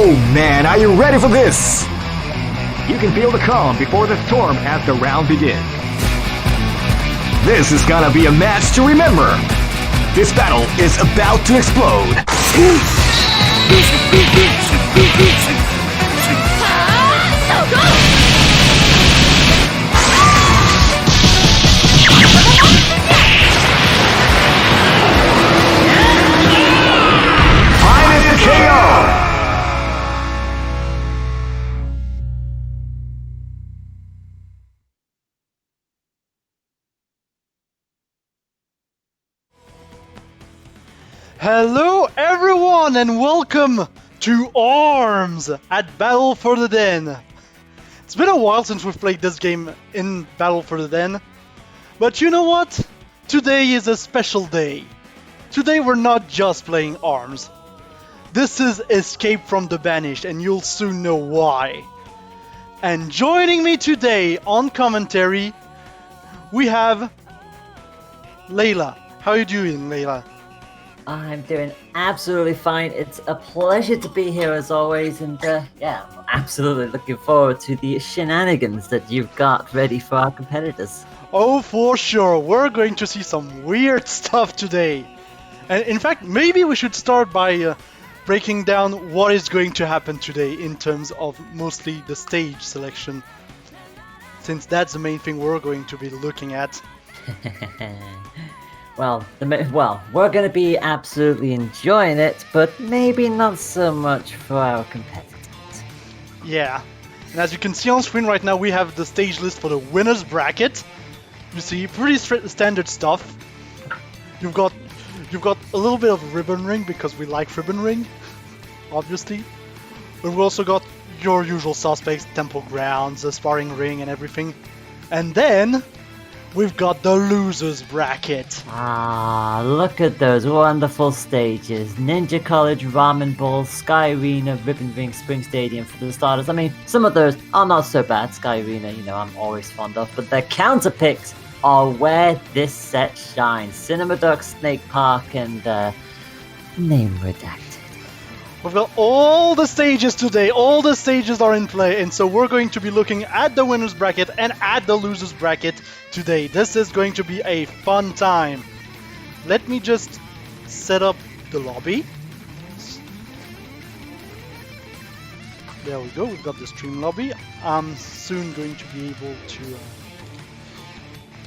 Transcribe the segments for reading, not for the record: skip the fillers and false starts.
Oh man, are you ready for this? You can feel the calm before the storm as the round begins. This is gonna be a match to remember. This battle is about to explode. Banished KO! Hello everyone and welcome to ARMS at Battle for the Den. It's been a while since we've played this game in Battle for the Den, but you know what? Today is a special day. Today we're not just playing ARMS. This is Escape from the Banished and you'll soon know why. And joining me today on commentary, we have Layla. How are you doing, Layla? I'm doing absolutely fine. It's a pleasure to be here as always, and yeah, I'm absolutely looking forward to the shenanigans that you've got ready for our competitors. Oh, for sure. We're going to see some weird stuff today. And in fact, maybe we should start by breaking down what is going to happen today in terms of mostly the stage selection, since that's the main thing we're going to be looking at. Well, we're going to be absolutely enjoying it, but maybe not so much for our competitors. Yeah. And as you can see on screen right now, we have the stage list for the winner's bracket. You see, pretty standard stuff. You've got a little bit of ribbon ring because we like ribbon ring, obviously. But we've also got your usual suspects, temple grounds, the sparring ring, and everything. And then we've got the loser's bracket. Ah, look at those wonderful stages. Ninja College, Ramen Bowl, Sky Arena, Ribbon Ring, Spring Stadium for the starters. I mean, some of those are not so bad. Sky Arena, I'm always fond of. But their counter picks are where this set shines. Cinema Duck, Snake Park, and name redacted. We've got all the stages today. All the stages are in play. And so we're going to be looking at the winner's bracket and at the loser's bracket today. This is going to be a fun time. Let me just set up the lobby. There we go. We've got the stream lobby. I'm soon going to be able to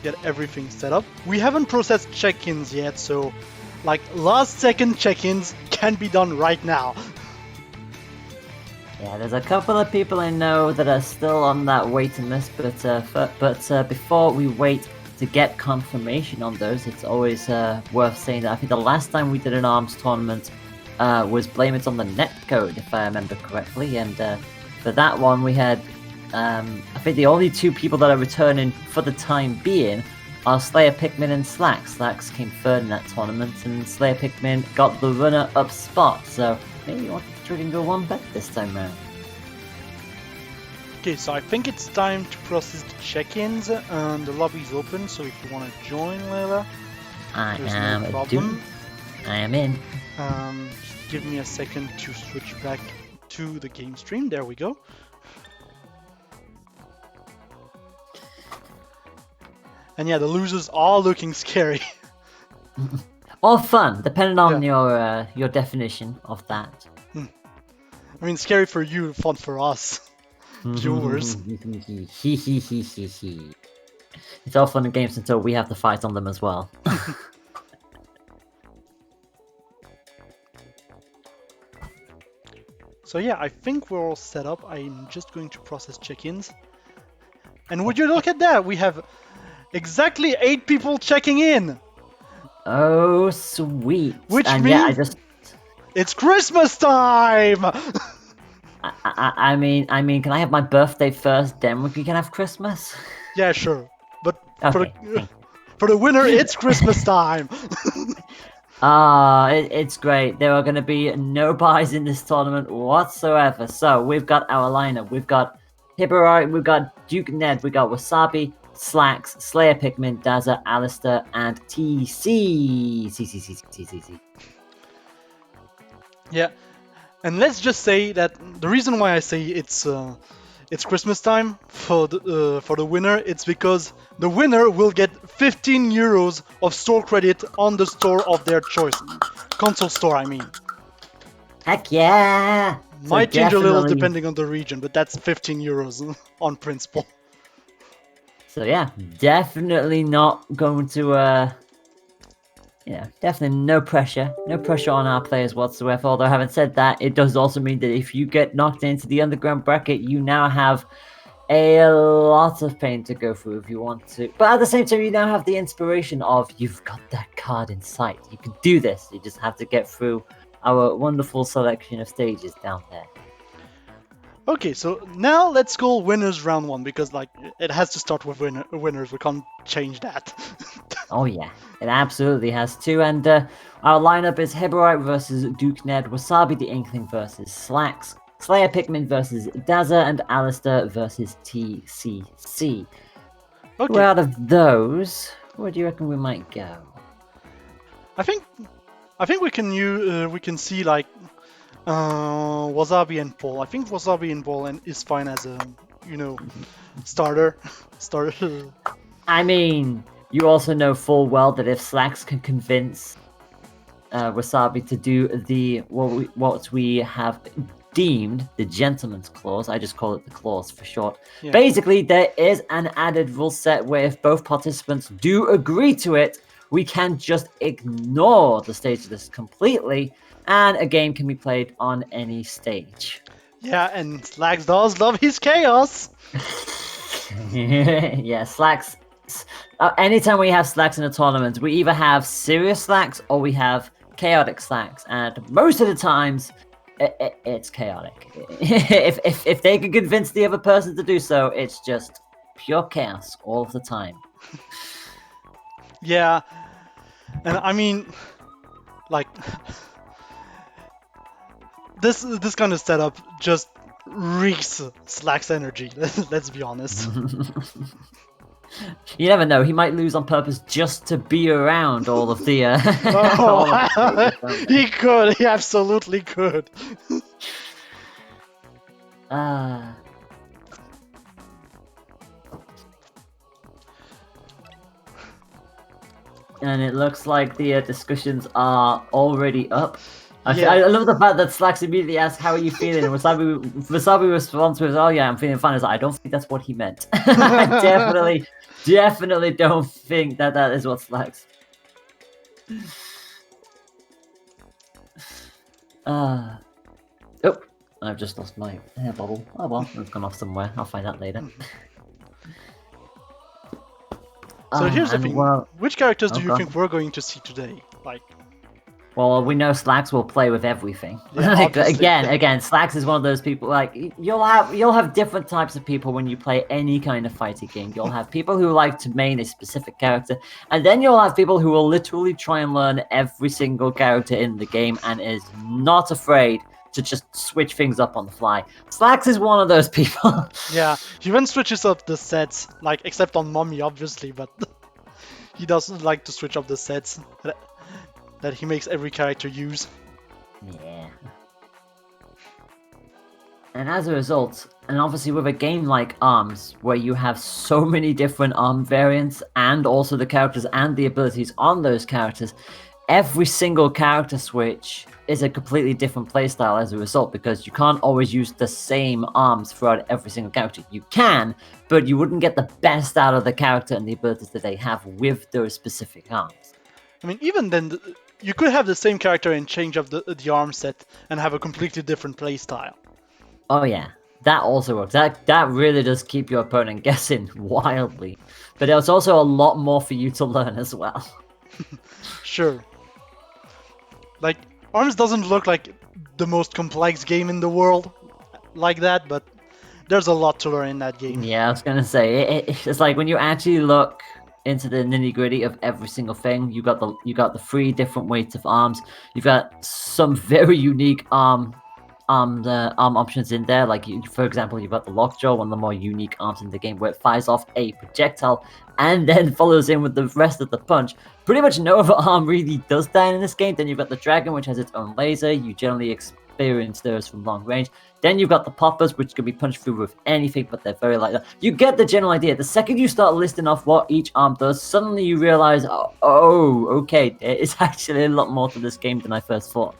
get everything set up. We haven't processed check-ins yet, so like last second check-ins can be done right now. Yeah, there's a couple of people I know that are still on that waiting list, but before we wait to get confirmation on those, it's always worth saying that I think the last time we did an ARMS tournament was Blame It on the Netcode, if I remember correctly, and for that one we had, I think the only two people that are returning for the time being are Slayer Pikmin and Slacks. Slacks came third in that tournament, and Slayer Pikmin got the runner-up spot, so maybe you want to go one better this time round. Okay, so I think it's time to process the check-ins, and the lobby's open, so if you want to join, Layla, there's no problem. I am in. Just give me a second to switch back to the game stream. There we go. And yeah, the losers are looking scary. Or fun, depending on your definition of that. I mean, scary for you, fun for us, viewers. It's all fun and games until we have to fight on them as well. So yeah, I think we're all set up. I'm just going to process check-ins. And would you look at that? We have exactly 8 people checking in. Oh, sweet. Which and means yeah, it's Christmas time! I mean, can I have my birthday first, then we can have Christmas? Yeah, sure. But Okay. for the winner, it's Christmas time! It's great. There are going to be no buys in this tournament whatsoever. So we've got our lineup. We've got Hebirote, we've got Duke Ned, we've got Wasabi, Slacks, Slayer Pikmin, Dazza, Alistair, and TC. Yeah. And let's just say that the reason why I say it's Christmas time for the winner, it's because the winner will get 15 euros of store credit on the store of their choice, console store. I mean, Heck yeah! might change a little definitely- depending on the region, but that's 15 euros on principle. So yeah, definitely not going to, definitely no pressure on our players whatsoever. Although having said that, it does also mean that if you get knocked into the underground bracket, you now have a lot of pain to go through if you want to. But at the same time, you now have the inspiration of you've got that card in sight. You can do this. You just have to get through our wonderful selection of stages down there. Okay, so now let's call winners round 1 because like it has to start with winners. We can't change that. Oh yeah, it absolutely has to. And our lineup is Hebirote versus Duke Ned, Wasabi the Inkling versus Slacks, Slayer Pikmin versus Dazza, and Alistair versus TCC. Okay, Well, out of those, where do you reckon we might go? I think we can see like Wasabi and Paul. I think Wasabi and Paul is fine as a starter. I mean, you also know full well that if Slacks can convince Wasabi to do what we have deemed the gentleman's clause, I just call it the clause for short. Yeah. Basically, there is an added rule set where if both participants do agree to it, we can just ignore the stage list completely, and a game can be played on any stage. Yeah, and Slacks does love his chaos. Yeah, Slacks. Anytime we have Slacks in a tournament, we either have serious Slacks or we have chaotic Slacks, and most of the times, it's chaotic. if they can convince the other person to do so, it's just pure chaos all of the time. Yeah, and I mean, like this kind of setup just reeks Slack's energy. Let's be honest. You never know, he might lose on purpose just to be around all of the... He could. He absolutely could. And it looks like the discussions are already up. Yeah. I love the fact that Slacks immediately asks, "How are you feeling?" And Wasabi responds with, "Oh yeah, I'm feeling fine." I don't think that's what he meant. I definitely don't think that is what Slacks. Oh, I've just lost my hair bubble. Oh well, it's gone off somewhere. I'll find out later. So here's the and thing. well- Which characters do you Okay. think we're going to see today? Like, Well, we know Slacks will play with everything. Yeah, Like, obviously. again, Slacks is one of those people. Like you'll have different types of people when you play any kind of fighting game. You'll have people who like to main a specific character, and then you'll have people who will literally try and learn every single character in the game and is not afraid to just switch things up on the fly. Slacks is one of those people. yeah, he even switches up the sets, like except on Mommy, obviously, but he doesn't like to switch up the sets that he makes every character use. Yeah. And as a result, and obviously with a game like ARMS, where you have so many different ARM variants and also the characters and the abilities on those characters, every single character switch is a completely different playstyle as a result, because you can't always use the same arms throughout every single character. You can, but you wouldn't get the best out of the character and the abilities that they have with those specific arms. I mean, even then, you could have the same character and change up the arm set and have a completely different playstyle. Oh yeah, that also works. That really does keep your opponent guessing wildly. But it's also a lot more for you to learn as well. Sure. Like, ARMS doesn't look like the most complex game in the world like that, but there's a lot to learn in that game. Yeah, I was gonna say it's like when you actually look into the nitty-gritty of every single thing. You got the 3 different weights of arms. You've got some very unique arm options in there. Like for example, you've got the lockjaw, one of the more unique arms in the game, where it fires off a projectile and then follows in with the rest of the punch. Pretty much no other arm really does that in this game. Then you've got the dragon, which has its own laser. You generally experience those from long range. Then you've got the poppers, which can be punched through with anything, but they're very light. You get the general idea. The second you start listing off what each arm does, suddenly you realize, oh, okay, there is actually a lot more to this game than I first thought.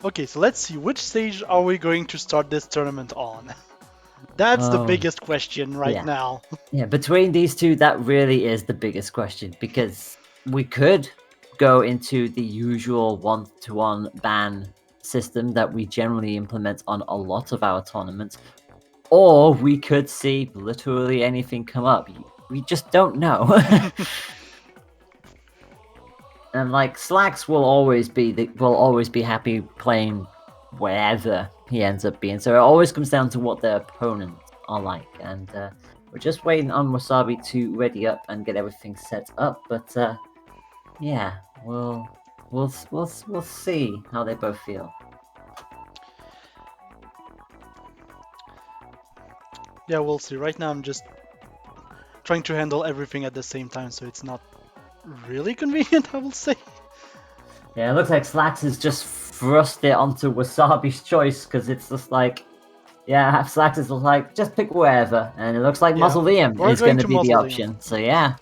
Okay, so let's see, which stage are we going to start this tournament on? That's the biggest question right now. Yeah, between these two, that really is the biggest question, because we could go into the usual 1-to-1 ban system that we generally implement on a lot of our tournaments, or we could see literally anything come up. We just don't know. And like Slacks will always be happy playing wherever he ends up being. So it always comes down to what their opponents are like, and we're just waiting on Wasabi to ready up and get everything set up. But yeah, we'll see how they both feel. Yeah, we'll see. Right now I'm just trying to handle everything at the same time, so it's not really convenient, I will say. Yeah, it looks like Slacks has just thrust it onto Wasabi's choice, because it's just like, yeah, Slacks is like, just pick wherever, and it looks like Mausoleum is going to be the option. So yeah,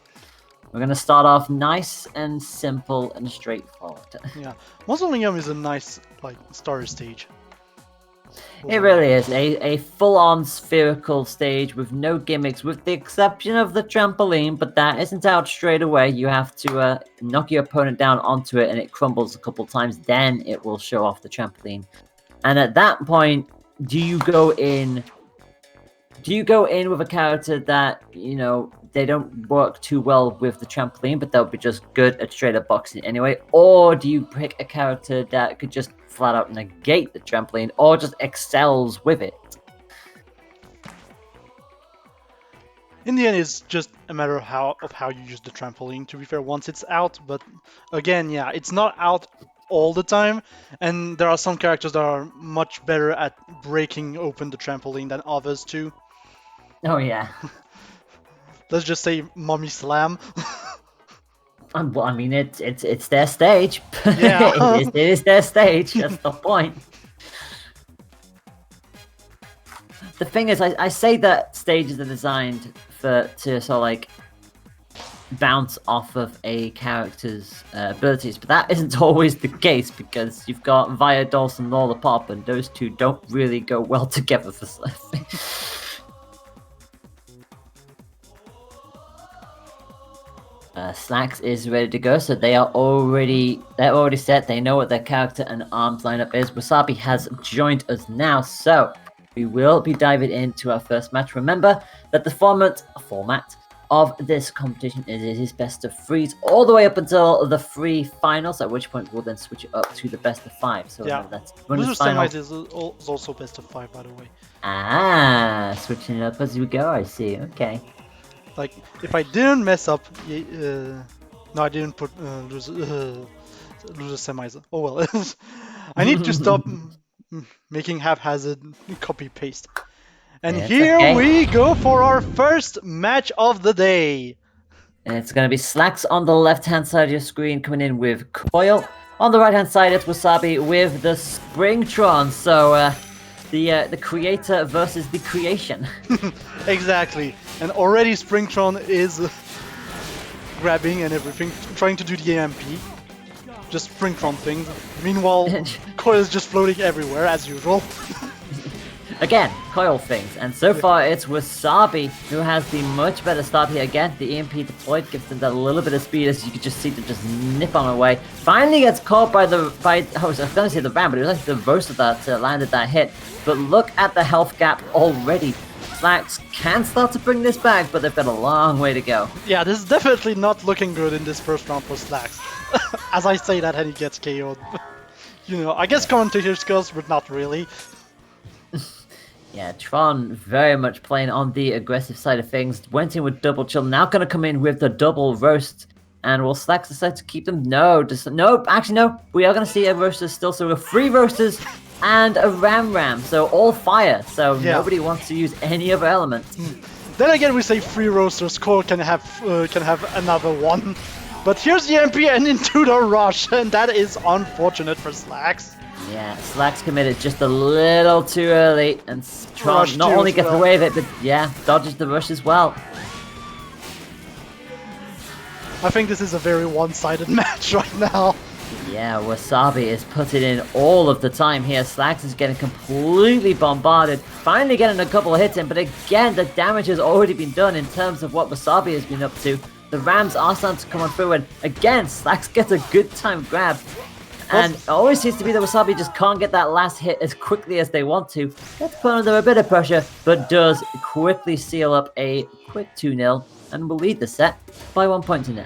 we're going to start off nice and simple and straightforward. Yeah, Mausoleum is a nice like starter stage. It really is a full-on spherical stage with no gimmicks, with the exception of the trampoline, but that isn't out straight away. You have to knock your opponent down onto it, and it crumbles a couple times. Then it will show off the trampoline. And at that point, do you go in with a character that, you know, they don't work too well with the trampoline, but they'll be just good at straight up boxing anyway? Or do you pick a character that could just flat out negate the trampoline, or just excels with it? In the end, it's just a matter of how you use the trampoline, to be fair, once it's out. But again, yeah, it's not out all the time, and there are some characters that are much better at breaking open the trampoline than others too. Oh yeah. Let's just say Mummy Slam. Well, I mean, it's their stage. Yeah. it is their stage. That's the point. The thing is, I say that stages are designed to sort of like bounce off of a character's abilities, but that isn't always the case, because you've got Via Dawson, Lollipop, and those two don't really go well together for Slurpee. Slacks is ready to go, so they're already set. They know what their character and arms lineup is. Wasabi has joined us now, so we will be diving into our first match. Remember that the format of this competition is best of threes all the way up until the three finals, at which point we'll then switch it up to the best of five. So yeah, that's Loser semis is also best of 5, by the way. Ah, switching it up as we go. I see. Okay. Like, if I didn't mess up, no, I didn't put loser semis. Oh well. I need to stop making haphazard copy paste. And here we go for our first match of the day. And it's going to be Slacks on the left-hand side of your screen, coming in with Coil. On the right-hand side, it's Wasabi with the Springtron. So, the creator versus the creation. Exactly. And already Springtron is grabbing and everything, trying to do the AMP. Just Springtron things. Meanwhile, Coil is just floating everywhere, as usual. Again, Coil things. And so far, it's Wasabi who has the much better start here. Again, the EMP deployed gives them that little bit of speed, as you can just see them just nip on away. Finally gets caught by I was going to say the Ram, but it was actually the Roaster that landed that hit. But look at the health gap already. Slacks can start to bring this back, but they've got a long way to go. Yeah, this is definitely not looking good in this first round for Slacks. As I say that, and he gets KO'd. You know, I guess commentator skills, but not really. Yeah, Tron very much playing on the aggressive side of things. Went in with double chill, now going to come in with the double roast. And will Slacks decide to keep them? No, actually no. We are going to see a roaster still, so we have 3 roasters and a Ram, so all fire. So nobody wants to use any other element. Then again, we say 3 roasters. Core can have another one. But here's the MP and into the rush, and that is unfortunate for Slacks. Yeah, Slacks committed just a little too early, and Tron not only gets away with it, but yeah, dodges the rush as well. I think this is a very one-sided match right now. Yeah, Wasabi is putting in all of the time here. Slacks is getting completely bombarded, finally getting a couple of hits in, but again, the damage has already been done in terms of what Wasabi has been up to. The Rams are starting to come on through, and again, Slacks gets a good time grab. And it always seems to be that Wasabi just can't get that last hit as quickly as they want to. Gets put under a bit of pressure, but does quickly seal up a quick 2-0 and will lead the set by 1 point to 0.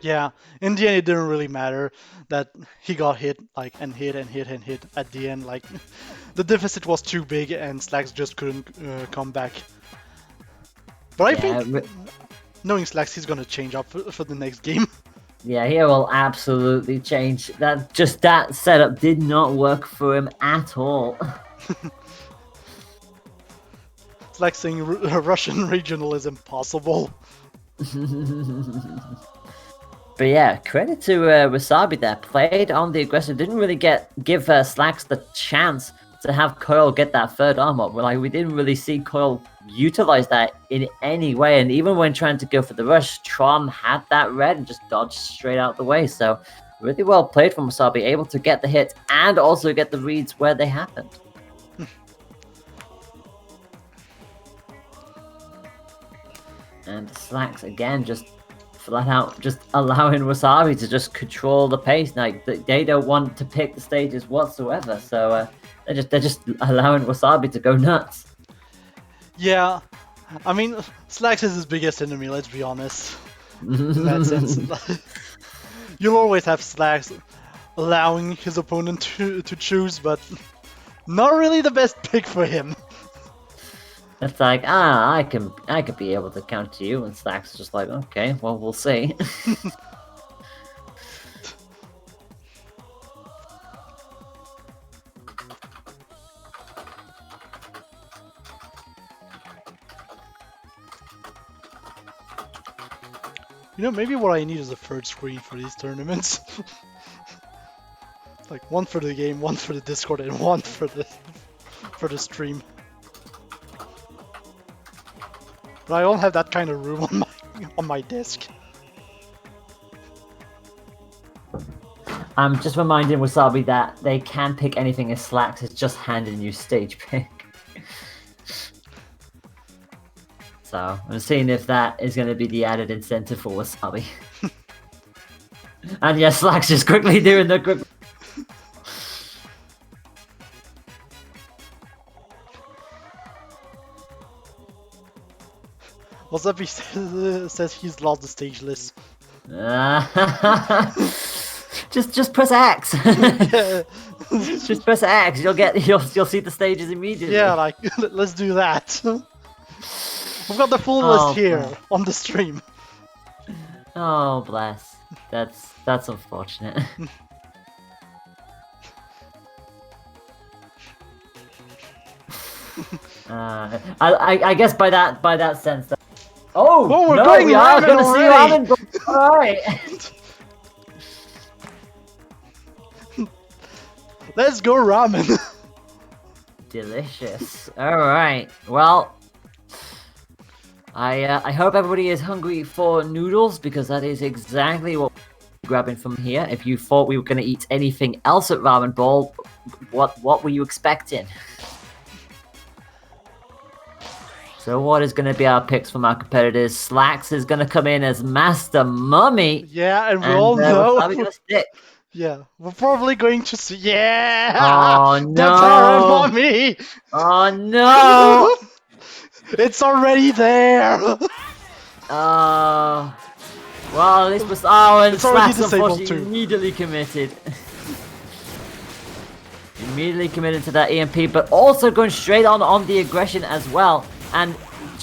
Yeah, in the end, it didn't really matter that he got hit, like, and hit at the end. Like, the deficit was too big, and Slacks just couldn't come back. But I think, knowing Slacks, he's gonna change up for the next game. Yeah, he will absolutely change. That setup did not work for him at all. It's like saying Russian regional is impossible. But yeah, credit to Wasabi there. Played on the aggressive. Didn't really give Slacks the chance to have Coil get that third arm up. Like, we didn't really see Coil utilize that in any way. And even when trying to go for the rush, Tron had that red and just dodged straight out the way. So really well played from Wasabi, able to get the hit and also get the reads where they happened. And Slacks again just flat out just allowing Wasabi to just control the pace. Like, they don't want to pick the stages whatsoever, so they're just allowing Wasabi to go nuts. Yeah, I mean, Slacks is his biggest enemy, let's be honest. In that sense. You'll always have Slacks allowing his opponent to choose, but not really the best pick for him. It's like, I could be able to counter you, and Slacks is just like, okay, well, we'll see. You know, maybe what I need is a third screen for these tournaments. Like, one for the game, one for the Discord, and one for the stream. But I don't have that kind of room on my desk. I'm just reminding Wasabi that they can pick anything as Slacks. It's just handing you stage pick. So I'm seeing if that is going to be the added incentive for Wasabi. And yes, Slacks just quickly doing the quick. Wasabi says he's lost the stage list. Just press X. Yeah. Just press X. You'll see the stages immediately. Yeah, like let's do that. We've got the full list here on the stream. Oh bless. That's unfortunate. I guess by that sense that. Oh, we're no, going we are ramen going to see already. ramen. All right. Let's go ramen. Delicious. All right. Well, I hope everybody is hungry for noodles, because that is exactly what we're grabbing from here. If you thought we were going to eat anything else at Ramen Ball, what were you expecting? So what is going to be our picks from our competitors? Slacks is going to come in as Master Mummy. Yeah, and we all know. Wasabi gonna stick. Yeah, we're probably going to see. Yeah. Oh no! The Terran Mummy. Oh no! It's already there. Well, this was. Oh, and It's already Slacks disabled unfortunately too. immediately committed. Immediately committed to that EMP, but also going straight on the aggression as well. And,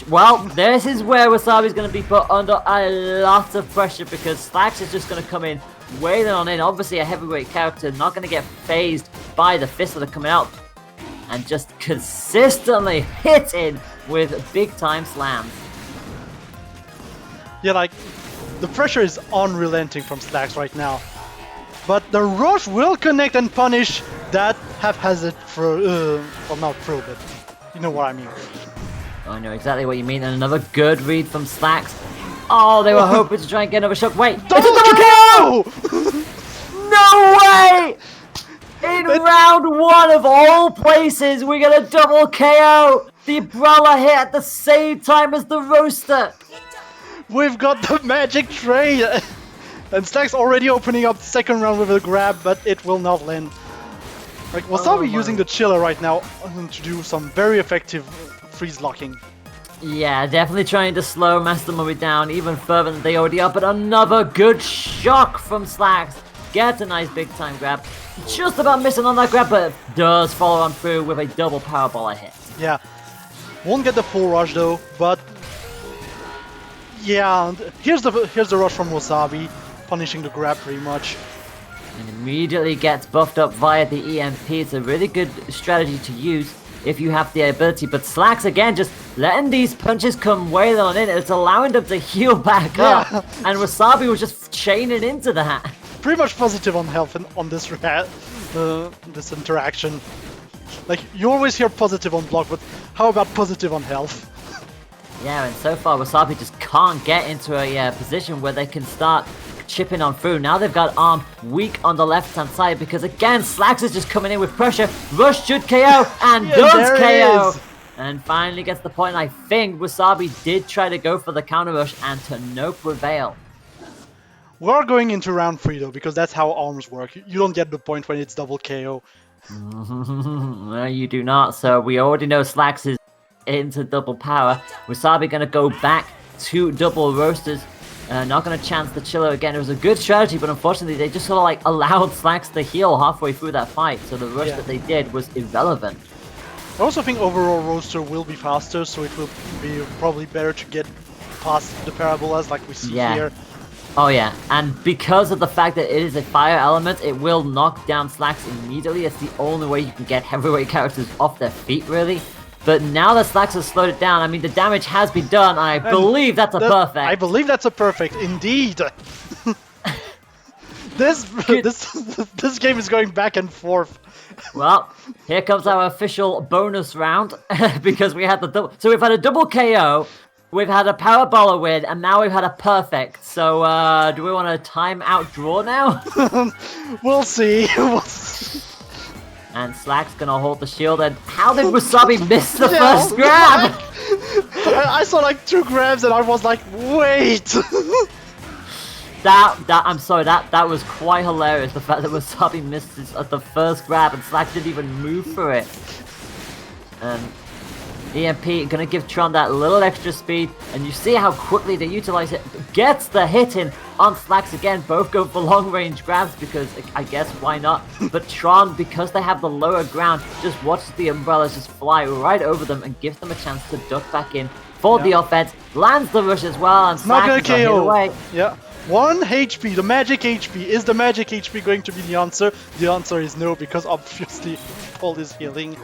well, this is where Wasabi's going to be put under a lot of pressure, because Slacks is just going to come in, wailing on in. Obviously a heavyweight character, not going to get phased by the fists that are coming out. And just consistently hitting with big time slams. Yeah, like The pressure is unrelenting from Slacks right now. But the rush will connect and punish that haphazard throw. Well, not throw, but you know what I mean. I know exactly what you mean. And another good read from Slacks. Oh, they were hoping to try and get another shot. Wait, it's a double KO! No way! In round 1 of all places, we get a double KO! The umbrella hit at the same time as the roaster. We've got the magic trade! And Slacks already opening up the second round with a grab, but it will not land. Like, Wasabi using the chiller right now to do some very effective freeze locking. Yeah, definitely trying to slow Master Mummy down even further than they already are, but another good shock from Slacks. Gets a nice big time grab. Just about missing on that grab, but does follow on through with a double powerball hit. Yeah. Won't get the full rush though, but yeah, here's the rush from Wasabi, punishing the grab pretty much. And immediately gets buffed up via the EMP. It's a really good strategy to use if you have the ability, but Slacks again just letting these punches come wailing on in. It's allowing them to heal back up, and Wasabi was just chaining into that. Pretty much positive on health on this this interaction. Like, you always hear positive on block, but how about positive on health? Yeah, and so far Wasabi just can't get into a position where they can start chipping on through. Now they've got Arm weak on the left-hand side because, again, Slacks is just coming in with pressure. Rush should KO, and does KO! And finally gets the point. I think Wasabi did try to go for the counter rush, and to no prevail. We are going into round 3 though, because that's how arms work. You don't get the point when it's double KO. No, you do not. So we already know Slacks is into double power. Wasabi gonna go back to double roasters. Not gonna chance the chiller again. It was a good strategy, but unfortunately they just sort of like allowed Slacks to heal halfway through that fight. So the rush that they did was irrelevant. I also think overall roaster will be faster, so it will be probably better to get past the parabolas like we see here. Oh yeah, and because of the fact that it is a fire element, it will knock down Slacks immediately. It's the only way you can get heavyweight characters off their feet, really. But now that Slacks has slowed it down, I mean, the damage has been done, and I believe that's a perfect. I believe that's a perfect, indeed. This game is going back and forth. Well, here comes our official bonus round, because we had the double. So we've had a double KO. We've had a Parabola win, and now we've had a perfect. So, do we want a timeout draw now? We'll see. And Slack's gonna hold the shield, and how did Wasabi miss the first grab? I saw like 2 grabs, and I was like, wait! I'm sorry, that was quite hilarious, the fact that Wasabi missed the first grab, and Slack didn't even move for it. EMP gonna give Tron that little extra speed, and you see how quickly they utilize it. Gets the hit in on Slacks again. Both go for long range grabs because I guess why not? But Tron, because they have the lower ground, just watches the umbrellas just fly right over them and gives them a chance to duck back in for the offense. Lands the rush as well, and Slacks is hit away. Yeah. 1 HP, the magic HP. Is the magic HP going to be the answer? The answer is no, because obviously Paul is healing.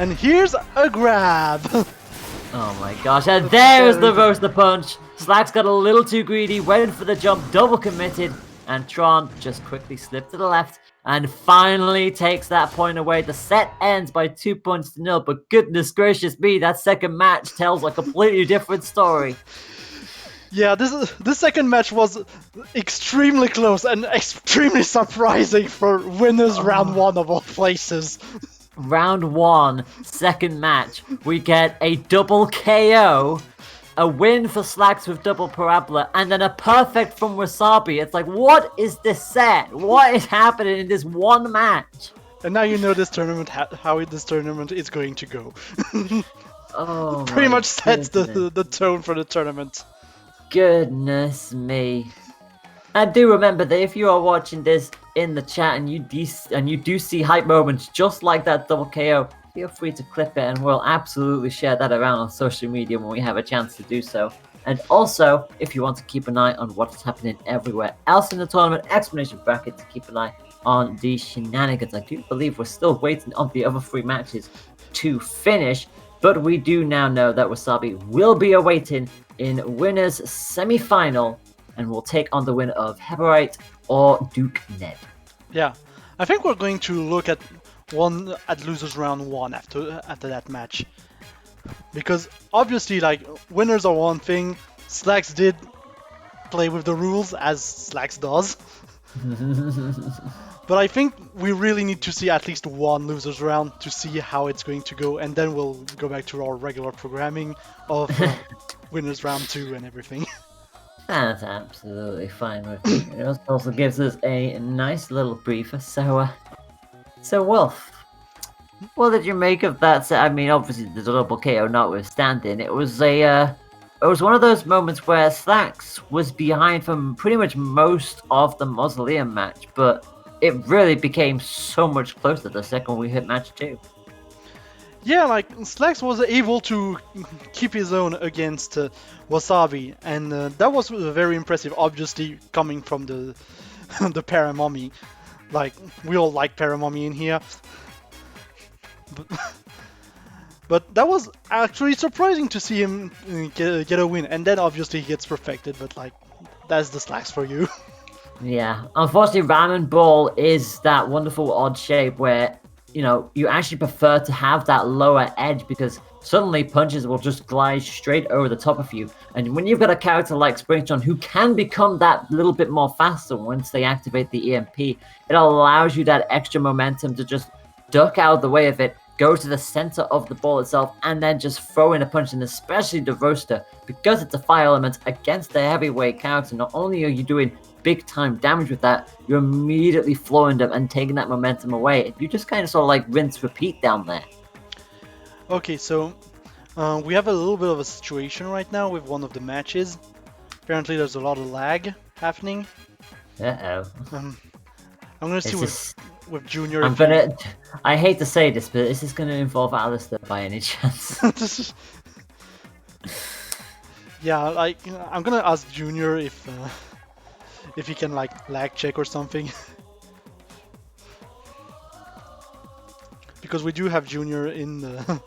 And here's a grab. Oh my gosh, and there's the roaster punch. Slack's got a little too greedy, went for the jump, double committed, and Tron just quickly slipped to the left and finally takes that point away. The set ends by 2 points to 0, but goodness gracious me, that second match tells a completely different story. Yeah, this second match was extremely close and extremely surprising for winners round 1 of all places. Round 1, second match, we get a double KO, a win for Slacks with double parabola, and then a perfect from Wasabi. It's like, what is this set? What is happening in this one match? And now you know this tournament, how this tournament is going to go. Oh, pretty much sets the tone for the tournament. Goodness me. And do remember that if you are watching this in the chat and you do see hype moments just like that double KO, feel free to clip it and we'll absolutely share that around on social media when we have a chance to do so. And also, if you want to keep an eye on what's happening everywhere else in the tournament, explanation bracket to keep an eye on the shenanigans. I do believe we're still waiting on the other 3 matches to finish, but we do now know that Wasabi will be awaiting in winners semi-final and will take on the winner of Hebirote or Duke Ned. Yeah, I think we're going to look at losers round 1 after that match, because obviously like winners are one thing. Slacks did play with the rules as Slacks does. But I think we really need to see at least one losers round to see how it's going to go, and then we'll go back to our regular programming of winners round 2 and everything. That's absolutely fine with me. It also gives us a nice little briefer. So Wolf, what did you make of that? I mean, obviously the double KO notwithstanding, it was one of those moments where Slacks was behind from pretty much most of the Mausoleum match, but it really became so much closer the second we hit match 2. Yeah, like Slacks was able to keep his own against Wasabi, and that was very impressive. Obviously, coming from the the Paramummy, like we all like Paramummy in here, but that was actually surprising to see him get a win, and then obviously he gets perfected. But like, that's the Slacks for you. Yeah, unfortunately, Ramen Ball is that wonderful odd shape where, you know, you actually prefer to have that lower edge because suddenly punches will just glide straight over the top of you. And when you've got a character like Springtron who can become that little bit more faster once they activate the EMP, it allows you that extra momentum to just duck out of the way of it, go to the center of the ball itself, and then just throw in a punch. And especially the Roaster, because it's a fire element against the heavyweight character, not only are you doing big time damage with that, you're immediately flowing them and taking that momentum away. You just kind of sort of like rinse repeat down there. Okay, so we have a little bit of a situation right now with one of the matches. Apparently there's a lot of lag happening. Uh-oh. I'm gonna see with Junior. I hate to say this, but is this gonna involve Alistair by any chance? Yeah, like I'm gonna ask Junior if he can like lag check or something. Because we do have Junior in the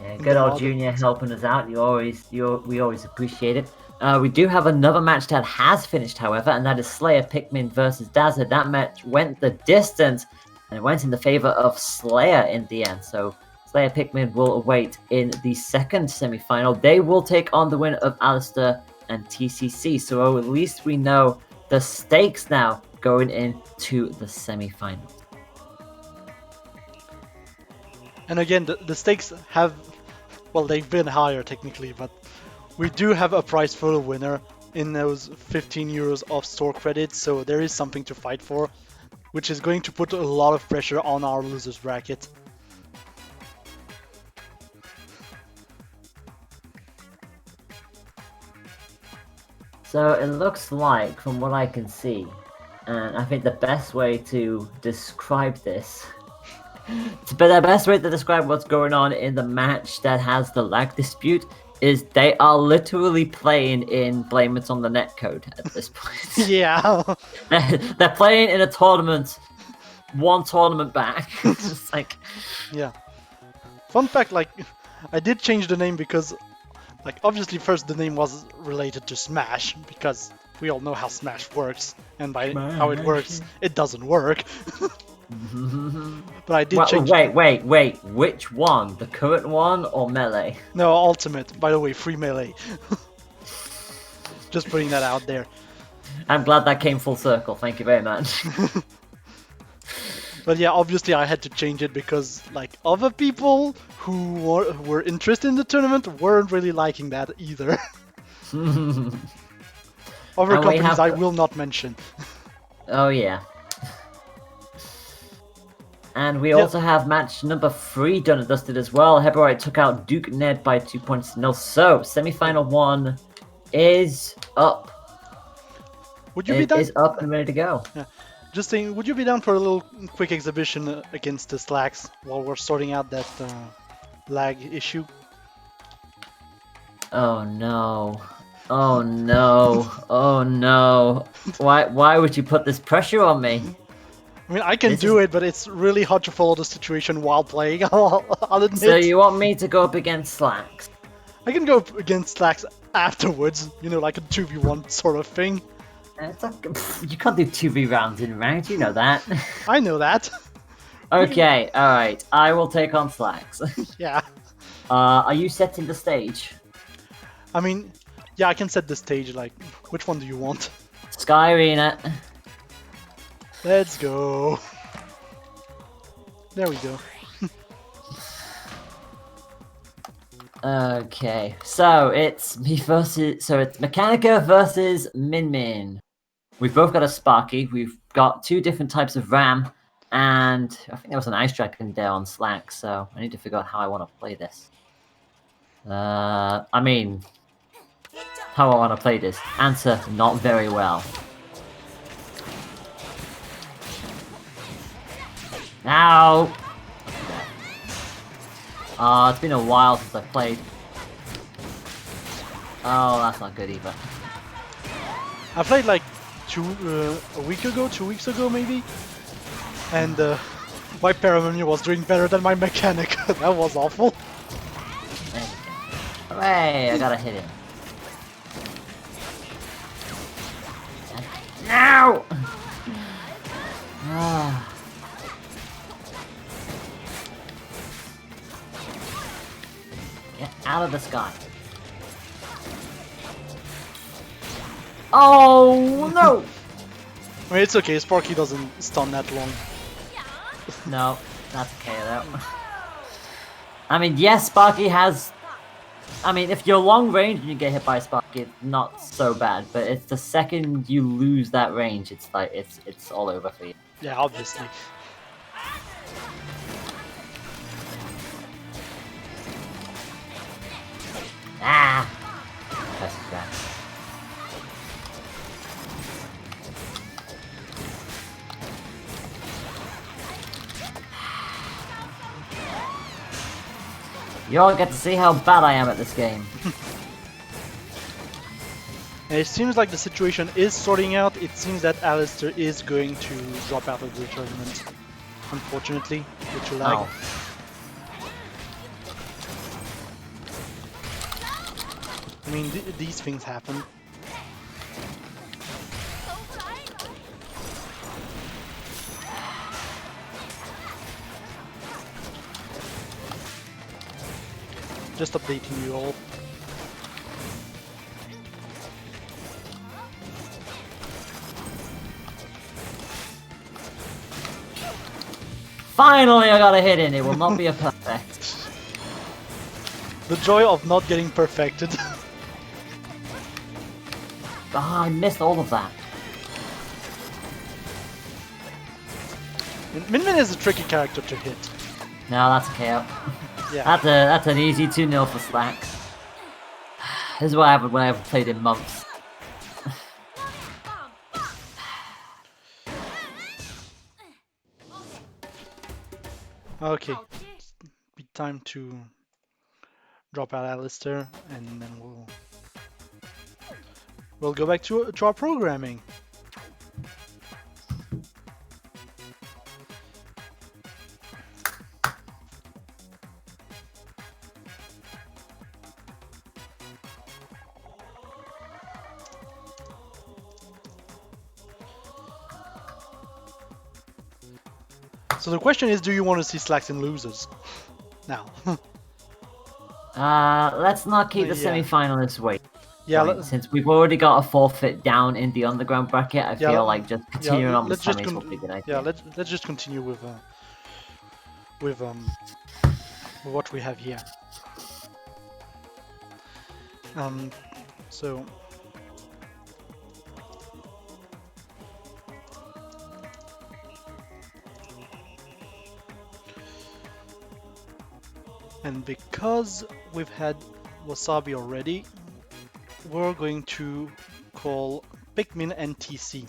yeah, good old Junior helping us out. We always appreciate it. We do have another match that has finished, however, and that is Slayer Pikmin versus Dazza. That match went the distance, and it went in the favor of Slayer in the end. So Slayer Pikmin will await in the second semi-final. They will take on the winner of Alistair and TCC. So at least we know the stakes now going into the semi-finals. And again, the stakes have, well, they've been higher technically, but we do have a prize for the winner in those 15 euros of store credits, so there is something to fight for, which is going to put a lot of pressure on our losers bracket. So it looks like, from what I can see, and I think the best way to describe this, but the best way to describe what's going on in the match that has the lag dispute is they are literally playing in Blame It on the Netcode at this point. Yeah. They're playing in a tournament, one tournament back. It's like... Yeah. Fun fact, like, I did change the name because, like, obviously first the name was related to Smash, because we all know how Smash works, and by how it works, it doesn't work. But I did change... Wait, which one? The current one or Melee? No, Ultimate. By the way, free Melee. Just putting that out there. I'm glad that came full circle, thank you very much. But yeah, obviously I had to change it because, like, other people who were interested in the tournament weren't really liking that either. Other companies I will not mention. Oh yeah. And we also have match number 3 done and dusted as well. Hebirote took out Duke Ned by 2 points to 0. So, semi-final 1 is up. Would you be down? Is up and ready to go. Yeah. Just saying, would you be down for a little quick exhibition against the Slacks while we're sorting out that lag issue? Oh no. Oh no. Oh no. Why would you put this pressure on me? I mean, I can do it, but it's really hard to follow the situation while playing, I'll admit. So you want me to go up against Slacks? I can go up against Slacks afterwards. You know, like a 2v1 sort of thing. It's like, you can't do 2v rounds in ranked, you know that. I know that. Okay, alright. I will take on Slacks. Yeah. Are you setting the stage? I mean, yeah, I can set the stage, like, which one do you want? Sky Arena. Let's go. There we go. Okay, so it's me versus. So it's Mechanica versus Min Min. We've both got a Sparky. We've got 2 different types of RAM, and I think there was an Ice Dragon there on Slack. So I need to figure out how I want to play this. I mean, how I want to play this. Answer: not very well. Ow! It's been a while since I played. Oh, that's not good either. I played like a week ago, 2 weeks ago maybe, and my Paramount was doing better than my mechanic. That was awful. Hooray, I gotta hit him. No! Ah. Get out of the sky. Oh no! I mean, it's okay, Sparky doesn't stun that long. No, that's okay though. I mean, yes, Sparky has... I mean, if you're long range and you get hit by Sparky, it's not so bad. But it's the second you lose that range, it's like, it's all over for you. Yeah, obviously. Ah! That's bad. You all get to see how bad I am at this game. And it seems like the situation is sorting out. It seems that Alistair is going to drop out of the tournament. Unfortunately, with your lag. Oh. I mean, these things happen. Just updating you all. Finally, I got a hit in. It will not be a perfect. The joy of not getting perfected. Ah, I missed all of that. Min Min is a tricky character to hit. No, that's a KO. Yeah. That's an easy 2-0 for Slack. This is what happened when I haven't played in months. Okay. Be time to drop out Alistair, and then we'll go back to our programming. So the question is, do you want to see Slacks and losers? Now. Let's not keep the Yeah. semi-finalists wait. Yeah, Since we've already got a forfeit down in the underground bracket, I feel like just continuing on the let's just semis will be a good idea. Yeah, let's just continue with what we have here. So and because we've had Wasabi already, we're going to call Pikmin NTC.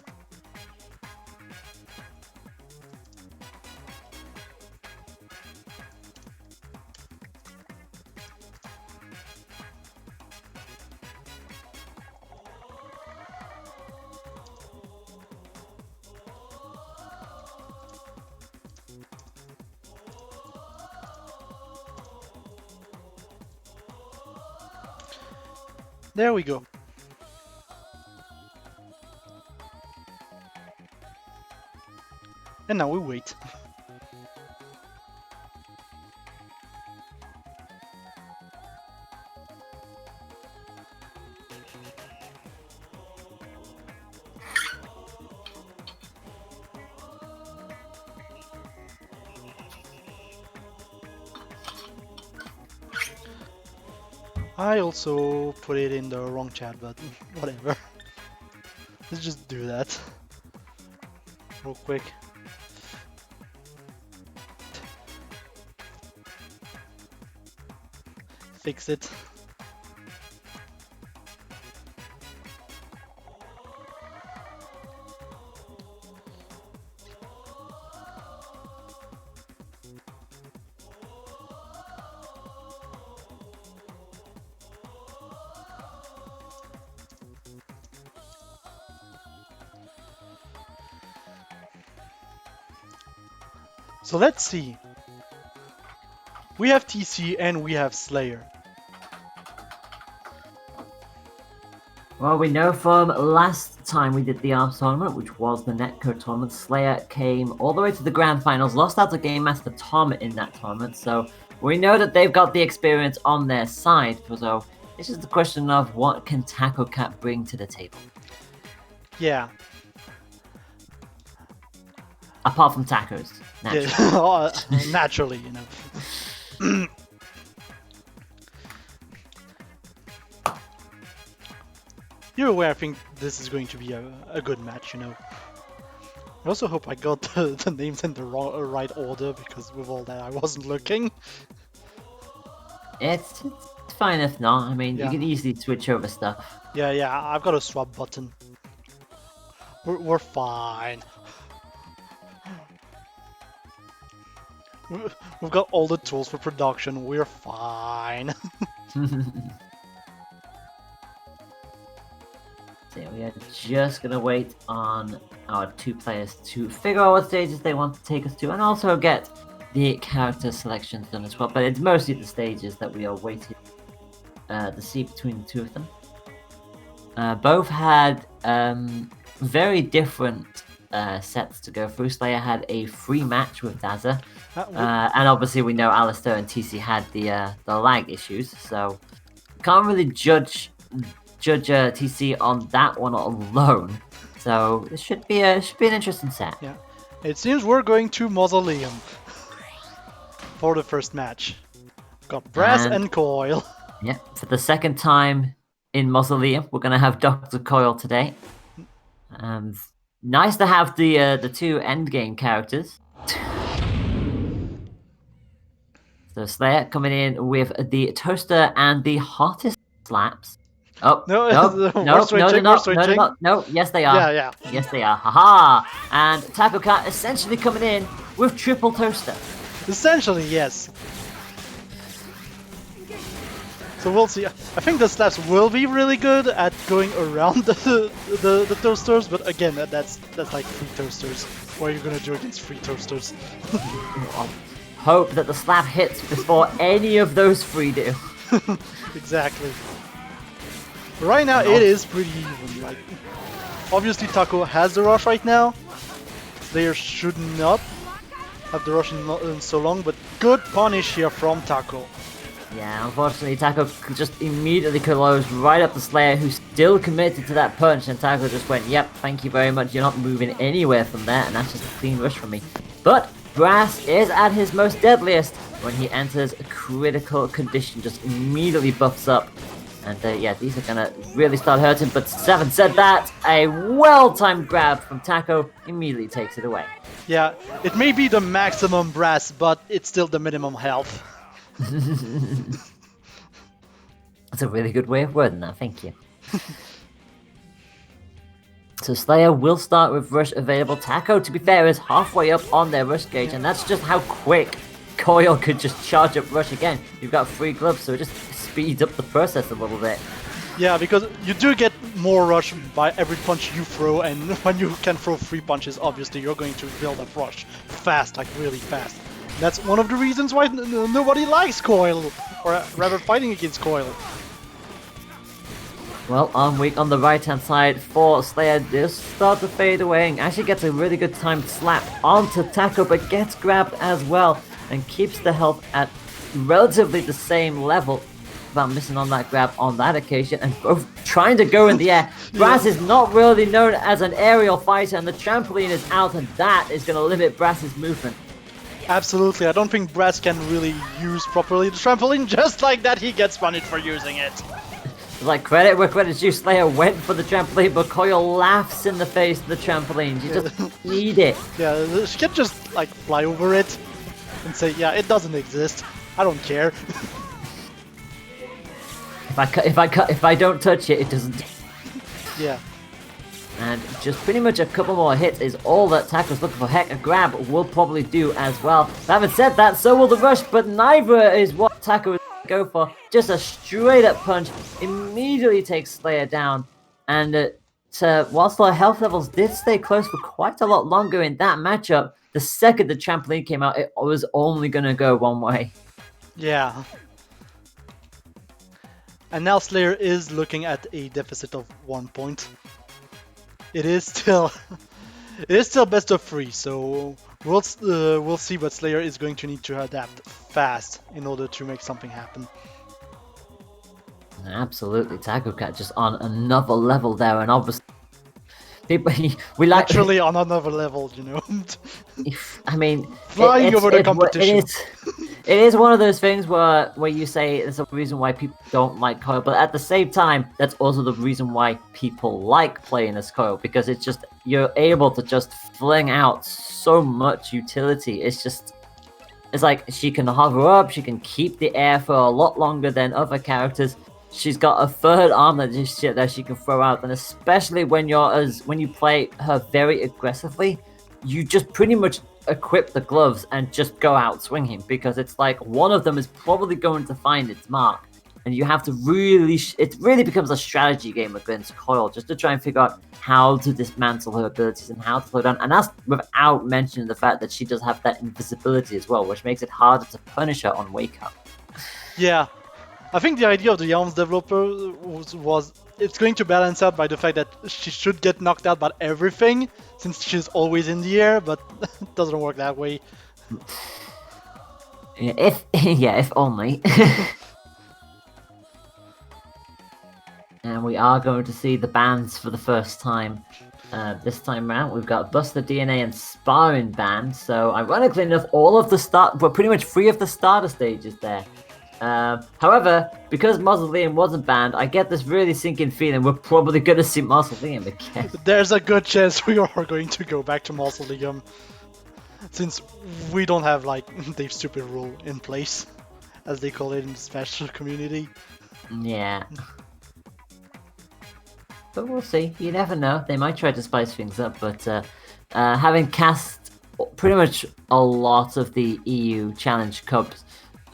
There we go. And now we wait. I also put it in the wrong chat, but whatever. Let's just do that real quick. Fix it. So let's see. We have TC and we have Slayer. Well, we know from last time we did the ARMS tournament, which was the Netcode tournament, Slayer came all the way to the grand finals, lost out to Game Master Tom in that tournament, so we know that they've got the experience on their side. So this is the question of what can Taco Cat bring to the table? Yeah. Apart from tacos, naturally. Yeah. Naturally, you know. Either way, I think this is going to be a good match, you know. I also hope I got the names in the right order, because with all that I wasn't looking. It's fine if not. I mean, Yeah. you can easily switch over stuff. Yeah, I've got a swap button. We're fine. We've got all the tools for production, we're fine. So we are just gonna wait on our two players to figure out what stages they want to take us to, and also get the character selections done as well. But it's mostly the stages that we are waiting to see between the two of them. Both had very different sets to go through. Slayer had a free match with Dazza, and obviously we know Alistair and TC had the lag issues, so can't really judge TC on that one alone. So it should be an interesting set. Yeah, it seems we're going to Mausoleum for the first match. Got Brass and Coil. Yeah, for the second time in Mausoleum, we're gonna have Dr. Coil today. Nice to have the two endgame characters. So Slayer coming in with the toaster and the hottest slaps. Oh, No, no, yes they are. Yeah. Yes they are, haha! And Taco Cat essentially coming in with triple toaster. Essentially, yes. So we'll see. I think the slaps will be really good at going around the toasters, but again, that's like 3 toasters. What are you gonna do against 3 toasters? Hope that the slap hits before any of those 3 do. Exactly. Right now, it is pretty even. Like, obviously, Taco has the rush right now. Slayer should not have the rush in so long, but good punish here from Taco. Yeah, unfortunately, Taco just immediately closed right up the Slayer, who's still committed to that punch, and Taco just went, yep, thank you very much, you're not moving anywhere from there, and that's just a clean rush from me. But Brass is at his most deadliest when he enters a critical condition, just immediately buffs up. And yeah, these are gonna really start hurting, but Seven said that. A well-timed grab from Taco immediately takes it away. Yeah, it may be the maximum Brass, but it's still the minimum health. That's a really good way of wording that, thank you. So Slayer will start with rush available. Taco, to be fair, is halfway up on their rush gauge, and that's just how quick Coil could just charge up rush again. You've got 3 gloves, so it just speeds up the process a little bit. Yeah, because you do get more rush by every punch you throw, and when you can throw 3 punches, obviously you're going to build up rush fast, like really fast. And that's one of the reasons why nobody likes Coil, or rather fighting against Coil. Well, arm weak on the right-hand side for Slayer just start to fade away and actually gets a really good time slap onto Taco, but gets grabbed as well and keeps the health at relatively the same level. About missing on that grab on that occasion and both trying to go in the air. Brass is not really known as an aerial fighter and the trampoline is out and that is going to limit Brass's movement. Absolutely, I don't think Brass can really use properly the trampoline. Just like that, he gets punished for using it. Like, credit where credit's due, Slayer went for the trampoline, but Coil laughs in the face of the trampoline. She just need it. Yeah, she can just like fly over it and say, yeah, it doesn't exist. I don't care. If I don't touch it, it doesn't. Yeah. And just pretty much a couple more hits is all that Taco's looking for. Heck, a grab will probably do as well. Having said that, so will the rush, but neither is what Taco is going to go for. Just a straight up punch immediately takes Slayer down. And whilst their health levels did stay close for quite a lot longer in that matchup, the second the trampoline came out, it was only going to go one way. Yeah. And now Slayer is looking at a deficit of 1 point. It is still best of 3, so we'll see, but Slayer is going to need to adapt fast in order to make something happen. Absolutely, Taco Cat just on another level there, and obviously we like actually on another level, you know. I mean, flying over the competition. It is one of those things where you say there's a reason why people don't like Coil, but at the same time, that's also the reason why people like playing as Coil, because it's just you're able to just fling out so much utility. It's like she can hover up, she can keep the air for a lot longer than other characters. She's got a third arm that she can throw out, and especially when you play her very aggressively, you just pretty much equip the gloves and just go out swinging, because it's like one of them is probably going to find its mark, and you have to it really becomes a strategy game against Coil just to try and figure out how to dismantle her abilities and how to slow down, and that's without mentioning the fact that she does have that invisibility as well, which makes it harder to punish her on wake up. Yeah. I think the idea of the Arms developer was it's going to balance out by the fact that she should get knocked out by everything, since she's always in the air, but it doesn't work that way. If only. And we are going to see the bans for the first time. This time around, we've got Buster DNA and Sparring banned, so ironically enough, pretty much 3 of the starter stages there. However, because Mausoleum wasn't banned, I get this really sinking feeling we're probably going to see Mausoleum again. There's a good chance we are going to go back to Mausoleum, since we don't have like the stupid rule in place, as they call it in the Smash community. Yeah. But we'll see. You never know. They might try to spice things up, but having cast pretty much a lot of the EU Challenge Cups,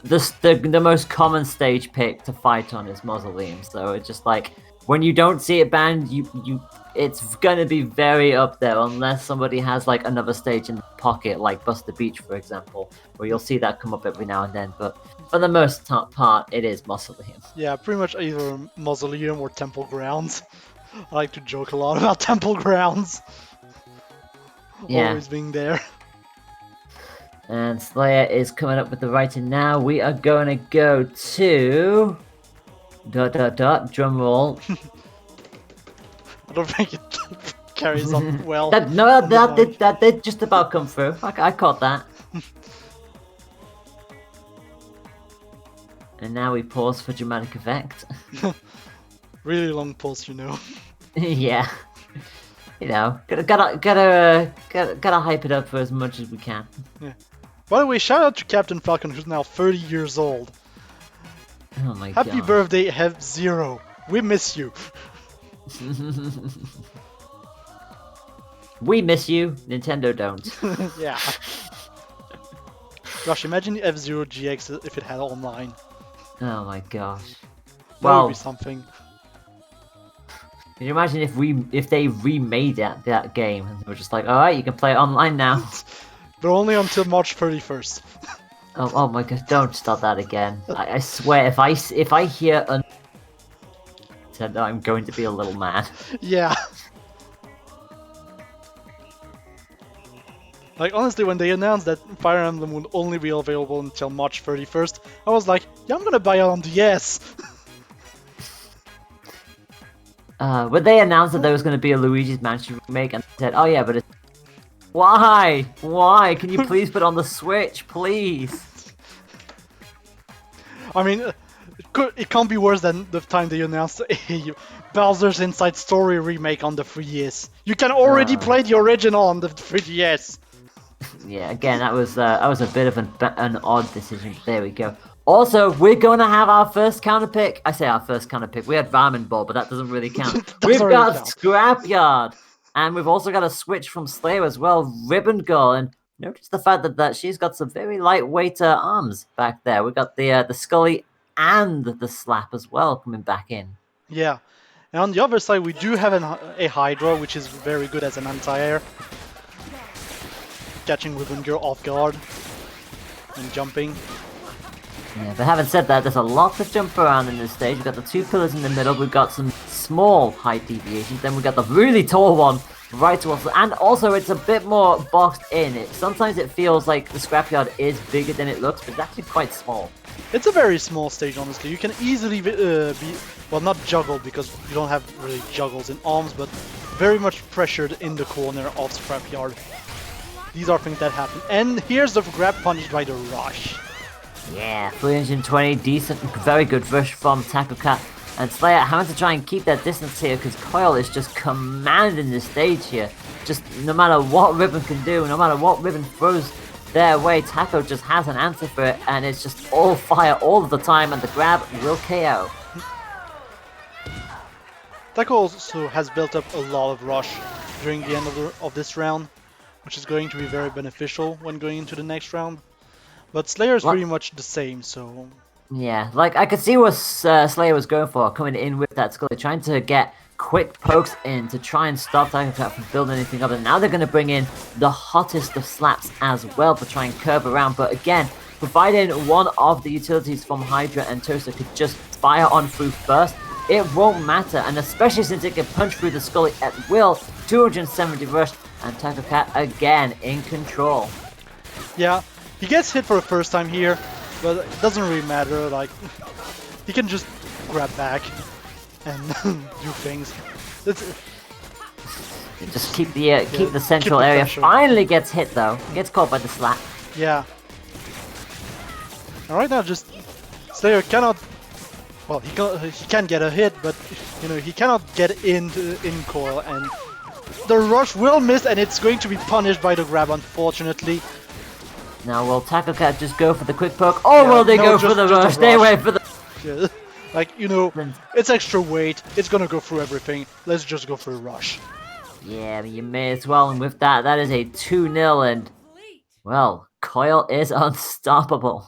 the most common stage pick to fight on is Mausoleum, so it's just like when you don't see it banned, it's gonna be very up there unless somebody has like another stage in the pocket, like Buster Beach, for example, where you'll see that come up every now and then. But for the most part, it is Mausoleum. Yeah, pretty much either Mausoleum or Temple Grounds. I like to joke a lot about Temple Grounds. Yeah. Always being there. And Slayer is coming up with the writing now. We are going to go to... ... drum roll. I don't think it carries on well. That did just about come through. I caught that. And now we pause for dramatic effect. Really long pause, you know. Yeah. You know, gotta hype it up for as much as we can. Yeah. By the way, shout out to Captain Falcon, who's now 30 years old. Oh my god. Happy birthday, F-Zero. We miss you. We miss you, Nintendo don't. Yeah. Gosh, imagine F-Zero GX if it had online. Oh my gosh. That would be something. Can you imagine if they remade that game and they were just like, alright, you can play it online now. But only until March 31st. Oh my god, don't start that again. I swear, if I hear said, I'm going to be a little mad. Yeah. Like, honestly, when they announced that Fire Emblem would only be available until March 31st, I was like, yeah, I'm gonna buy it on DS. When they announced that there was going to be a Luigi's Mansion remake, and said, "Oh yeah, but why? Why? Can you please put on the Switch, please?" I mean, it can't be worse than the time they announced a Bowser's Inside Story remake on the 3DS. You can already play the original on the 3DS. Yeah, again, that was a bit of an odd decision. There we go. Also, we're going to have our first counter pick. I say our first counter pick. We had Ramen Ball, but that doesn't really count. We've got Scrapyard. And we've also got a switch from Slayer as well, Ribbon Girl. And notice the fact that she's got some very lightweight arms back there. We've got the Scully and the Slap as well coming back in. Yeah. And on the other side, we do have a Hydra, which is very good as an anti-air. Catching Ribbon Girl off guard and jumping. Yeah, but having said that, there's a lot to jump around in this stage. We've got the two pillars in the middle, we've got some small height deviations, then we've got the really tall one right to us, and also it's a bit more boxed in. Sometimes it feels like the Scrapyard is bigger than it looks, but it's actually quite small. It's a very small stage, honestly. You can easily well, not juggled, because you don't have really juggles in arms, but very much pressured in the corner of Scrapyard. These are things that happen. And here's the grab punished by the rush. Yeah, 320, decent, very good rush from Taco Cat. And Slayer having to try and keep that distance here because Coil is just commanding the stage here. Just no matter what Ribbon can do, no matter what Ribbon throws their way, Taco just has an answer for it, and it's just all fire all of the time, and the grab will KO. Taco also has built up a lot of rush during the end of this round, which is going to be very beneficial when going into the next round. But Slayer is pretty much the same, so... Yeah, like, I could see what Slayer was going for, coming in with that Scully, trying to get quick pokes in to try and stop Taco Cat from building anything up. And now they're going to bring in the hottest of slaps as well to try and curve around. But again, providing one of the utilities from Hydra and Toaster could just fire on through first, it won't matter. And especially since it can punch through the Scully at will, 270 rush, and Taco Cat again in control. Yeah, he gets hit for the first time here, but it doesn't really matter. Like, he can just grab back and do things. Just keep the central area. Pressure. Finally gets hit though. Gets caught by the slap. Yeah. And right now, just Slayer cannot. Well, he can get a hit, but you know he cannot get in coil, and the rush will miss, and it's going to be punished by the grab, unfortunately. Now will Taco Cat just go for the quick poke, or will they go for the rush? They wait for the... Yeah. Like, you know, it's extra weight, it's gonna go through everything, let's just go for a rush. Yeah, you may as well, and with that, that is a 2-0, and, well, Coil is unstoppable.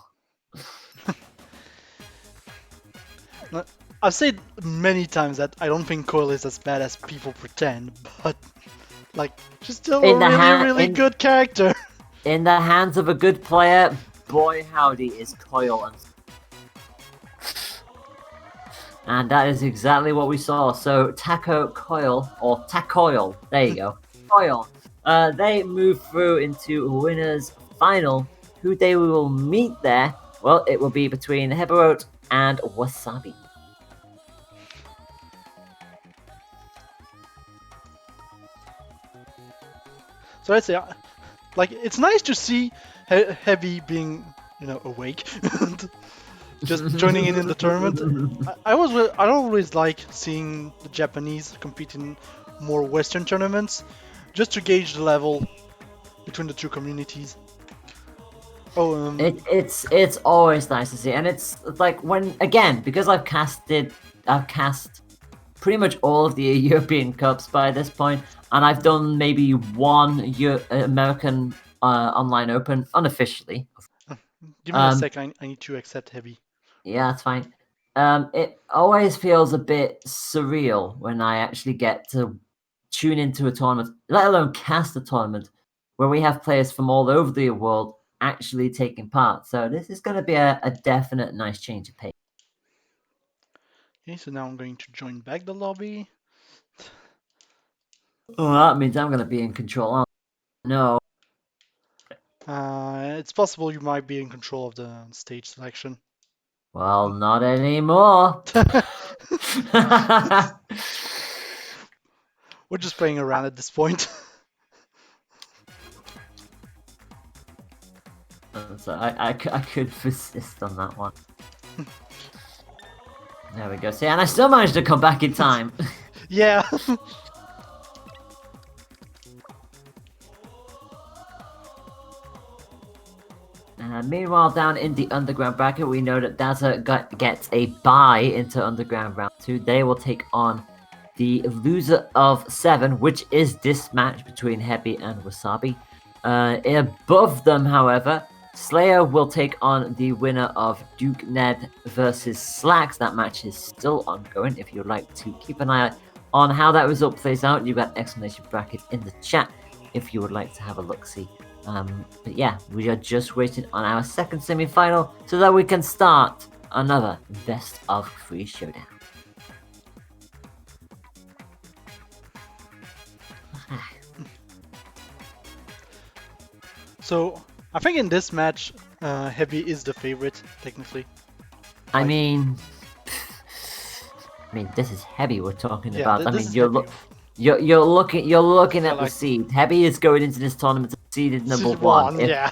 I've said many times that I don't think Coil is as bad as people pretend, but, like, she's still a really good character. In the hands of a good player, boy howdy is Coil. And that is exactly what we saw. So Taco Coil, or Tacoil, there you go, Coil. They move through into winners final. Who they will meet there? Well, it will be between Hebirote and Wasabi. So I'd say, like, it's nice to see Heavy being, you know, awake, just joining in the tournament. I don't always like seeing the Japanese compete in more Western tournaments, just to gauge the level between the two communities. Oh, it's always nice to see, and it's like when again because I've cast pretty much all of the European Cups by this point, and I've done maybe one American Online Open unofficially. Give me a sec, I need to accept Heavy. Yeah, that's fine. It always feels a bit surreal when I actually get to tune into a tournament, let alone cast a tournament, where we have players from all over the world actually taking part. So this is going to be a definite nice change of pace. Okay, so now I'm going to join back the lobby. Oh, that means I'm gonna be in control. No. It's possible you might be in control of the stage selection. Well, not anymore. We're just playing around at this point. So I could persist on that one. There we go. See, and I still managed to come back in time. Yeah. Meanwhile, down in the underground bracket, we know that Dazza gets a bye into underground round 2. They will take on the loser of 7, which is this match between Hebi and Wasabi. Above them, however, Slayer will take on the winner of Duke Ned versus Slacks. That match is still ongoing. If you'd like to keep an eye on how that result plays out, you've got exclamation bracket in the chat if you would like to have a look-see. But yeah, we are just waiting on our second semi-final so that we can start another best of 3 showdown. So I think in this match, Heavy is the favorite technically. I mean, this is Heavy we're talking about. I mean, you're looking at the seed. Heavy is going into this tournament seeded number 1. Yeah.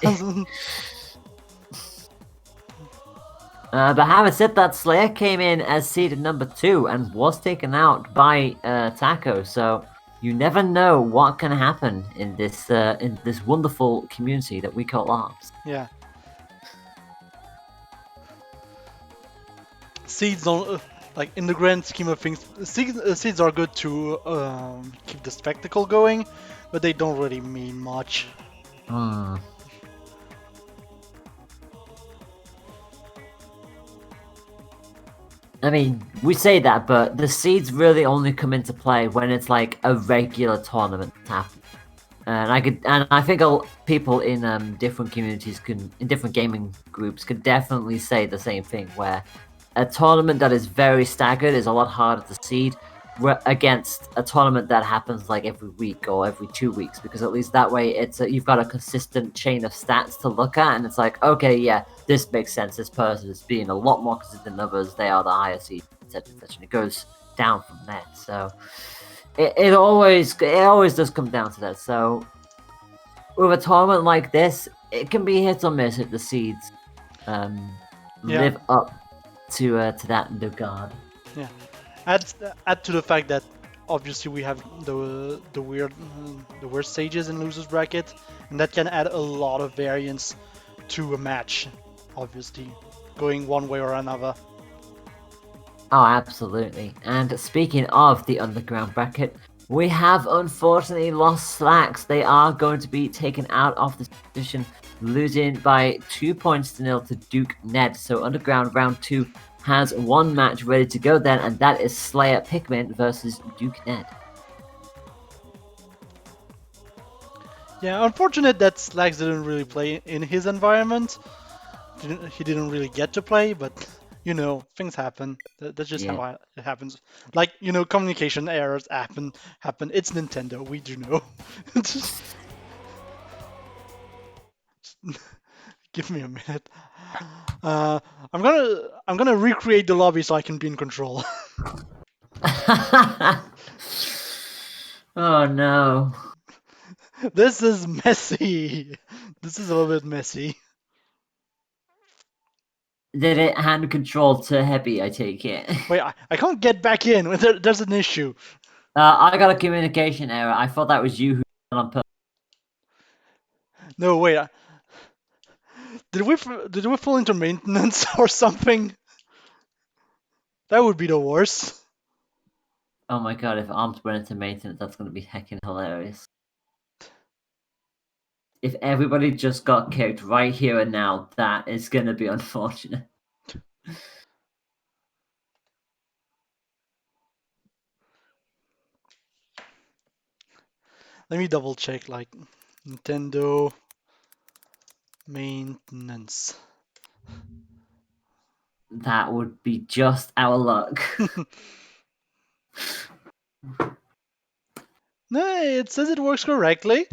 But having said that, Slayer came in as seeded number 2 and was taken out by Taco. So you never know what can happen in this wonderful community that we call ARMS. Yeah. Seeds don't like in the grand scheme of things. Seeds are good to keep the spectacle going, but they don't really mean much. I mean, we say that, but the seeds really only come into play when it's like a regular tournament happening. And I think people in different communities in different gaming groups could definitely say the same thing. Where a tournament that is very staggered is a lot harder to seed against a tournament that happens like every week or every 2 weeks, because at least that way you've got a consistent chain of stats to look at, and it's like, okay, yeah, this makes sense. This person is being a lot more consistent than others. They are the higher seed, etc., etc. And it goes down from there. So it always does come down to that. So with a tournament like this, it can be hit or miss if the seeds live up to that regard. Yeah. Add to the fact that obviously we have the worst stages in losers bracket, and that can add a lot of variance to a match. Obviously, going one way or another. Oh, absolutely. And speaking of the underground bracket, we have unfortunately lost Slacks. They are going to be taken out of this position, losing by 2-0 to Duke Ned. So underground round 2 has 1 match ready to go then, and that is Slayer Pikmin versus Duke Ned. Yeah, unfortunate that Slacks didn't really play in his environment. He didn't really get to play, but you know, things happen. That's just how it happens. Like, you know, communication errors happen. It's Nintendo. We do know. Give me a minute. I'm gonna recreate the lobby so I can be in control. Oh no. This is messy. This is a little bit messy. Did it hand control to Hebi, I take it? Wait, I can't get back in. There's an issue. I got a communication error. I thought that was you who did it on purpose. No, wait. Did we fall into maintenance or something? That would be the worst. Oh my god, if ARMS went into maintenance, that's going to be heckin' hilarious. If everybody just got kicked right here and now, that is going to be unfortunate. Let me double check, like, Nintendo maintenance. That would be just our luck. No, it says it works correctly.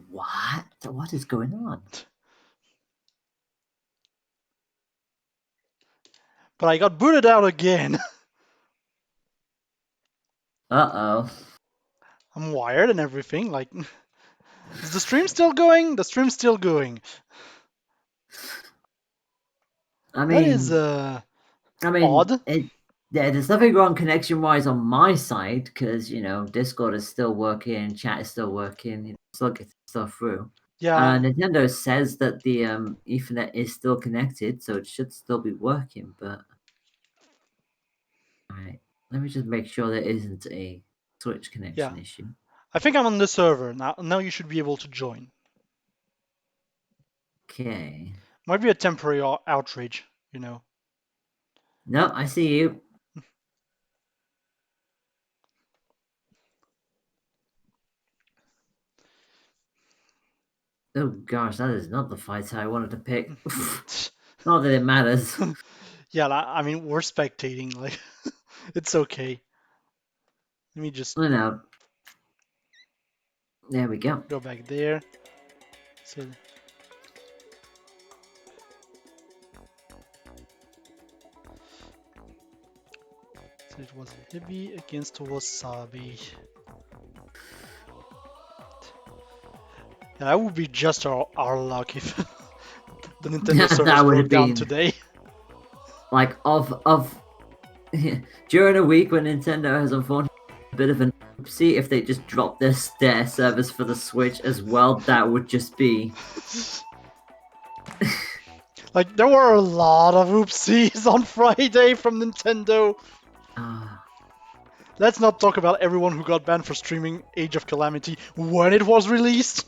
What? What is going on? But I got booted out again. Uh-oh. I'm wired and everything. Like, is the stream still going? The stream's still going. I That is mean, odd. yeah, there's nothing wrong connection-wise on my side because Discord is still working, chat is still working, still getting stuff through. Yeah. Nintendo says that the Ethernet is still connected, so it should still be working. But all right, let me just make sure there isn't a Switch connection issue. I think I'm on the server now. Now you should be able to join. Okay. Might be a temporary outrage, you know. No, I see you. Oh gosh, that is not the fight I wanted to pick. Not that it matters. Yeah, I mean, we're spectating. Like, it's okay. Let me just I know. There we go. go back there. So it was Heavy against Wasabi. Yeah, that would be just our luck if the Nintendo servers broke down today. Like during a week when Nintendo has unfortunately a bit of an oopsie, if they just drop their servers for the Switch as well, that would just be like there were a lot of oopsies on Friday from Nintendo. Let's not talk about everyone who got banned for streaming Age of Calamity when it was released.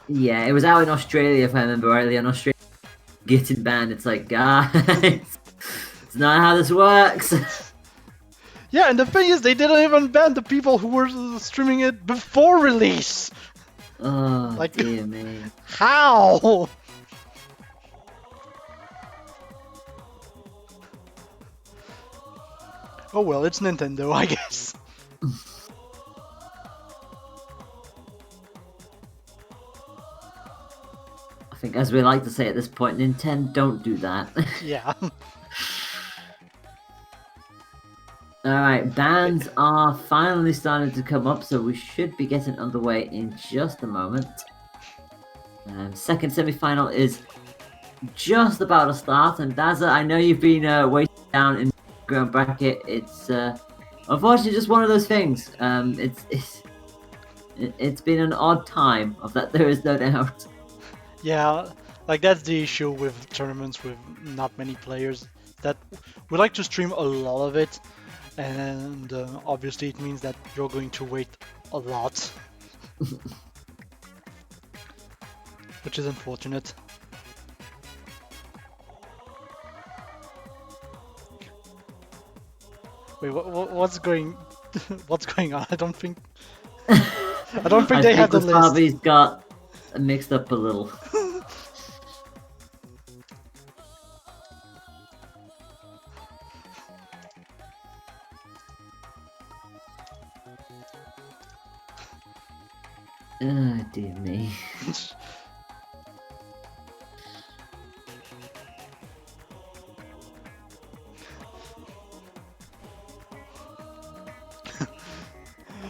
Yeah, it was out in Australia, if I remember rightly. In Australia, getting banned. It's like, guys, it's not how this works. Yeah, and the thing is, they didn't even ban the people who were streaming it before release. Oh, like, dear me. How? Oh well, it's Nintendo, I guess. I think, as we like to say at this point, Nintendo, don't do that. Yeah. Alright, bans are finally starting to come up, so we should be getting underway in just a moment. Second semi-final is just about to start, and Dazza, I know you've been waiting down in the ground bracket. It's unfortunately just one of those things. It's been an odd time, of that there is no doubt. Yeah, like that's the issue with tournaments with not many players, that we like to stream a lot of it, and obviously it means that you're going to wait a lot. Which is unfortunate. Wait, what's going what's going on? I don't think they have the list. Wasabi's got mixed up a little. Oh, dear me.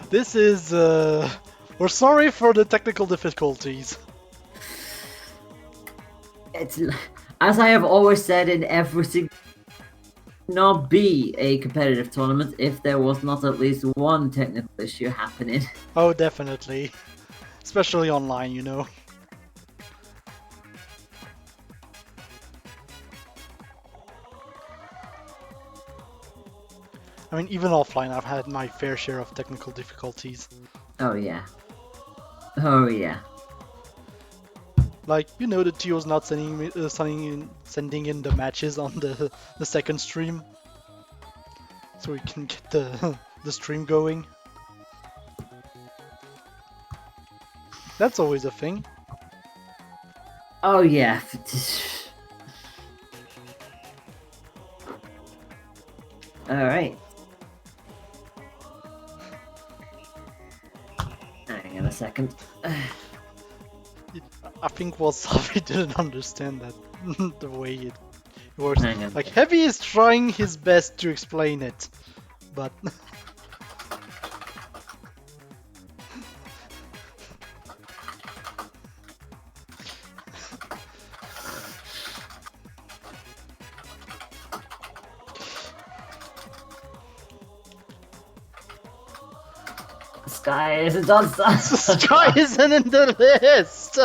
This is we're sorry for the technical difficulties. It's, as I have always said in every single, not be a competitive tournament if there was not at least one technical issue happening. Oh, definitely. Especially online, you know. I mean, even offline, I've had my fair share of technical difficulties. Oh yeah. Oh yeah. Like, you know, the TO's not sending in the matches on the second stream, so we can get the stream going. That's always a thing. Oh yeah. Alright. Hang on a second. I think Wasabi didn't understand that the way it works. Hang on. Like Heavy is trying his best to explain it, but Sky isn't on Sky isn't in the list.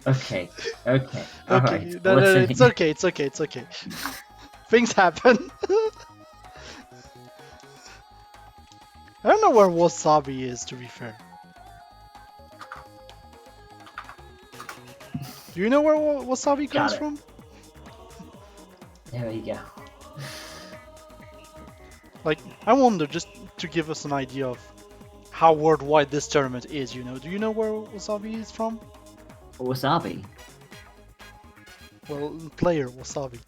Okay. Okay, Alright. no, it's okay. It's okay. Things happen. I don't know where Wasabi is, to be fair. Do you know where Wasabi comes it. from? There we go. Like, I wonder, just to give us an idea of how worldwide this tournament is, you know. Do you know where Wasabi is from? Wasabi? Well, player Wasabi.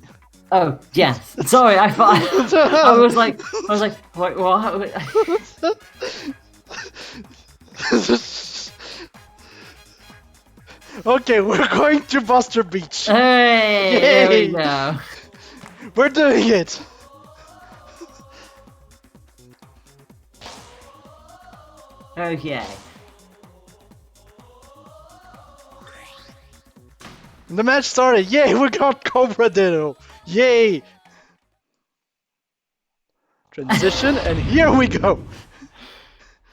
Oh, yes. Sorry, I thought... I was like, wait, what? Okay, we're going to Buster Beach. Hey, there Yay! we go. We're doing it. Okay. The match started. Yay, we got Cobra Ditto. Yay. Transition, and here we go.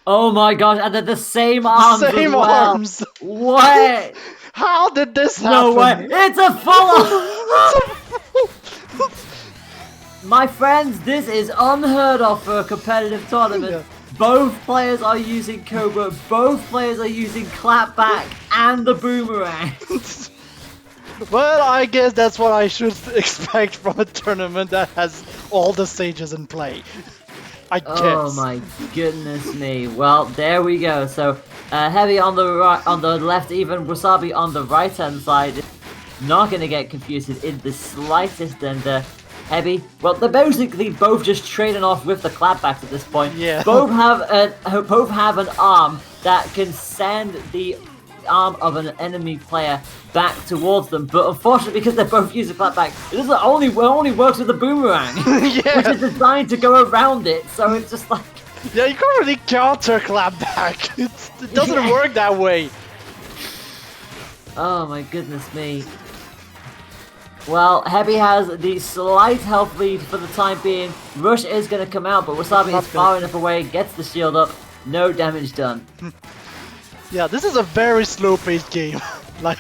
Oh my gosh, and they're the same arms as Same well. arms. What? How did this happen? No way. It's a follow! My friends, this is unheard of for a competitive tournament. Yeah. Both players are using Cobra, both players are using Clapback and the Boomerang. Well, I guess that's what I should expect from a tournament that has all the stages in play. I guess. Oh my goodness me. Well, there we go. So, Heavy on the right, on the left, even Wasabi on the right hand side. Not gonna get confused in the slightest, and Heavy, well, they're basically both just trading off with the clapbacks at this point. Yeah. Both have an arm that can send the arm of an enemy player back towards them, but unfortunately, because they're both using clapback, it doesn't only works with the boomerang, Yeah. which is designed to go around it. So it's just like, Yeah, you can't really counter clapback. It doesn't Yeah. work that way. oh my goodness me. Well, Heavy has the slight health lead for the time being. Rush is going to come out, but Wasabi is far enough away, gets the shield up, no damage done. Yeah, this is a very slow-paced game. Like,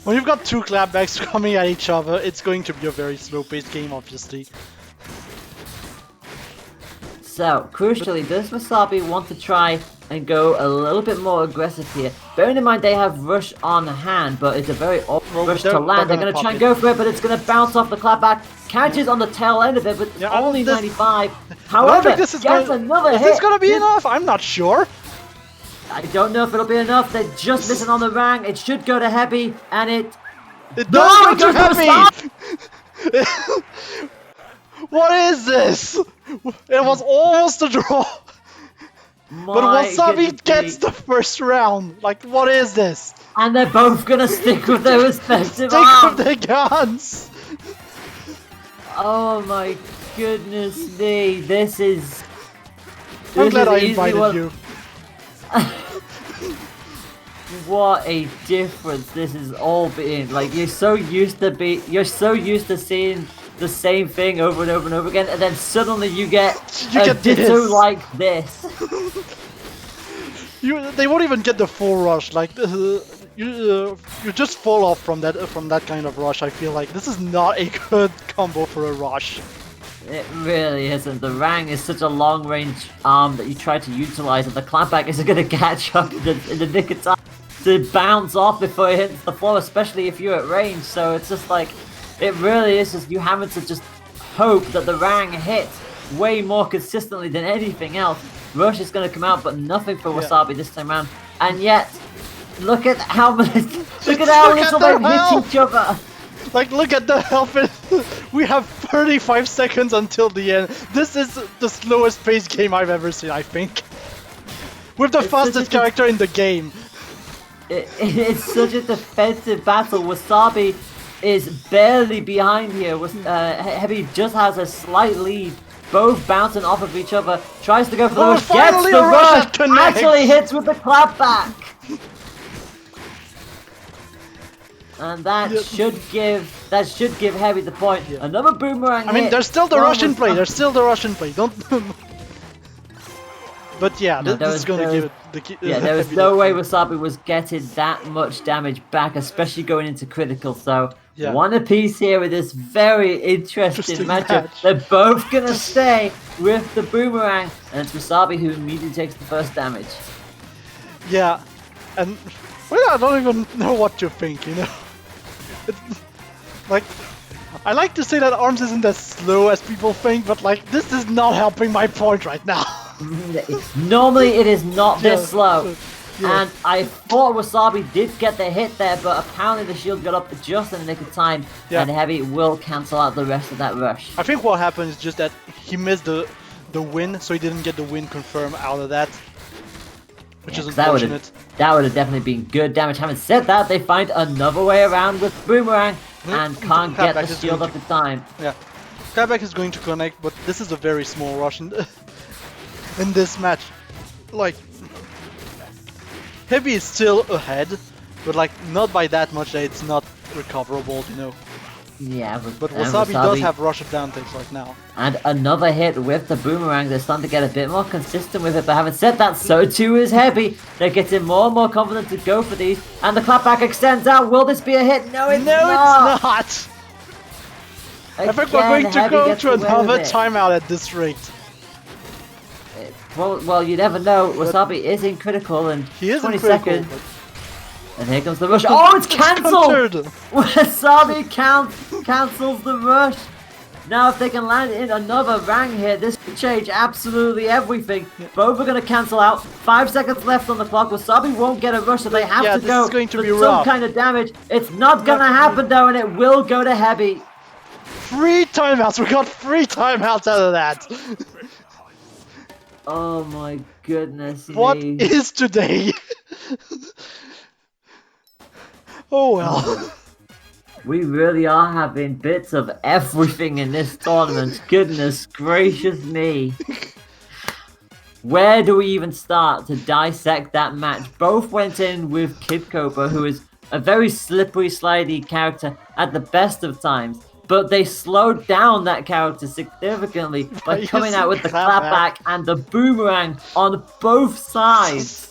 when you've got two clapbacks coming at each other, it's going to be a very slow-paced game, obviously. So, crucially, does Wasabi want to try and go a little bit more aggressive here? Bearing in mind they have Rush on hand, but it's a very awkward Rush to land. They're going to try and go for it, but it's going to bounce off the clapback. Catches on the tail end of it, but Yeah, I only don't- 95. I don't However, think this is gets gonna, another is hit. this gonna be enough? I'm not sure. I don't know if it'll be enough. They're just missing on the rang. It should go to Heavy, and it... It No, does it go goes to to Heavy! What is this? It was almost a draw. But My Wasabi goodness gets me. the first round. Like, what is this? And they're both gonna stick with their respective Stick arms. with the guns. Oh my goodness me, this is... I'm glad I easily invited one- you. What a difference this is all being. Like, you're so used to seeing the same thing over and over and over again, and then suddenly you get a ditto this. like this. They won't even get the full rush. Like you just fall off from that kind of rush. I feel like this is not a good combo for a rush. It really isn't. The Rang is such a long-range arm that you try to utilize, and the clapback isn't going to catch up in the nick of time to bounce off before it hits the floor, especially if you're at range. So it's just like, it really is just you having to just hope that the Rang hits way more consistently than anything else. Rush is going to come out, but nothing for Wasabi this time around. And yet, look at how little they hit each other. Like, look at the health. We have 35 seconds until the end. This is the slowest paced game I've ever seen, I think. With the fastest character in the game. It's such a defensive battle. Wasabi is barely behind here. Heavy just has a slight lead. Both bouncing off of each other. Tries to go for the rush. Gets the rush. Actually hits with the clapback. And that should give Heavy the point. Yeah. Another boomerang. I mean, there's still the rush in play. There's still the rush in play. Don't. But yeah, this is going to give it the key. Yeah, there was no way Wasabi was getting that much damage back, especially going into critical. So one apiece here with this very interesting matchup. They're both going to stay with the boomerang, and it's Wasabi who immediately takes the first damage. Yeah, and well, I don't even know what to think, you know. Like, I like to say that ARMS isn't as slow as people think, but like, this is not helping my point right now. Normally it is not this slow. And I thought Wasabi did get the hit there, but apparently the shield got up just in the nick of time, and Heavy will cancel out the rest of that rush. I think what happened is just that he missed the win, so he didn't get the win confirmed out of that. Which is unfortunate. That would have definitely been good damage. Having said that, they find another way around with Boomerang and can't get the shield up in time. Yeah, Clapback is going to connect, but this is a very small rush in this match. Like, Heavy is still ahead, but like not by that much that it's not recoverable, you know. Yeah, but Wasabi does have rush advantage right now. And another hit with the boomerang. They're starting to get a bit more consistent with it. But having said that, so too is Heavy. They're getting more and more confident to go for these. And the clapback extends out. Will this be a hit? No, it's not. It's not. I think we're going to go to another timeout at this rate. Well, you never know. Wasabi is in critical, and he is 20 in critical, seconds. And here comes the rush. Oh, it's cancelled! Wasabi cancels the rush. Now, if they can land in another rang here, this could change absolutely everything. Both are going to cancel out. 5 seconds left on the clock. Wasabi won't get a rush, so they have to go for some kind of damage. It's not going to happen, though, and it will go to Heavy. 3 timeouts. We got 3 timeouts out of that. Oh, my goodness. What is today? Oh well. We really are having bits of everything in this tournament. Goodness gracious me. Where do we even start to dissect that match? Both went in with Kid Cobra, who is a very slippery, slidey character at the best of times. But they slowed down that character significantly by coming out with the clapback and the boomerang on both sides.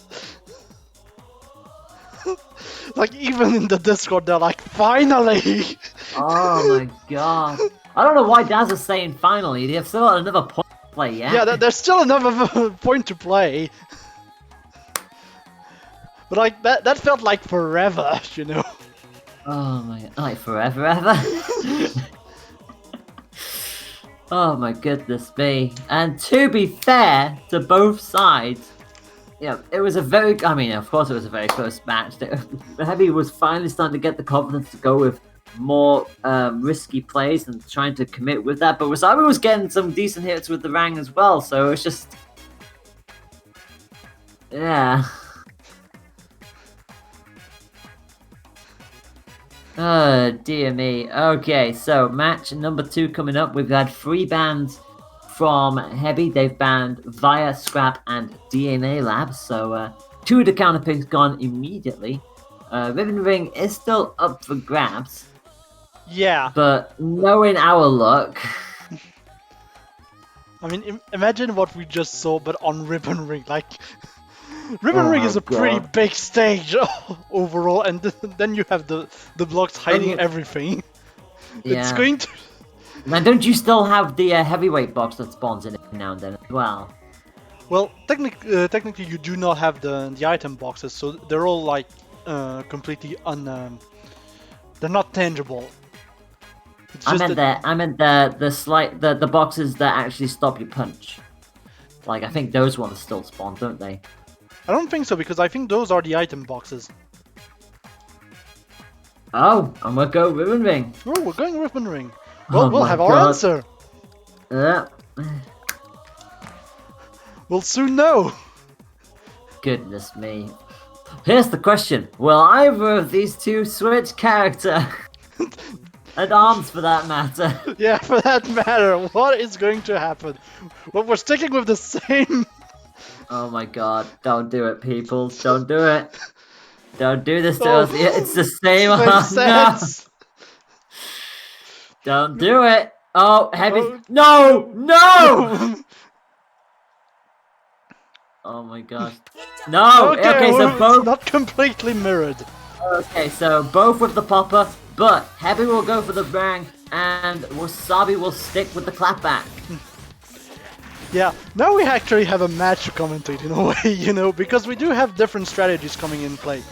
Like, even in the Discord, they're like, finally! Oh my god. I don't know why Dazza's saying finally. They have still got another point to play, yeah? Yeah, there's still another point to play. But like, that felt like forever, you know? Oh my god, like forever ever? Oh my goodness me. And to be fair to both sides, yeah, it was a very, I mean, of course it was a very close match. Heavy was finally starting to get the confidence to go with more risky plays and trying to commit with that. But Wasabi was getting some decent hits with the Rang as well, so it's just, yeah. Oh, dear me. Okay, so match number 2 coming up. We've had 3 bans from Heavy. They've banned Via, Scrap, and DNA Lab. So 2 of the counter picks gone immediately. Ribbon Ring is still up for grabs. Yeah. But knowing our luck... I mean, imagine what we just saw, but on Ribbon Ring. Like, Ribbon Ring is a pretty big stage overall, and then you have the blocks hiding everything. Yeah. It's going to... Man, don't you still have the heavyweight box that spawns in it now and then as well? Well, technically you do not have the item boxes, so they're all like completely they're not tangible. It's I meant the boxes that actually stop your punch. Like, I think those ones still spawn, don't they? I don't think so, because I think those are the item boxes. Oh, and we'll go ribbon ring. Oh, we're going ribbon ring. Well, Oh we'll my have our God. answer. Yeah. We'll soon know. Goodness me. Here's the question. Will either of these two switch character? And arms for that matter. Yeah, for that matter, what is going to happen? Well, we're sticking with the same. Oh my God. Don't do it, people. Don't do it. Don't do this to Oh, us. It's the same. same No. sets. Don't do it. Oh, heavy. Oh. No! No! Oh my gosh. No! Okay, so well, it's both. not completely mirrored. Okay, so both with the popper, but Heavy will go for the bang, and Wasabi will stick with the clapback. Yeah, now we actually have a match to commentate in a way, you know, because we do have different strategies coming in play.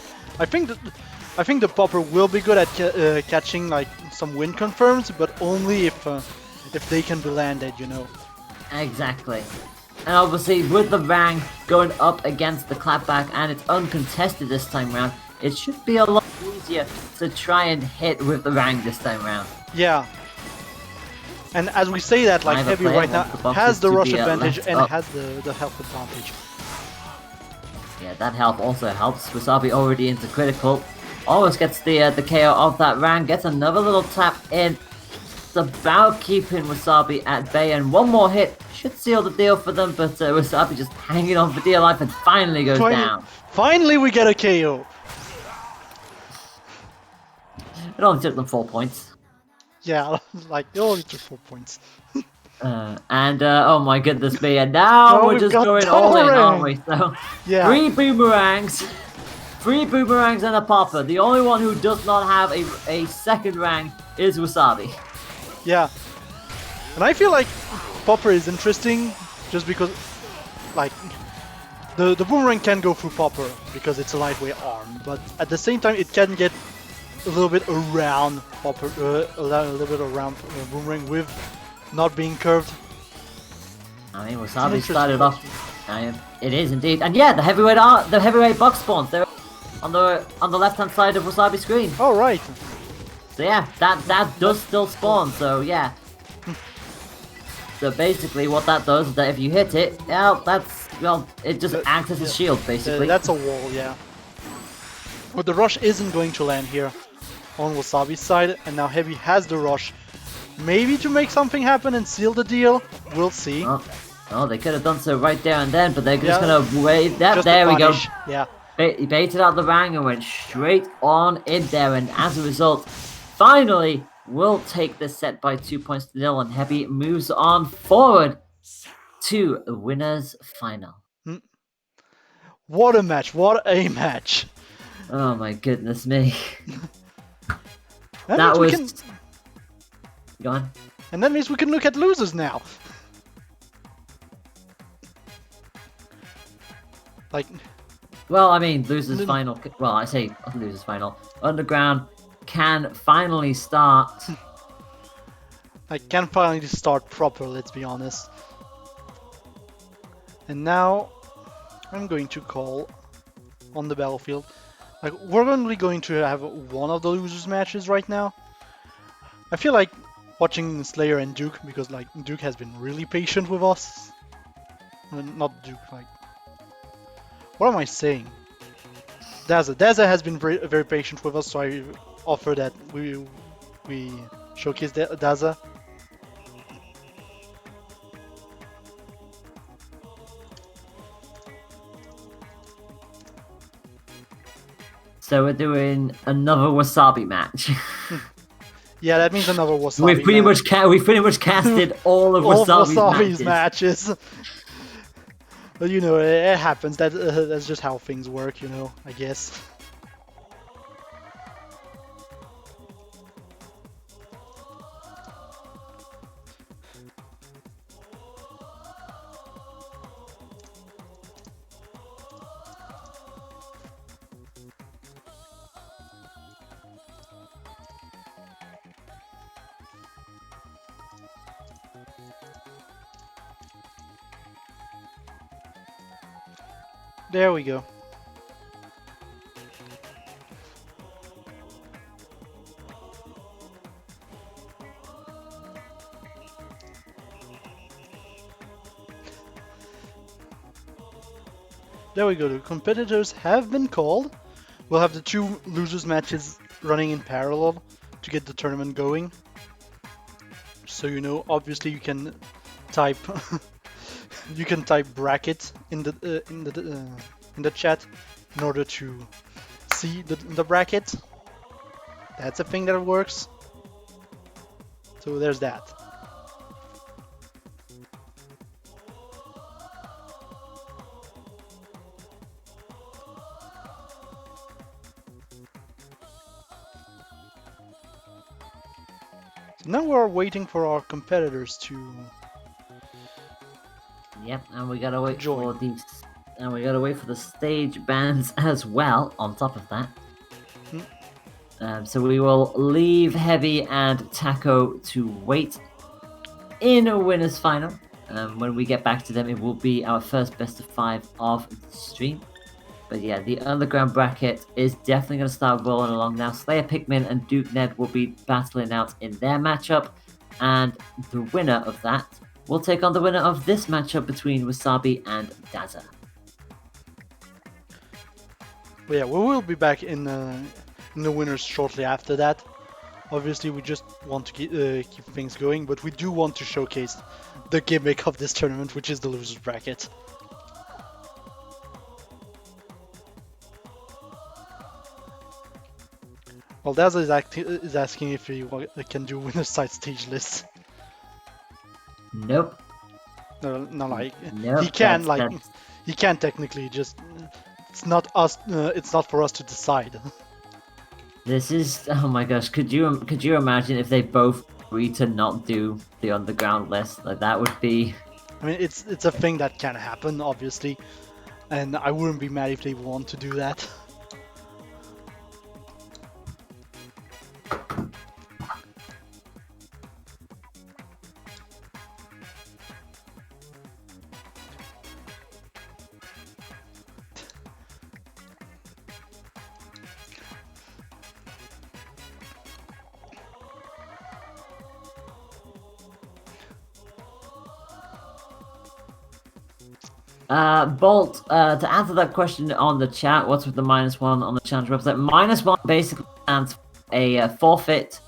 I think the popper will be good at catching like some win confirms, but only if they can be landed, you know. Exactly. And obviously, with the bang going up against the clapback, and it's uncontested this time round, it should be a lot easier to try and hit with the bang this time round. Yeah. And as we say that, like Either Heavy player right now wants the boxes has the to rush be, advantage left and up. has the health advantage. Yeah, that help also helps. Wasabi already into critical. Almost gets the KO of that round. Gets another little tap in. It's about keeping Wasabi at bay. And one more hit should seal the deal for them. But Wasabi just hanging on for dear life and finally goes down. Finally we get a KO. It only took them 4 points. Yeah, like they only took 4 points. Oh my goodness me. And now Oh, we're we've just got going all in, aren't we? Touring. So, Yeah. 3 boomerangs. 3 boomerangs and a popper. The only one who does not have a second rang is Wasabi. Yeah. And I feel like Popper is interesting just because, like, the boomerang can go through Popper because it's a lightweight arm, but at the same time it can get a little bit around Popper, a little bit around boomerang with not being curved. I mean, It's an Wasabi interesting started off. It is indeed, and yeah, the heavyweight box spawns. They're on the left-hand side of Wasabi's screen. Oh right. So yeah, that does still spawn. So yeah. So basically, what that does is that if you hit it, it just acts as a shield, basically. That's a wall, yeah. But the rush isn't going to land here on Wasabi's side, and now Heavy has the rush. Maybe to make something happen and seal the deal. We'll see. Oh, they could have done so right there and then, but they're just Yeah. gonna wait. Just There we go. punish. Yeah. He baited out the bang and went straight on in there, and as a result, finally will take this set by 2 points to 0, and Heavy moves on forward to the winners final. What a match! What a match! Oh my goodness me. That That means was... we can, Go on. and that means we can look at losers now. Like, Well, I mean, losers No. final. Well, I say losers final. Underground can finally start. I can finally start proper. Let's be honest. And now, I'm going to call on the battlefield. Like, we're only going to have one of the losers matches right now. I feel like watching Slayer and Duke because like Duke has been really patient with us. Not Duke, like, what am I saying? Dazza has been very, very patient with us, so I offer that we showcase Dazza. So we're doing another Wasabi match. Yeah, that means another Wasabi. We've pretty much casted all of all of Wasabi's Wasabi's matches. matches. But you know, it happens. That's just how things work, you know, I guess. There we go. There we go. The competitors have been called. We'll have the 2 losers matches running in parallel to get the tournament going. So you know, obviously you can type you can type bracket in the chat in order to see the bracket. That's a thing that works. So there's that. So now we're waiting for our competitors to. Yep, and we gotta wait Join. for these, and we gotta wait for the stage bans as well. On top of that, so we will leave Heavy and Taco to wait in a winners final. When we get back to them, it will be our first best of 5 of the stream. But yeah, the underground bracket is definitely going to start rolling along now. Slayer Pikmin and Duke Ned will be battling out in their matchup, and the winner of that will take on the winner of this matchup between Wasabi and Dazza. But yeah, we will be back in the winners shortly after that. Obviously, we just want to keep things going, but we do want to showcase the gimmick of this tournament, which is the losers bracket. Well, Dazza is asking if he can do winner's side stage lists. Nope. No, like Nope, he can, that's- he can technically. Just it's not us. It's not for us to decide. This is, oh my gosh, could you imagine if they both agreed to not do the underground list? Like, that would be... I mean, it's a thing that can happen, obviously, and I wouldn't be mad if they want to do that. Bolt, to answer that question on the chat, what's with the -1 on the challenge website? -1 basically stands for a forfeit,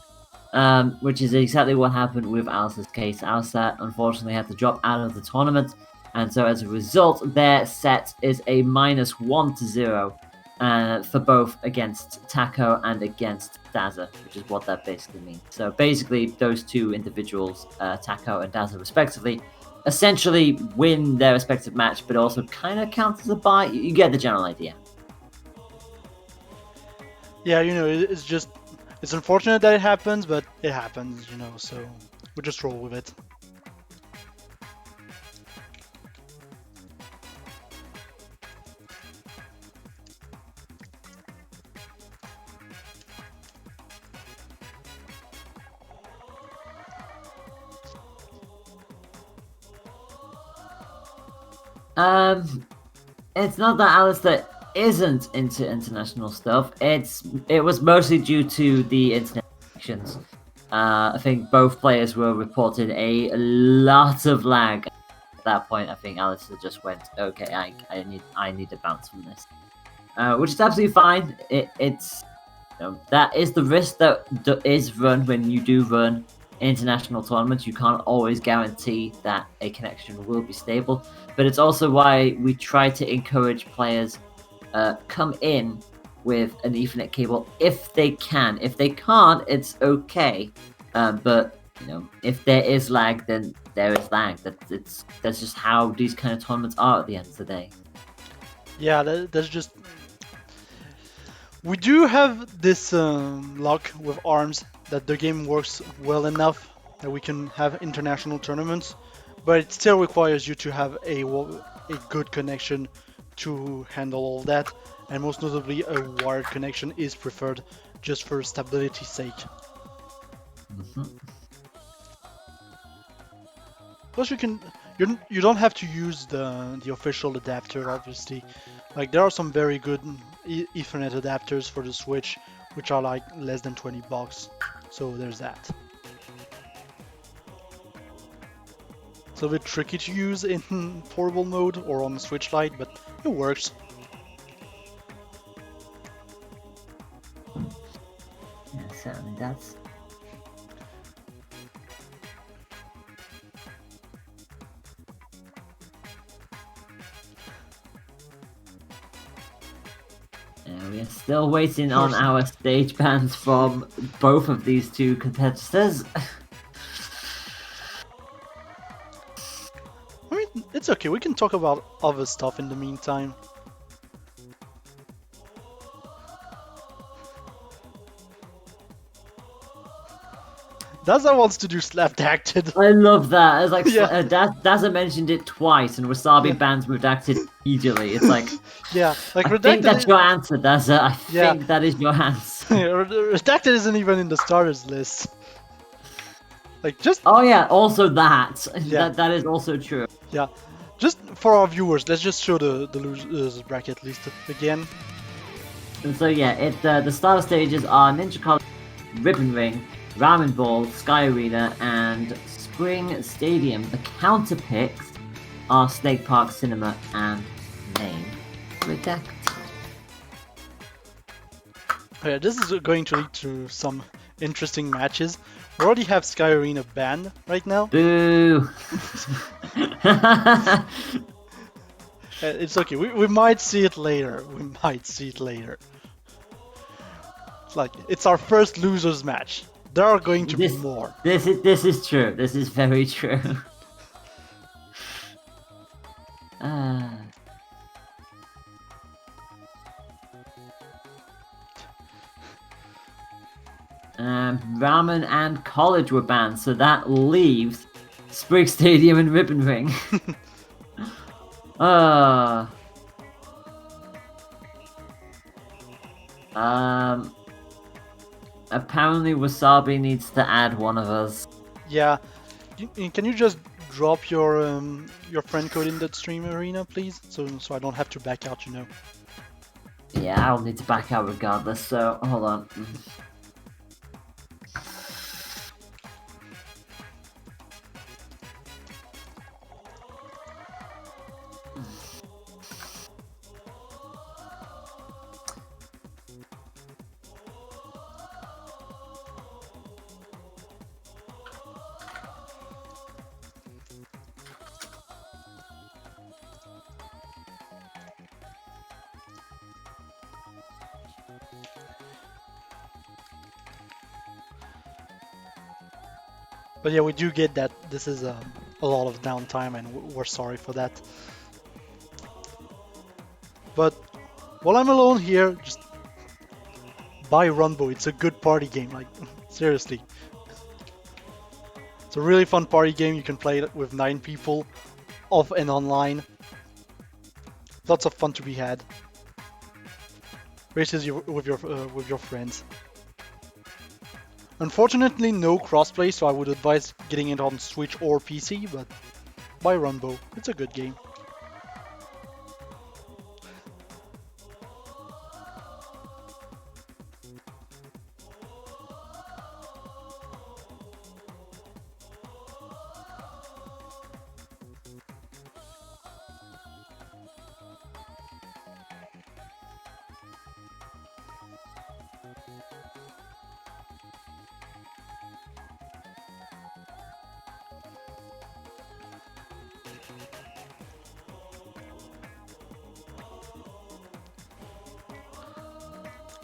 which is exactly what happened with Alice's case. Alice unfortunately had to drop out of the tournament, and so as a result, their set is a -1 to 0 for both against Taco and against Dazza, which is what that basically means. So basically, those 2 individuals, Taco and Dazza respectively, essentially win their respective match, but also kind of counts as a bye. You get the general idea. Yeah, you know, it's unfortunate that it happens, but it happens, you know, so we just roll with it. It's not that Alistair isn't into international stuff. It was mostly due to the internet connections. I think both players were reporting a lot of lag. At that point, I think Alistair just went, "Okay, I need to bounce from this," which is absolutely fine. It's that is the risk that is run when you do run international tournaments. You can't always guarantee that a connection will be stable, but it's also why we try to encourage players come in with an Ethernet cable if they can. If they can't, it's okay, but you know, if there is lag, then there is lag. That's just how these kind of tournaments are at the end of the day. Yeah, that's just. We do have this luck with ARMS that the game works well enough that we can have international tournaments, but it still requires you to have a good connection to handle all that, and most notably a wired connection is preferred just for stability's sake. Mm-hmm. Plus, you don't have to use the official adapter, obviously. Like, there are some very good Ethernet adapters for the Switch, which are like less than $20. So there's that. It's a bit tricky to use in portable mode or on the Switch Lite, but It works. Yeah, certainly does. We are still waiting on our stage bans from both of these two competitors. I mean, it's okay. We can talk about other stuff in the meantime. Dazza wants to do slap-acted. I love that. It's like Yeah. Dazza mentioned it twice, and Wasabi Yeah. bans redacted immediately. It's like, Yeah, like I think that's redacted. your answer, Dazza. I Yeah. think that is your answer. Redacted isn't even in the starters list. Like just Oh yeah, also that. Yeah. That is also true. yeah, just for our viewers, let's just show the losers bracket list again. And so yeah, the starter stages are Ninja College, Ribbon Ring, Ramen Ball, Sky Arena, and Spring Stadium. The counter picks are Snake Park Cinema and Name Redacted. Yeah, this is going to lead to some interesting matches. We already have Sky Arena banned right now. Boo! It's okay. We might see it later. We might see it later. It's like it's our first losers match. There are going to be more. This is true. This is very true. Ramen and College were banned, so that leaves Sprig Stadium and Ribbon Ring. Apparently Wasabi needs to add one of us. Yeah, can you just drop your friend code in that stream arena, please? So I don't have to back out, you know. Yeah, I'll need to back out regardless. So hold on. But yeah, we do get that this is a lot of downtime, and we're sorry for that. But while I'm alone here, just buy Runbow. It's a good party game, like seriously. It's a really fun party game. You can play it with 9 people, off and online. Lots of fun to be had. Races with your friends. Unfortunately, no crossplay, so I would advise getting it on Switch or PC, but buy Runbow. It's a good game.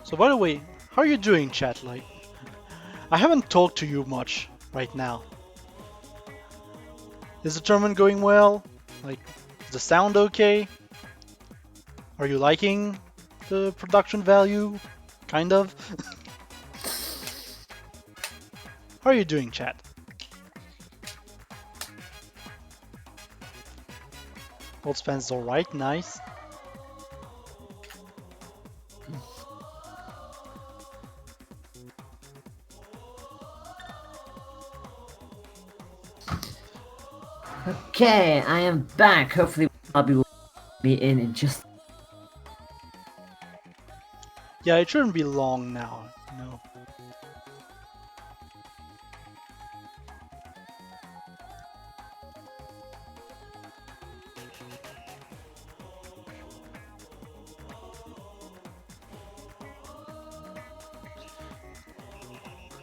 So by the way, how are you doing, chat? Like, I haven't talked to you much right now. Is the tournament going well? Like, is the sound okay? Are you liking the production value? Kind of? How are you doing, chat? Wolfspan's alright, nice. Okay, I am back. Hopefully Wasabi will be in just... Yeah, it shouldn't be long now, no.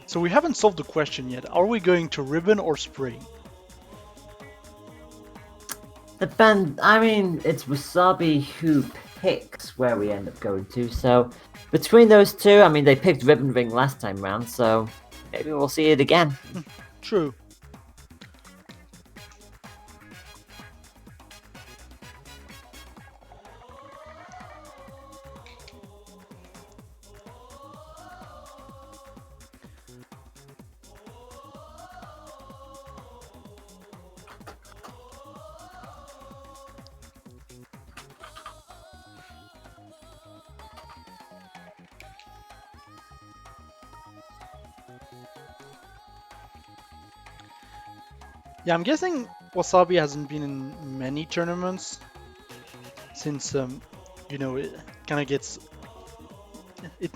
So we haven't solved the question yet. Are we going to ribbon or spring? I mean, it's Wasabi who picks where we end up going to. So between those two, I mean, they picked ribbon ring last time round, so maybe we'll see it again. True. Yeah, I'm guessing Wasabi hasn't been in many tournaments since you know, it kind of gets you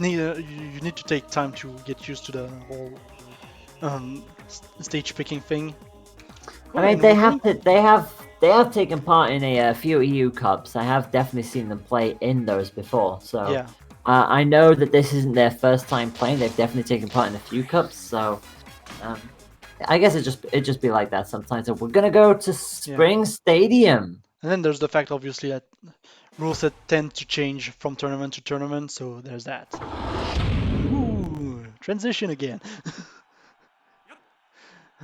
need to take time to get used to the whole stage picking thing. I mean, they have taken part in a few EU Cups. I have definitely seen them play in those before. So Yeah. I know that this isn't their first time playing. They've definitely taken part in a few cups. So I guess it just be like that sometimes. So we're gonna go to Spring Stadium. And then there's the fact, obviously, that rules that tend to change from tournament to tournament. So there's that. Ooh, transition again.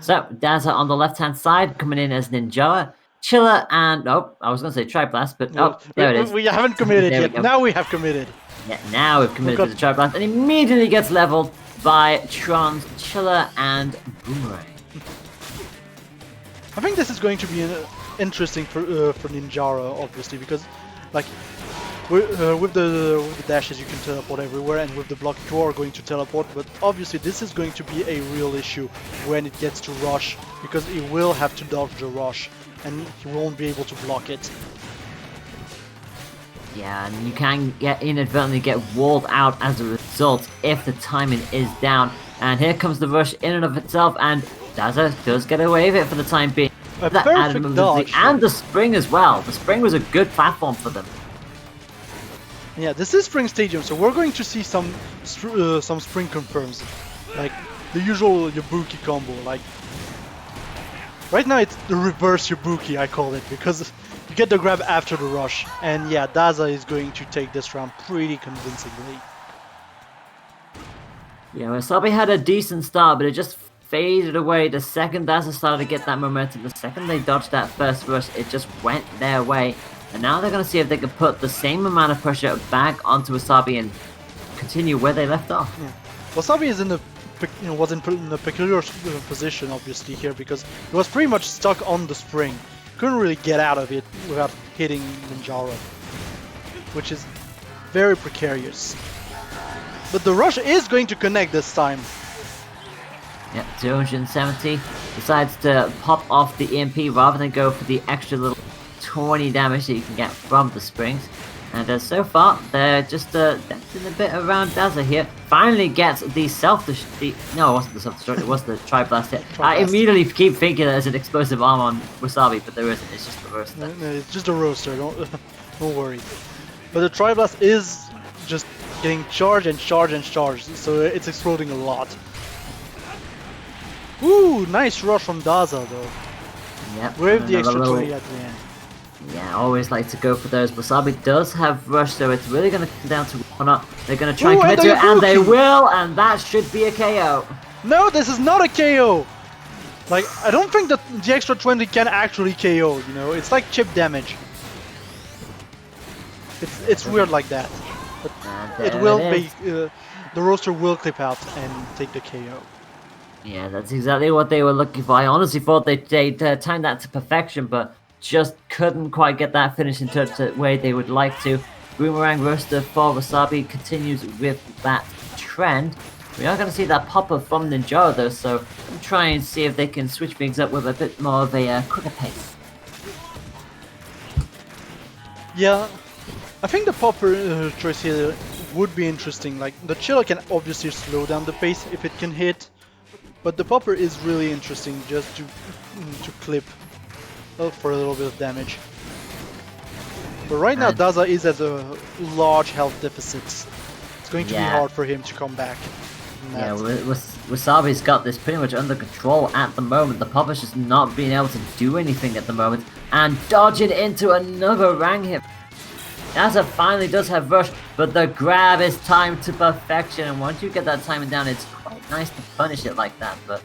So Dazza on the left-hand side, coming in as Ninja, Chiller, and I was gonna say Tri-Blast, but there it is. We haven't committed There we yet. go. Now we have committed. Yeah, now we've committed to the Tri-Blast, and immediately gets leveled by Trons, Chiller, and Boomerang. I think this is going to be interesting for Ninjara, obviously, because like with the dashes you can teleport everywhere, and with the block you are going to teleport. But obviously this is going to be a real issue when it gets to rush, because he will have to dodge the rush, and he won't be able to block it. Yeah, and you can inadvertently get walled out as a result if the timing is down. And here comes the rush in and of itself, and Dazza does get away with it for the time being. A That perfect added mobility, dodge. and the spring as well. The spring was a good platform for them. Yeah, this is Spring Stadium, so we're going to see some spring confirms, like the usual Yabuki combo. Like right now, it's the reverse Yabuki, I call it, because you get the grab after the rush. And yeah, Dazza is going to take this round pretty convincingly. Yeah, Wasabi had a decent start, but it just faded away the second Dazza started to get that momentum. The second they dodged that first rush, it just went their way. And now they're going to see if they can put the same amount of pressure back onto Wasabi and continue where they left off. Yeah. Wasabi is in a was in a peculiar position, obviously, here, because he was pretty much stuck on the spring. Couldn't really get out of it without hitting Ninjara, which is very precarious. But the rush is going to connect this time. Yeah, 270 decides to pop off the EMP rather than go for the extra little 20 damage that you can get from the springs. And so far, they're just dancing a bit around Dazza here. Finally gets the self-destruct. No, it wasn't the self-destruct, it was the Tri-Blast hit. I immedially keep thinking there's an explosive arm on Wasabi, but there isn't. It's just the roaster. No, it's just a roaster, don't worry. But the Tri-Blast is just getting charged and charged and charged, so it's exploding a lot. Ooh, nice rush from Dazza though. Yep. With the extra little... 20 at the end. Yeah, always like to go for those. Wasabi does have rush, so it's really going to come down to whether or not they're going to try and commit to it, and they will, and that should be a KO. No, this is not a KO! Like, I don't think that the extra 20 can actually KO, you know? It's like chip damage. It's weird like that. But it will be... the roaster will clip out and take the KO. Yeah, that's exactly what they were looking for. I honestly thought they'd timed that to perfection, but just couldn't quite get that finishing touch the way they would like to. Boomerang roaster for Wasabi continues with that trend. We are going to see that pop-up from Ninja though, so I'm trying to see if they can switch things up with a bit more of a quicker pace. Yeah, I think the popper choice here would be interesting. Like, the Chiller can obviously slow down the pace if it can hit, but the popper is really interesting just to clip for a little bit of damage. But right now Dazza is at a large health deficit. It's going to be hard for him to come back. Yeah, Wasabi's got this pretty much under control at the moment. The Popper's just not being able to do anything at the moment. And dodging into another Rang hit. Dazza finally does have Rush, but the grab is timed to perfection. And once you get that timing down, it's quite nice to punish it like that. But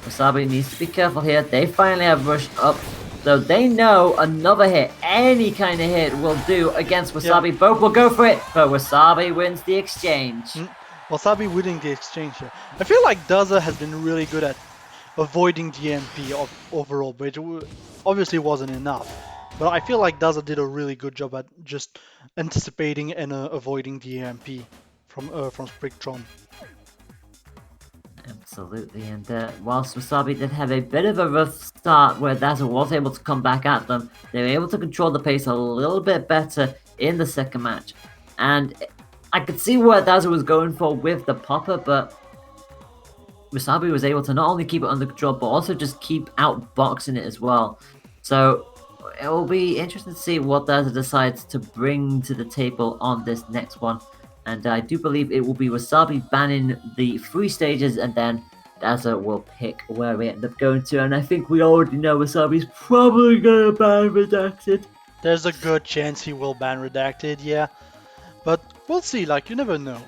Wasabi needs to be careful here. They finally have Rush up. So they know another hit, any kind of hit will do against Wasabi. Yeah. Both will go for it, but Wasabi wins the exchange. Wasabi winning the exchange here. I feel like Dazza has been really good at avoiding the MP overall, but it obviously wasn't enough. But I feel like Dazza did a really good job at just anticipating and avoiding the MP from Sprigtron. Absolutely, and whilst Wasabi did have a bit of a rough start where Dazza was able to come back at them, they were able to control the pace a little bit better in the second match. And I could see what Dazza was going for with the Popper, but Wasabi was able to not only keep it under control, but also just keep outboxing it as well. So it will be interesting to see what Dazza decides to bring to the table on this next one. And I do believe it will be Wasabi banning the 3 stages, and then Dazza will pick where we end up going to. And I think we already know Wasabi's probably going to ban Redacted. There's a good chance he will ban Redacted, yeah. But we'll see, like, you never know.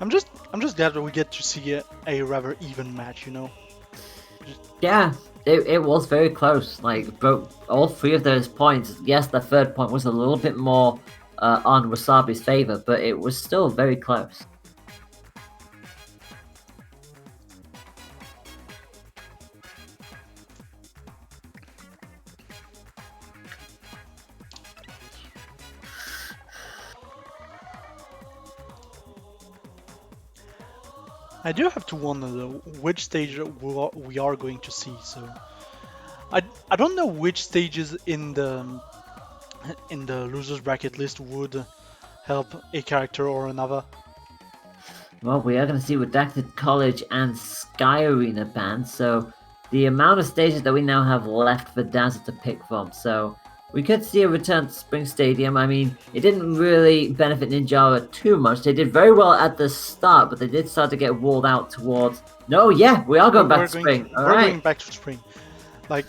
I'm just glad that we get to see a rather even match, you know? Yeah. It was very close. Like, all 3 of those points. Yes, the third point was a little bit more on Wasabi's favor, but it was still very close. I do have to wonder though, which stage we are going to see. So I don't know which stages in the losers bracket list would help a character or another. Well, we are going to see Redacted College and Sky Arena banned, so the amount of stages that we now have left for Dazza to pick from. So we could see a return to Spring Stadium. I mean, it didn't really benefit Ninjara too much. They did very well at the start, but they did start to get walled out towards... No, yeah, we are going back to Spring. We're going back to Spring. Like,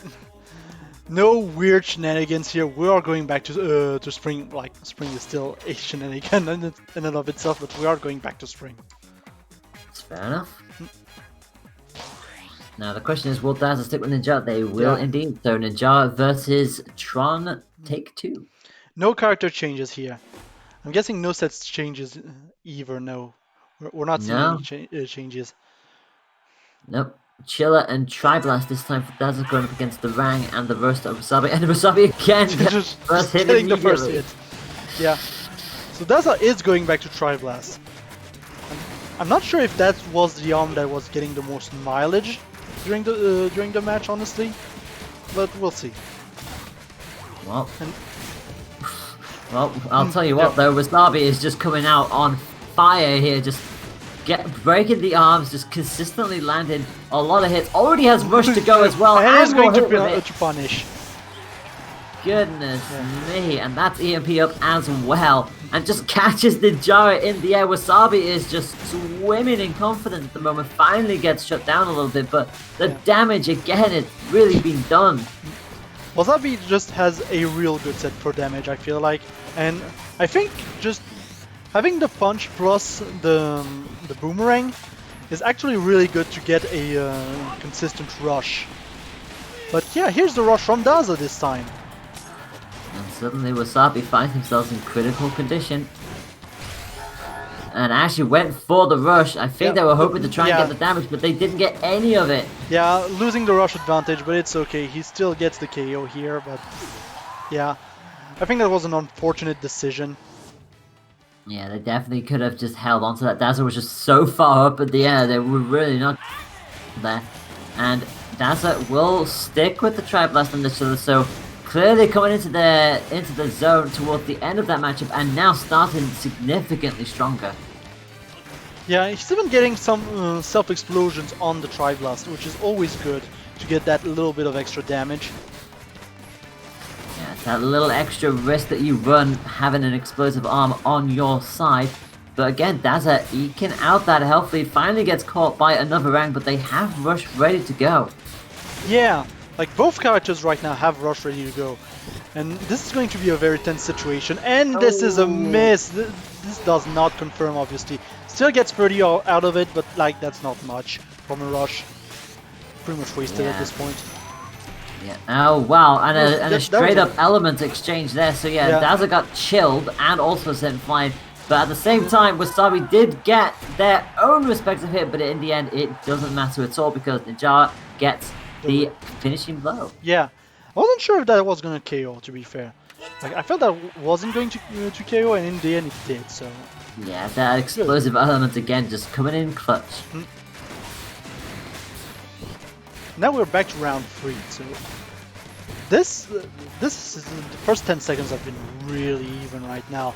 no weird shenanigans here. We are going back to Spring. Like, Spring is still a shenanigan in and of itself, but we are going back to Spring. That's fair enough. Now the question is, will Dazza stick with Ninja? They will indeed. So Ninja versus Tron, take 2. No character changes here. I'm guessing no sets changes either. No, we're not seeing any changes. Nope. Chiller and Triblast this time for Dazza going up against the Rang and the roster of Wasabi. And Wasabi again just getting the first hit. Yeah. So Dazza is going back to Triblast. I'm not sure if that was the arm that was getting the most mileage during the match, honestly, but we'll see. Well, I'll tell you what though, Wasabi is just coming out on fire here, just breaking the arms, just consistently landing a lot of hits. Already has Rush to go as well, and is going to punish. Goodness me, and that's EMP up as well, and just catches Ninjara in the air. Wasabi is just swimming in confidence at the moment, finally gets shut down a little bit, but the damage again, it's really been done. Wasabi just has a real good set for damage, I feel like, and I think just having the punch plus the boomerang is actually really good to get a consistent rush. But yeah, here's the rush from Dazza this time. And suddenly Wasabi finds themselves in critical condition. And actually went for the rush. I think they were hoping to try and get the damage, but they didn't get any of it. Yeah, losing the rush advantage, but it's okay. He still gets the KO here, but yeah. I think that was an unfortunate decision. Yeah, they definitely could have just held on to that. Dazza was just so far up in the air, they were really not there. And Dazza will stick with the Tri-Blast on this other, so clearly coming into the zone towards the end of that matchup, and now starting significantly stronger. Yeah, he's even getting some self-explosions on the Tri-Blast, which is always good to get that little bit of extra damage. Yeah, That little extra risk that you run having an explosive arm on your side. But again, Dazza eking out that health lead, finally gets caught by another rank, but they have Rush ready to go. Yeah, like both characters right now have Rush ready to go. And this is going to be a very tense situation. And this is a miss. This does not confirm, obviously. Still gets 30 out of it, but like that's not much from a Rush. Pretty much wasted at this point. Yeah. Oh wow, and a straight up element exchange there. So yeah, Dazza got chilled and also sent flying. But at the same time, Wasabi did get their own respective hit, but in the end, it doesn't matter at all because Ninja gets the finishing blow. Yeah, I wasn't sure if that was going to KO, to be fair. Like, I felt that wasn't going to KO, and in the end it did, so... Yeah, that explosive element again, just coming in clutch. Now we're back to round 3, so... This is, the first 10 seconds have been really even right now.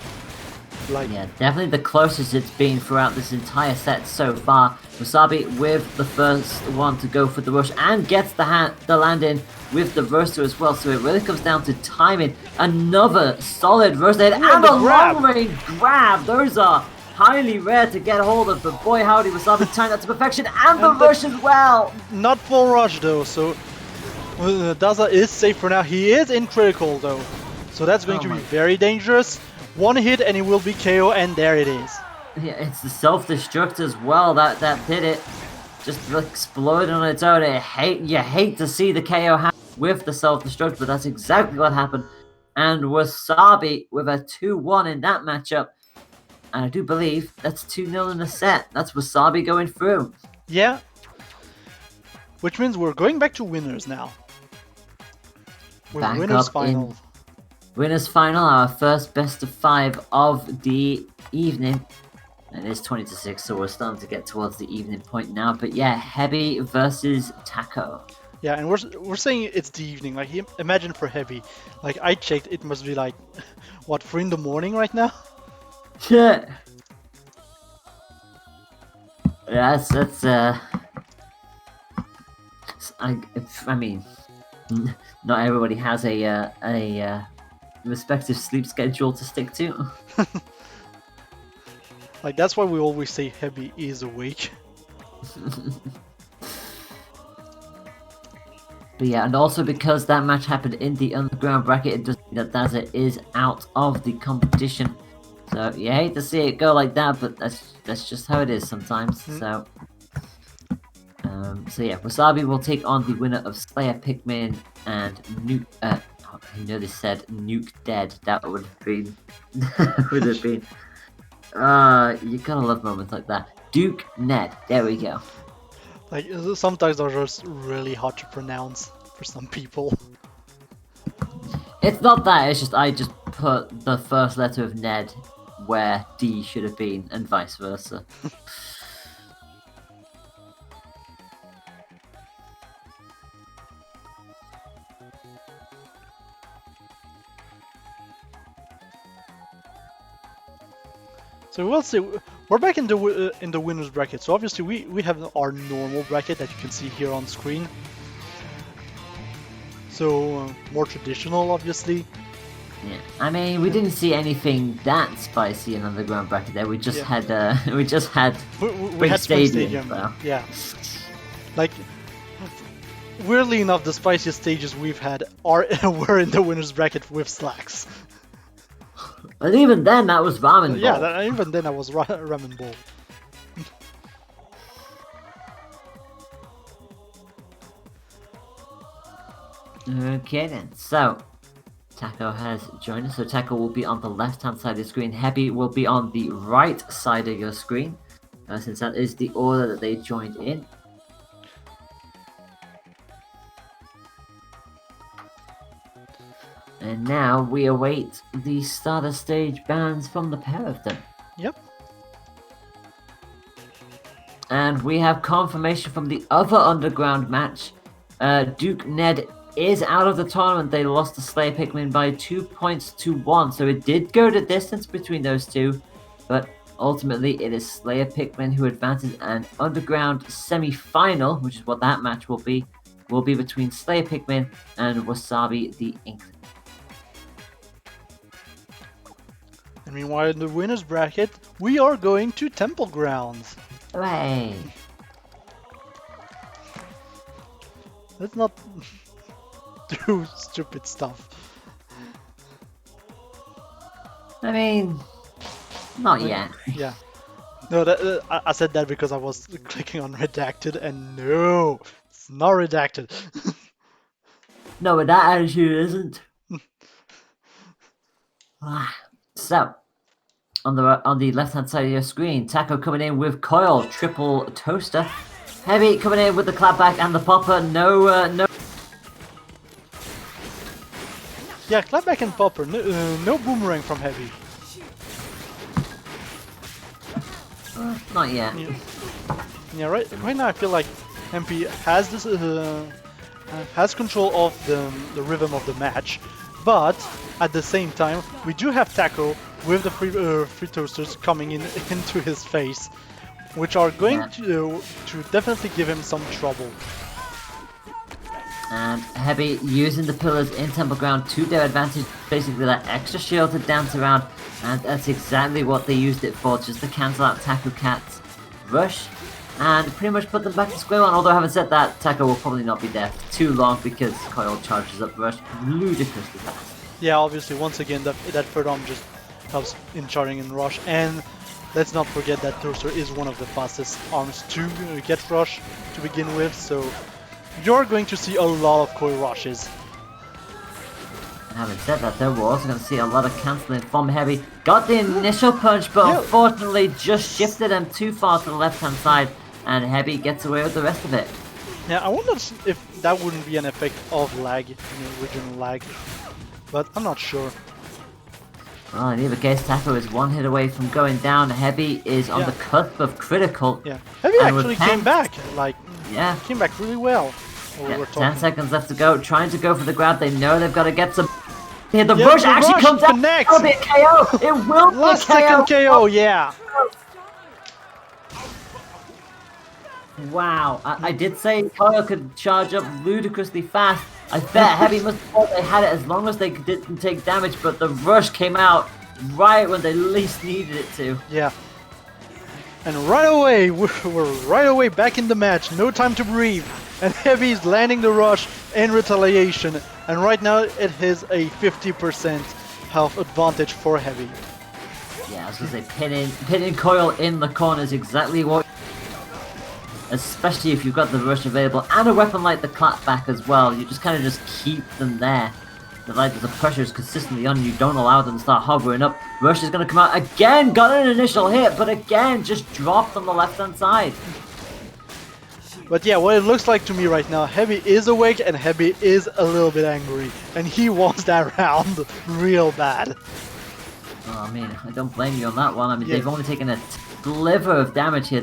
Like, yeah, definitely the closest it's been throughout this entire set so far. Wasabi with the first one to go for the rush and gets the land-in with the roaster as well. So it really comes down to timing. Another solid roaster hit and a long-range grab. Those are highly rare to get hold of, but boy howdy, Wasabi timed that to perfection and the rush as well. Not full rush though, so Dazza is safe for now. He is in critical though, so that's going to be very dangerous. One hit and it will be KO, and there it is. Yeah, it's the self-destruct as well that did it. Just exploded on its own. You hate to see the KO happen with the self-destruct, but that's exactly what happened. And Wasabi with a 2-1 in that matchup. And I do believe that's 2-0 in the set. That's Wasabi going through. Yeah. Which means we're going back to winners now. With Back winners up final. Winners final, our first best of 5 of the evening. And it's 20-6, so we're starting to get towards the evening point now. But yeah, Hebi versus Taco. Yeah, and we're saying it's the evening. Like, imagine for Hebi. Like, I checked, it must be like, what, 3 in the morning right now? Yeah. That's I mean, not everybody has a respective sleep schedule to stick to. Like, that's why we always say Hebi is awake. But yeah, and also because that match happened in the underground bracket, it does mean that Dazza is out of the competition. So you hate to see it go like that, but that's just how it is sometimes. So yeah, Wasabi will take on the winner of Slayer Pikmin and Nuke. I nearly said Nuke Dead. That would have been. Would have been. You gotta love moments like that. Duke Ned. There we go. Like, sometimes they're just really hard to pronounce for some people. It's not that. It's just I just put the first letter of Ned where D should have been, and vice versa. So we'll see. We're back in the winners bracket. So obviously we have our normal bracket that you can see here on screen. So more traditional, obviously. Yeah, I mean, we didn't see anything that spicy in underground bracket there. We just had we had Spring Stadium. Yeah, like weirdly enough, the spiciest stages we've had were in the winners bracket with Slacks. But even then, that was Ramen Bowl. Yeah, even then, that was Ramen Bowl. Okay then, so Taco has joined us. So Taco will be on the left-hand side of the screen. Hebi will be on the right side of your screen, since that is the order that they joined in. And now we await the starter stage bans from the pair of them. Yep. And we have confirmation from the other underground match. Duke Ned is out of the tournament. They lost to Slayer Pikmin by 2 points to 1. So it did go the distance between those two. But ultimately it is Slayer Pikmin who advances, an underground semi-final, which is what that match will be between Slayer Pikmin and Wasabi the Inkling. And meanwhile, in the winner's bracket, we are going to Temple Grounds. Hooray! Let's not do stupid stuff. I mean, not yet. Yeah. No, I said that because I was clicking on redacted, and no, it's not redacted. No, but that attitude isn't. So, on the left hand side of your screen, Taco coming in with Coil, triple toaster. Heavy coming in with the clapback and the popper. No. Yeah, clapback and popper. No boomerang from Heavy. Not yet. Yeah, right now I feel like MP has this has control of the rhythm of the match, but at the same time we do have Taco with the free toasters coming into his face, which are going to definitely give him some trouble. And Heavy using the pillars in Temple Ground to their advantage, basically that extra shield to dance around, and that's exactly what they used it for, just to cancel out Taco Cat's rush and pretty much put them back to square one. Although having said that, Taco will probably not be there for too long because Coil charges up rush ludicrously fast. Yeah, obviously once again that third arm just helps in charging in rush, and let's not forget that toaster is one of the fastest arms to get rush to begin with, so you're going to see a lot of Coil rushes. And having said that though, we're also going to see a lot of cancelling from Heavy. Got the initial punch, but unfortunately just shifted him too far to the left hand side, and Heavy gets away with the rest of it. Yeah, I wonder if that wouldn't be an effect of lag, original lag, but I'm not sure. Well, in either case, Taco is one hit away from going down. Heavy is on the cusp of critical. Yeah, Heavy actually came back, came back really well. Yeah, 10 seconds left to go, trying to go for the grab. They know they've got to get some. Here, the rush actually comes out. It will be a KO. It will be a KO. Last second KO, yeah. Wow, I did say Coil could charge up ludicrously fast. I bet Heavy must have thought they had it as long as they didn't take damage, but the rush came out right when they least needed it to. Yeah. And right away, we're right away back in the match. No time to breathe. And Heavy's landing the rush in retaliation. And right now it is a 50% health advantage for Heavy. Yeah, I was going to say pinning Coil in the corner is exactly what... Especially if you've got the rush available and a weapon like the clapback as well. You just kind of just keep them there. The pressure is consistently on you, don't allow them to start hovering up. Rush is going to come out again, got an initial hit, but again, just dropped on the left hand side. But yeah, what it looks like to me right now, Heavy is awake and Heavy is a little bit angry. And he wants that round real bad. Oh, I mean, I don't blame you on that one. I mean, they've only taken a sliver of damage here.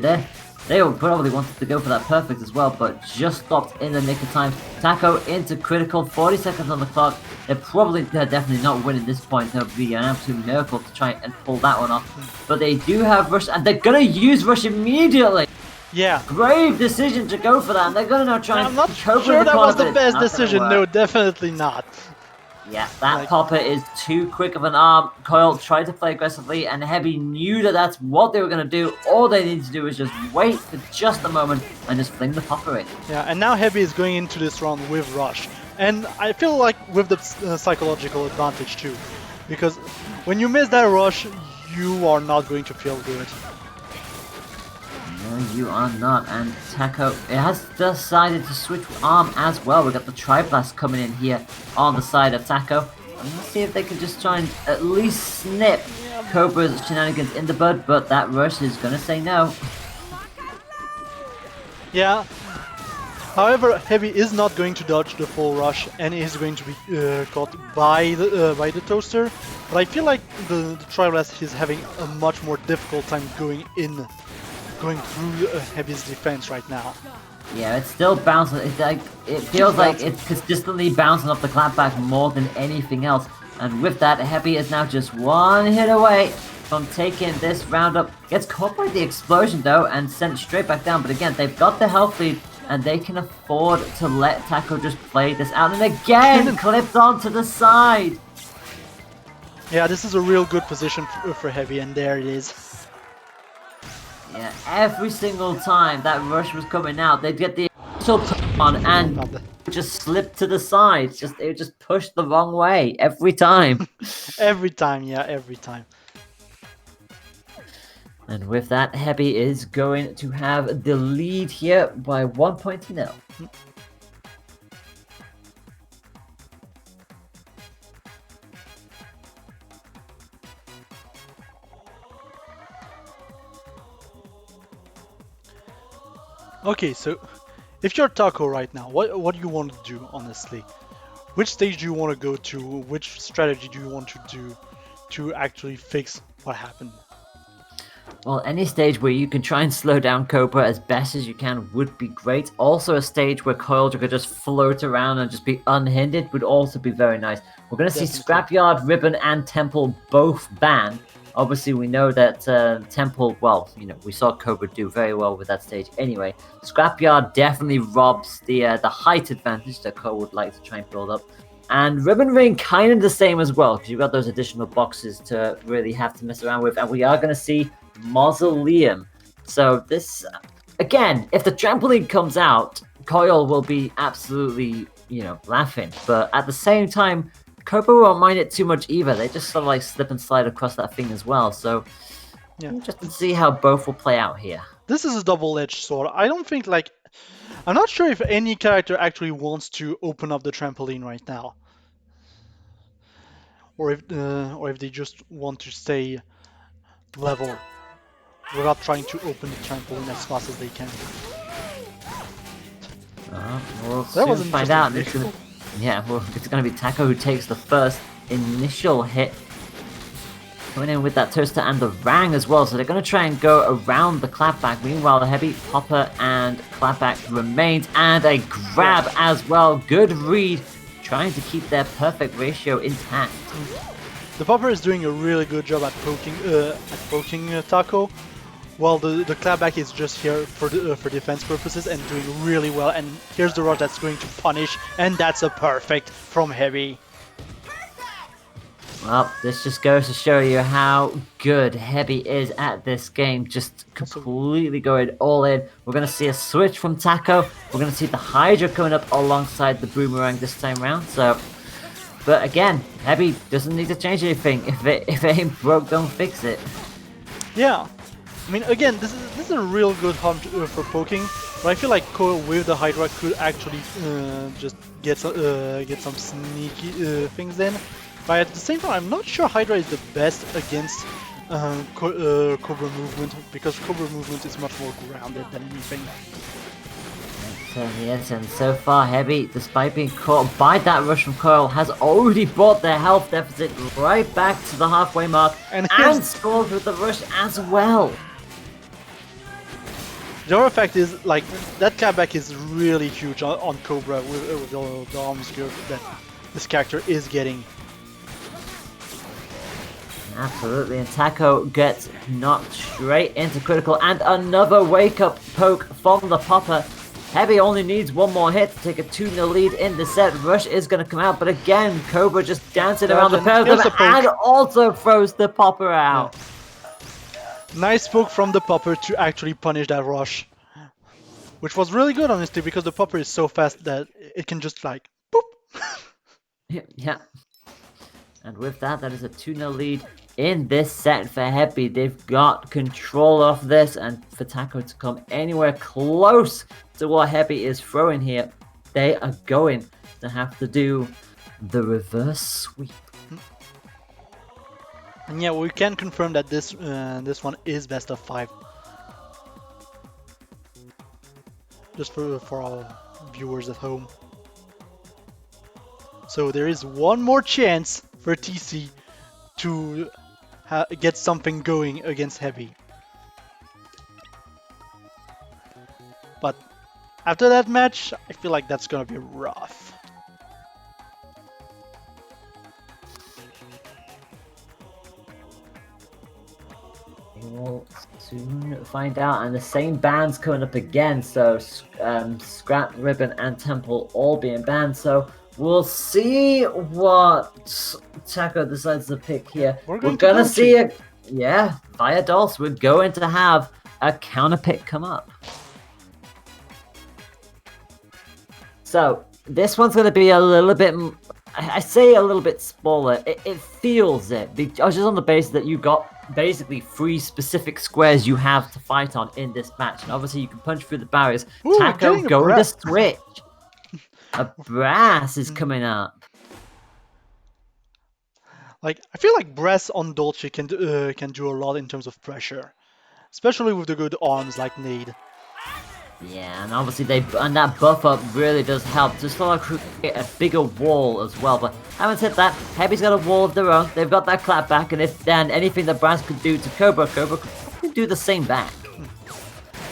They probably wanted to go for that perfect as well, but just stopped in the nick of time. Taco into critical, 40 seconds on the clock. They're definitely not winning this point. That would be an absolute miracle to try and pull that one off. But they do have rush, and they're gonna use rush immediately. Yeah. Brave decision to go for that, and they're gonna now try and I'm not sure that was the best decision. No, definitely not. Yeah, that popper is too quick of an arm. Coil tried to play aggressively, and Heavy knew that that's what they were going to do. All they need to do is just wait for just a moment and just fling the popper in. Yeah, and now Heavy is going into this round with rush. And I feel like with the psychological advantage too. Because when you miss that rush, you are not going to feel good. No, you are not. And Taco has decided to switch arm as well. We've got the Tri-Blast coming in here on the side of Taco. And let's see if they can just try and at least snip Cobra's shenanigans in the bud, but that rush is going to say no. Yeah. However, Heavy is not going to dodge the full rush and is going to be caught by the toaster. But I feel like the Tri-Blast is having a much more difficult time going through Heavy's defense right now. Yeah, it's still bouncing. It feels like it's consistently bouncing off the clapback more than anything else. And with that, Heavy is now just one hit away from taking this round up. Gets caught by the explosion though and sent straight back down. But again, they've got the health lead and they can afford to let Taco just play this out. And again, clipped onto the side. Yeah, this is a real good position for Heavy, and there it is. Yeah, every single time that rush was coming out, they'd get the initial push on and just slip to the side. It would just push the wrong way every time. Every time, yeah, every time. And with that, Hebi is going to have the lead here by 1 point to 0. Okay, so if you're Taco right now, what do you want to do, honestly? Which stage do you want to go to? Which strategy do you want to do to actually fix what happened? Well, any stage where you can try and slow down Cobra as best as you can would be great. Also, a stage where Coil could just float around and just be unhindered would also be very nice. We're going to see Scrapyard, Ribbon, and Temple both banned. Obviously, we know that Temple, well, we saw Cobra do very well with that stage anyway. Scrapyard definitely robs the height advantage that Cole would like to try and build up. And Ribbon Ring kind of the same as well, because you've got those additional boxes to really have to mess around with. And we are going to see Mausoleum. So this, again, if the trampoline comes out, Coil will be absolutely, laughing. But at the same time, Cobra won't mind it too much either. They just sort of like slip and slide across that thing as well. So yeah, just to see how both will play out here. This is a double-edged sword. I don't think I'm not sure if any character actually wants to open up the trampoline right now, or if they just want to stay level without trying to open the trampoline as fast as they can. We'll soon find out. Yeah, well, it's going to be Taco who takes the first initial hit. Coming in with that Toaster and the Rang as well, so they're going to try and go around the clapback. Meanwhile, the Heavy Popper and clapback remains, and a grab as well. Good read, trying to keep their perfect ratio intact. The Popper is doing a really good job at poking Taco, while the clapback is just here for defense purposes and doing really well. And here's the rush that's going to punish, and that's a perfect from Heavy. Well, this just goes to show you how good Heavy is at this game, just completely going all in. We're going to see a switch from Taco. We're going to see the Hydra coming up alongside the Boomerang this time around. But again, Heavy doesn't need to change anything. If it ain't broke, don't fix it. Yeah. I mean, again, this is a real good hunt for poking, but I feel like Coil with the Hydra could actually just get some sneaky things in. But at the same time, I'm not sure Hydra is the best against Cobra movement, because Cobra movement is much more grounded than anything. Yes, and so far Heavy, despite being caught by that rush from Coil, has already brought their health deficit right back to the halfway mark and scored with the rush as well. The other fact is, that clapback is really huge on Cobra with the arms curve that this character is getting. Absolutely, and Taco gets knocked straight into critical, and another wake-up poke from the Popper. Heavy only needs one more hit to take a 2-0 lead in the set. Rush is going to come out, but again, Cobra just dancing around the pair of them and also throws the Popper out. Yeah. Nice poke from the Popper to actually punish that rush, which was really good, honestly, because the Popper is so fast that it can just boop. Yeah. And with that, that is a 2-0 lead in this set for Heavy. They've got control of this, and for Taco to come anywhere close to what Heavy is throwing here, they are going to have to do the reverse sweep. And yeah, we can confirm that this one is best of 5. Just for our viewers at home. So there is one more chance for TC to get something going against Heavy. But after that match, I feel like that's gonna be rough. We'll soon find out, and the same ban's coming up again, so Scrap, Ribbon, and Temple all being banned, so we'll see what Taco decides to pick here. We're We're going to gonna go see it. Yeah, via Dulce, we're going to have a counter pick come up. So this one's gonna be a little bit. I say a little bit smaller. It feels it. Just on the basis that you got basically 3 specific squares you have to fight on in this match, and obviously you can punch through the barriers. Ooh, Taco getting a going to brass. switch. A brass is coming up. Like, I feel like Brass on Dolce can do a lot in terms of pressure, especially with the good arms like Nade. Yeah, and obviously that buff up really does help to sort of create a bigger wall as well. But having said that, Heavy's got a wall of their own. They've got that clap back, and if then anything that Brass could do to Cobra could do the same back.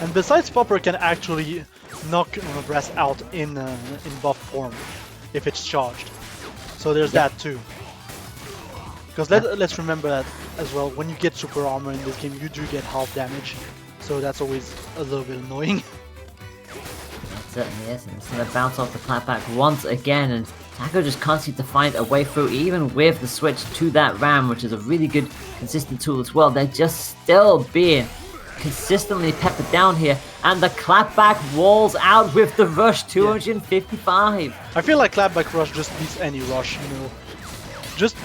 And besides, Popper can actually knock Brass out in buff form if it's charged. So there's that too. Because let's remember that as well. When you get super armor in this game, you do get half damage. So that's always a little bit annoying. That certainly is, and it's going to bounce off the clapback once again, and Taco just can't seem to find a way through, even with the switch to that ram, which is a really good, consistent tool as well. They're just still being consistently peppered down here, and the clapback walls out with the rush 255. I feel like clapback rush just beats any rush, you know. Just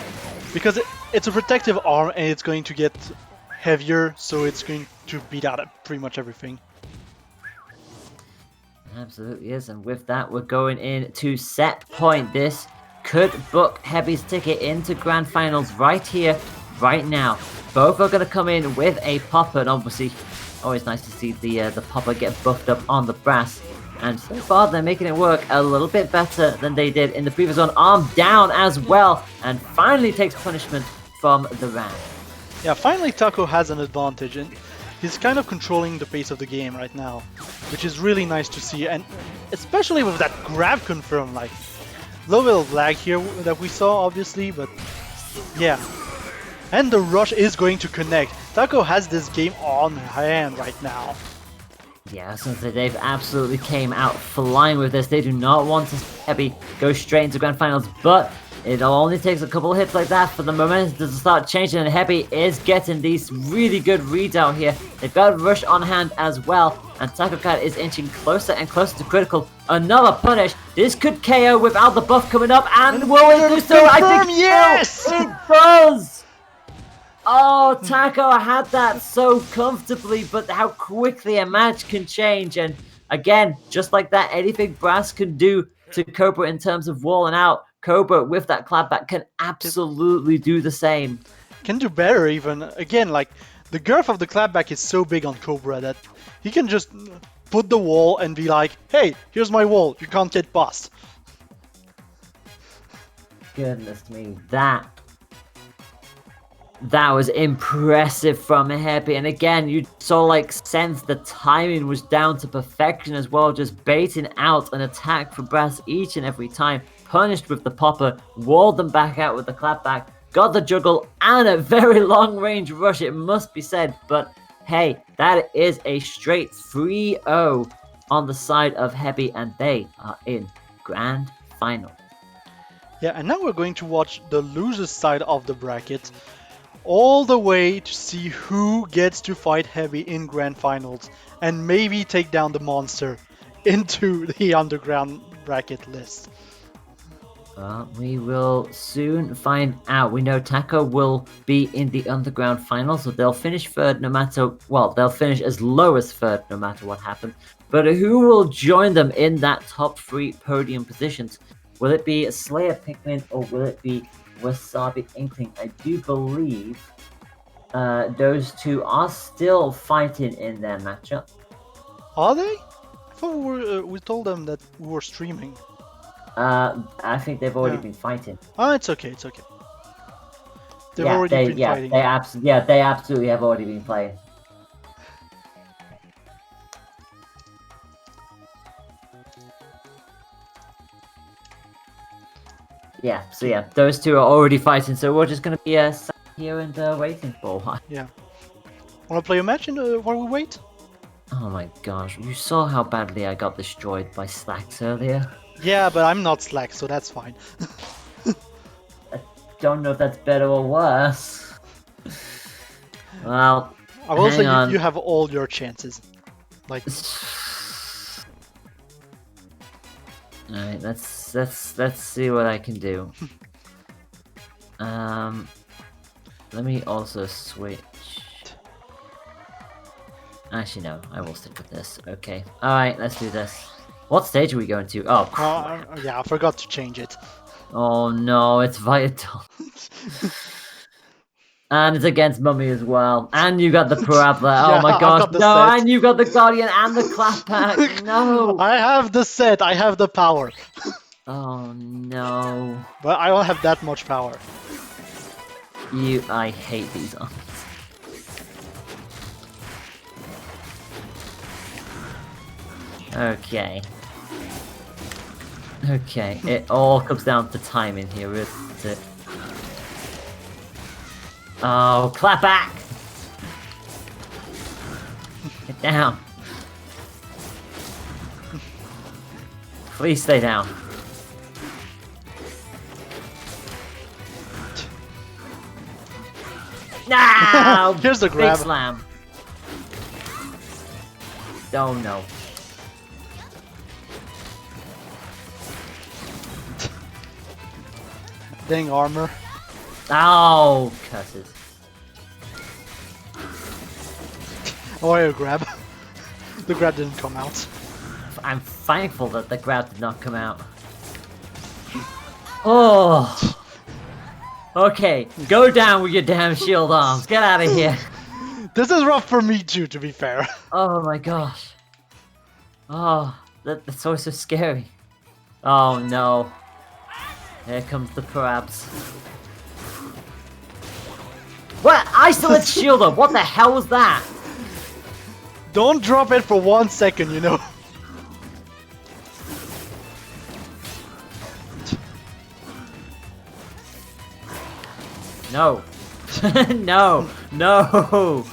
because it's a protective arm and it's going to get heavier, so it's going to beat out pretty much everything. Absolutely is, and with that we're going in to set point. This could book Heavy's ticket into grand finals right here, right now. Both are going to come in with a popper, and obviously always nice to see the popper get buffed up on the brass. And so far they're making it work a little bit better than they did in the previous one. Arm down as well, and finally takes punishment from the ram. Yeah, finally Taco has an advantage, and he's kind of controlling the pace of the game right now, which is really nice to see, and especially with that grab confirm, like, a little bit of lag here that we saw, obviously, but yeah. And the rush is going to connect. Taco has this game on hand right now. Yeah, so they've absolutely came out flying with this. They do not want to see Heavy go straight into grand finals, but it only takes a couple of hits like that for the momentum to start changing, and Heavy is getting these really good reads out here. They've got Rush on hand as well, and Taco Cat is inching closer and closer to critical. Another punish. This could KO without the buff coming up, and will it do so? I think yes! It does! Oh, Taco had that so comfortably, but how quickly a match can change. And again, just like that, anything Brass can do to Cobra in terms of walling out, Cobra with that clapback can absolutely do the same. Can do better even. Again, like, the girth of the clapback is so big on Cobra that he can just put the wall and be like, hey, here's my wall, you can't get past. Goodness me, that was impressive from Heavy, and again you saw like sense the timing was down to perfection as well, just baiting out an attack for Brass each and every time, punished with the popper, walled them back out with the clapback, got the juggle and a very long range rush, it must be said, but hey, that is a straight 3-0 on the side of Heavy, and they are in grand final. Yeah, and now we're going to watch the loser's side of the bracket, all the way to see who gets to fight Heavy in grand finals and maybe take down the monster into the underground bracket list. We will soon find out. We know Taco will be in the underground final, so they'll finish third no matter, well, they'll finish as low as third no matter what happens. But who will join them in that top 3 podium positions? Will it be Slayer Pikmin or will it be Wasabi Inkling? I do believe those two are still fighting in their matchup. Are they? I thought we told them that we were streaming. I think they've already been fighting. Oh, it's okay, it's okay. They've already been fighting. They absolutely have already been playing. Yeah, so yeah, those two are already fighting, so we're just gonna be sat here and waiting for a while. Yeah. Wanna play a match while we wait? Oh my gosh, you saw how badly I got destroyed by Slacks earlier? Yeah, but I'm not Slack, so that's fine. don't know if that's better or worse. Well, I will say hang on. you have all your chances. Like, Alright, let's see what I can do. Let me also switch. Actually, no, I will stick with this. Okay. Alright, let's do this. What stage are we going to? Oh, crap. yeah, I forgot to change it. Oh no, it's vital. And it's against Mummy as well. And you got the Parabola. Yeah, Oh my I've gosh. got the No, set. and you got the Guardian and the Clapback. No. I have the set, I have the power. Oh no. But I don't have that much power. I hate these arms. Okay. Okay, it all comes down to timing here, isn't it? Oh, clap back! Get down. Please stay down. No! Here's the grab. Big slam. Oh no. Dang armor. Oh, curses. Oh, yeah, grab. The grab didn't come out. I'm thankful that the grab did not come out. Oh. Okay, go down with your damn shield arms. Get out of here. This is rough for me too, to be fair. Oh my gosh. Oh, that's always so scary. Oh no. Here comes the Parabs. What? I still had shield up. What the hell was that? Don't drop it for 1 second, you know. No. No. No.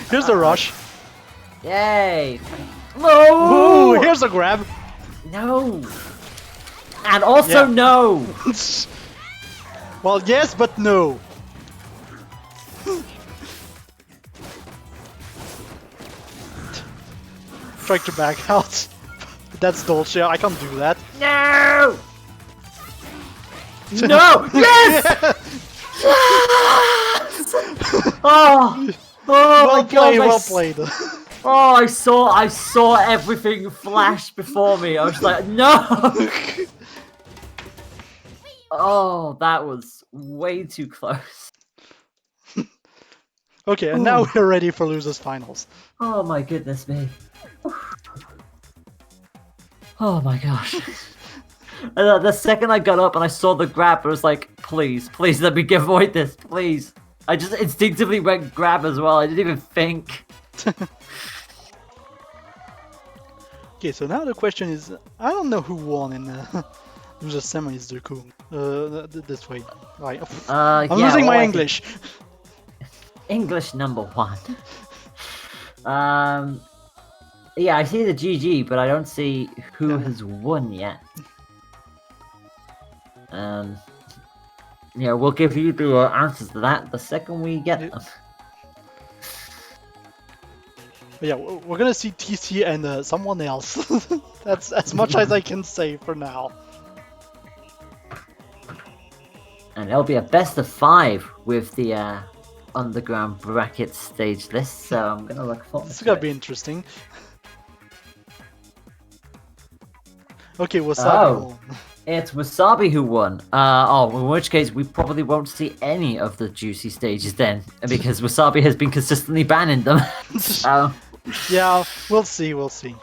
Here's the rush. Yay. No. Ooh, here's a grab. No. And also Yeah. no. Well, yes, but no. Trying to back out. That's Dolce. I can't do that. No. No. Yes. Yes! Oh. Oh Well my played, God. well played. Oh, I saw everything flash before me. I was like, no. Oh, that was way too close. Okay, and now we're ready for losers finals. Oh my goodness me. Oh my gosh. And the second I got up and I saw the grab, I was like, please, please let me avoid this, please. I just instinctively went grab as well. I didn't even think. Okay, so now the question is, I don't know who won in loser semis, Zuku. This way. Right. I'm yeah, losing my well, English. English number 1. Yeah, I see the GG, but I don't see who has won yet. Yeah, we'll give you the answers to that the second we get them. Yeah, we're gonna see TC and someone else. That's as much as I can say for now. And it'll be a best of 5 with the underground bracket stage list, so I'm gonna look forward This is to gonna it. be interesting. Okay, Wasabi Oh. won. It's Wasabi who won. In which case we probably won't see any of the juicy stages then, because Wasabi has been consistently banning them. So, Yeah, we'll see, we'll see.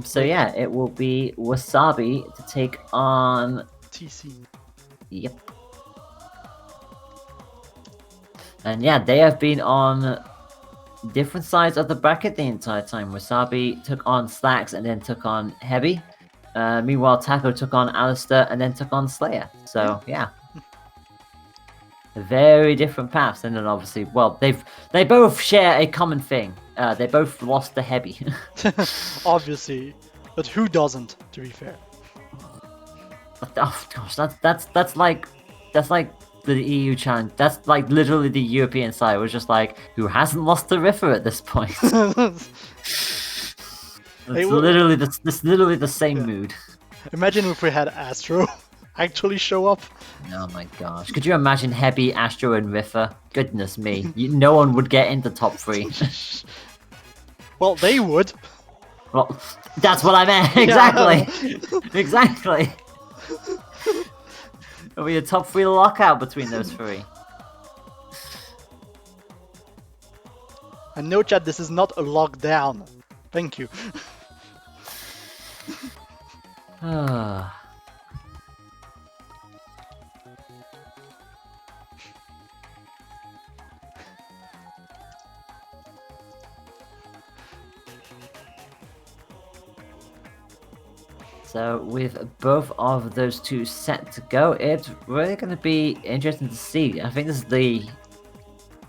so yeah, it will be Wasabi to take on. TC. Yep. And yeah, they have been on different sides of the bracket the entire time. Wasabi took on Slacks and then took on Heavy. Meanwhile, Taco took on Alistair and then took on Slayer. So yeah, very different paths. And then obviously, well, they both share a common thing. They both lost to Heavy. Obviously, but who doesn't, to be fair? Oh gosh, that's like the EU challenge. That's like literally the European side. It was just like, who hasn't lost to Riffer at this point? Hey, It's literally literally the same Yeah. mood. Imagine if we had Astro actually show up. Oh my gosh. Could you imagine Hebi, Astro, and Riffer? Goodness me. No one would get into top 3. Well, they would. Well, that's what I meant. Exactly. Exactly. It'll be a top 3 lockout between those 3. And no, chat, this is not a lockdown. Thank you. So with both of those two set to go, it's really going to be interesting to see. I think this is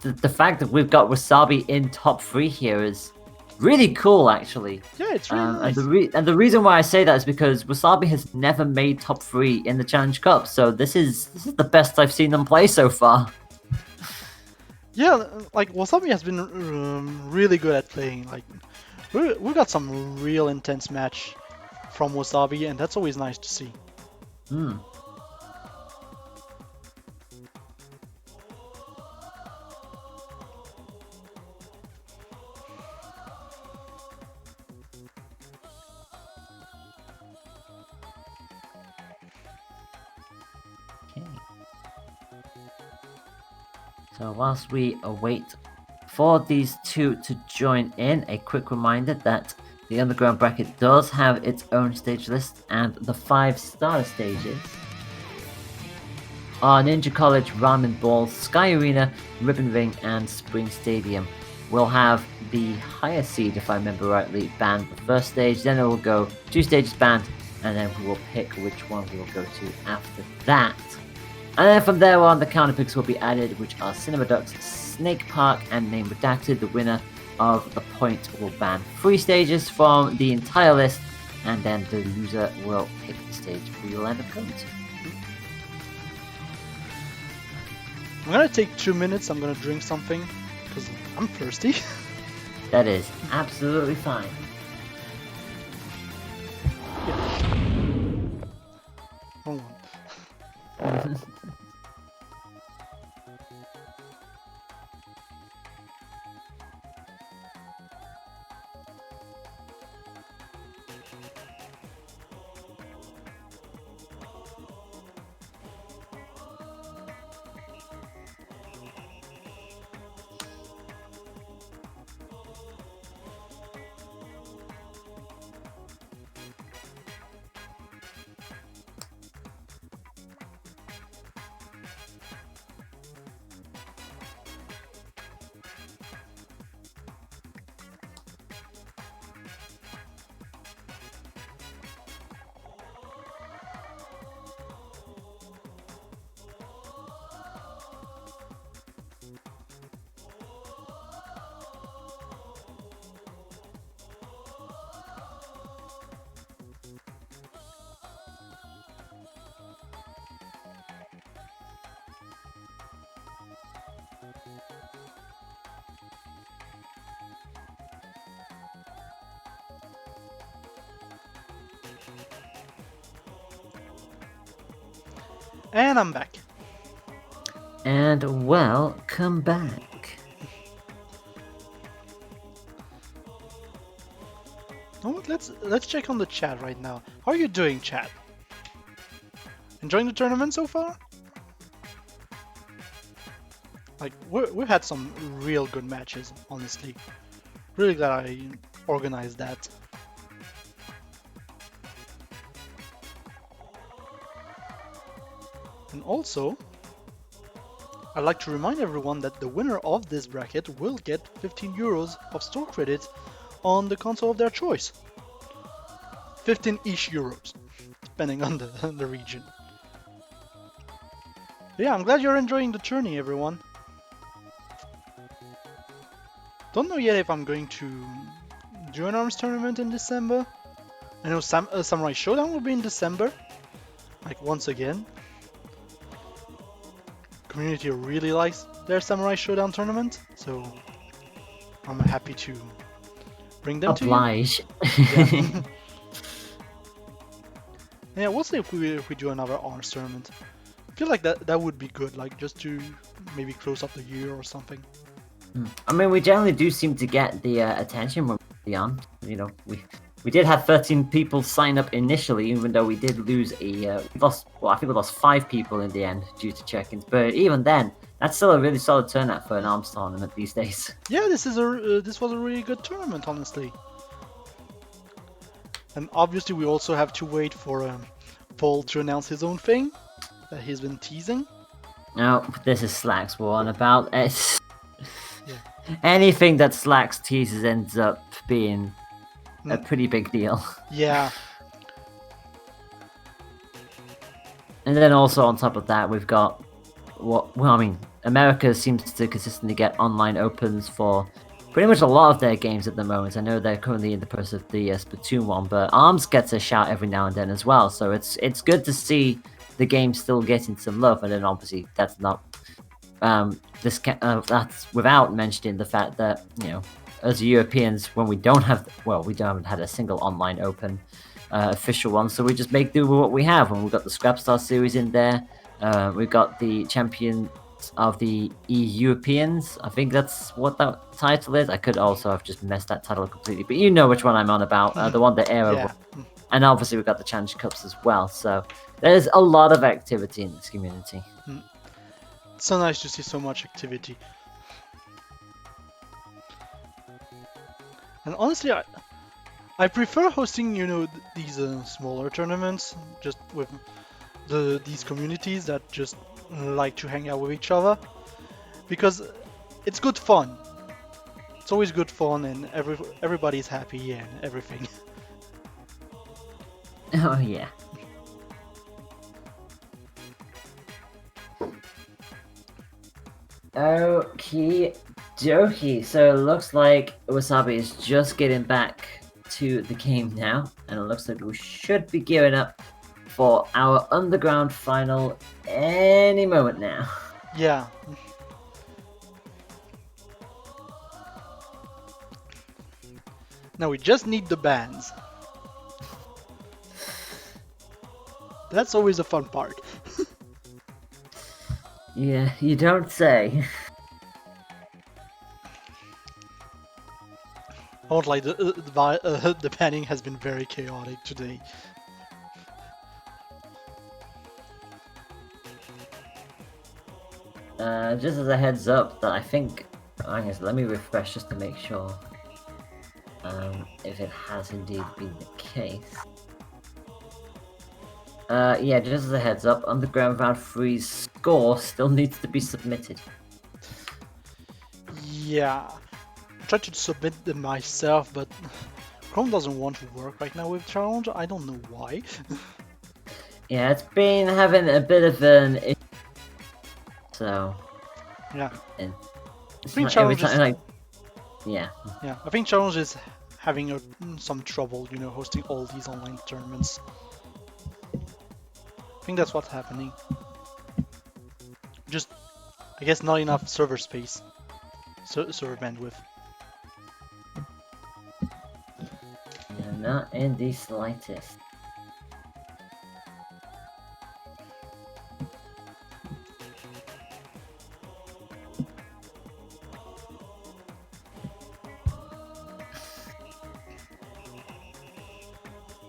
the fact that we've got Wasabi in top 3 here is really cool, actually. Yeah, it's really nice. And the reason why I say that is because Wasabi has never made top 3 in the Challenge Cup, so this is the best I've seen them play so far. Yeah, like Wasabi has been really good at playing. Like we got some real intense match from Wasabi, and that's always nice to see. So whilst we await for these two to join in, a quick reminder that the underground bracket does have its own stage list, and the 5 starter stages are Ninja College, Ramen Ball, Sky Arena, Ribbon Ring, and Spring Stadium. We'll have the higher seed, if I remember rightly, banned the first stage, then it will go 2 stages banned, and then we will pick which one we will go to after that. And then from there on, the counter picks will be added, which are Cinema Ducks, Snake Park, and Name Redacted. The winner of the point will ban 3 stages from the entire list, and then the loser will pick the stage we will end up going to. I'm gonna take 2 minutes. I'm gonna drink something because I'm thirsty. That is absolutely fine. Hold on. And I'm back. And welcome back. Oh, let's check on the chat right now. How are you doing, chat? Enjoying the tournament so far? Like we've had some real good matches, honestly. Really glad I organized that. And also, I'd like to remind everyone that the winner of this bracket will get 15 euros of store credit on the console of their choice. 15-ish euros, depending on the region. Yeah, I'm glad you're enjoying the tourney, everyone. Don't know yet if I'm going to do an ARMS tournament in December. I know Samurai Showdown will be in December. like once again. Community really likes their Samurai Showdown tournament, so I'm happy to bring them Oblige. to you. Yeah. Yeah, we'll see if we do another Arms tournament. I feel like that would be good, like just to maybe close up the year or something. I mean, we generally do seem to get the attention when we're on. You know, we did have 13 people sign up initially, even though we did lose I think we lost 5 people in the end due to check-ins. But even then, that's still a really solid turnout for an arms tournament these days. Yeah, this was a really good tournament, honestly. And obviously, we also have to wait for Paul to announce his own thing that he's been teasing. No, this is Slack's one about it. Yeah. Anything that Slacks teases ends up being a pretty big deal. Yeah. And then also on top of that, we've got America seems to consistently get online opens for pretty much a lot of their games at the moment. I know they're currently in the process of the Splatoon one, but ARMS gets a shout every now and then as well. So it's good to see the game still getting some love. And then obviously that's not that's without mentioning the fact that, you know, as Europeans, when we haven't had a single online open official one, so we just make do with what we have. And we've got the Scrapstar series in there. We've got the champion of the Europeans. I think that's what that title is. I could also have just messed that title completely, but you know which one I'm on about. The one that Aero. Yeah. And obviously we've got the Challenge Cups as well. So there's a lot of activity in this community. It's so nice to see so much activity. And honestly, I prefer hosting, you know, these smaller tournaments just with these communities that just like to hang out with each other, because it's good fun. It's always good fun, and everybody's happy and everything. Oh yeah. Okie dokie. So it looks like Wasabi is just getting back to the game now, and it looks like we should be gearing up for our underground final any moment now. Yeah. Now we just need the bands. That's always a fun part. Yeah, you don't say. I won't lie, the banning has been very chaotic today. Just as a heads up, that I think, let me refresh just to make sure if it has indeed been the case. Yeah, just as a heads up, Underground Round 3's score still needs to be submitted. Yeah. I tried to submit them myself, but Chrome doesn't want to work right now with Challenge. I don't know why. Yeah, it's been having a bit of an issue. So... Yeah. And I think every Challenge time, yeah, I think Challenge is having some trouble, you know, hosting all these online tournaments. I think that's what's happening. Just, I guess, not enough server space, server bandwidth. Yeah, not in the slightest.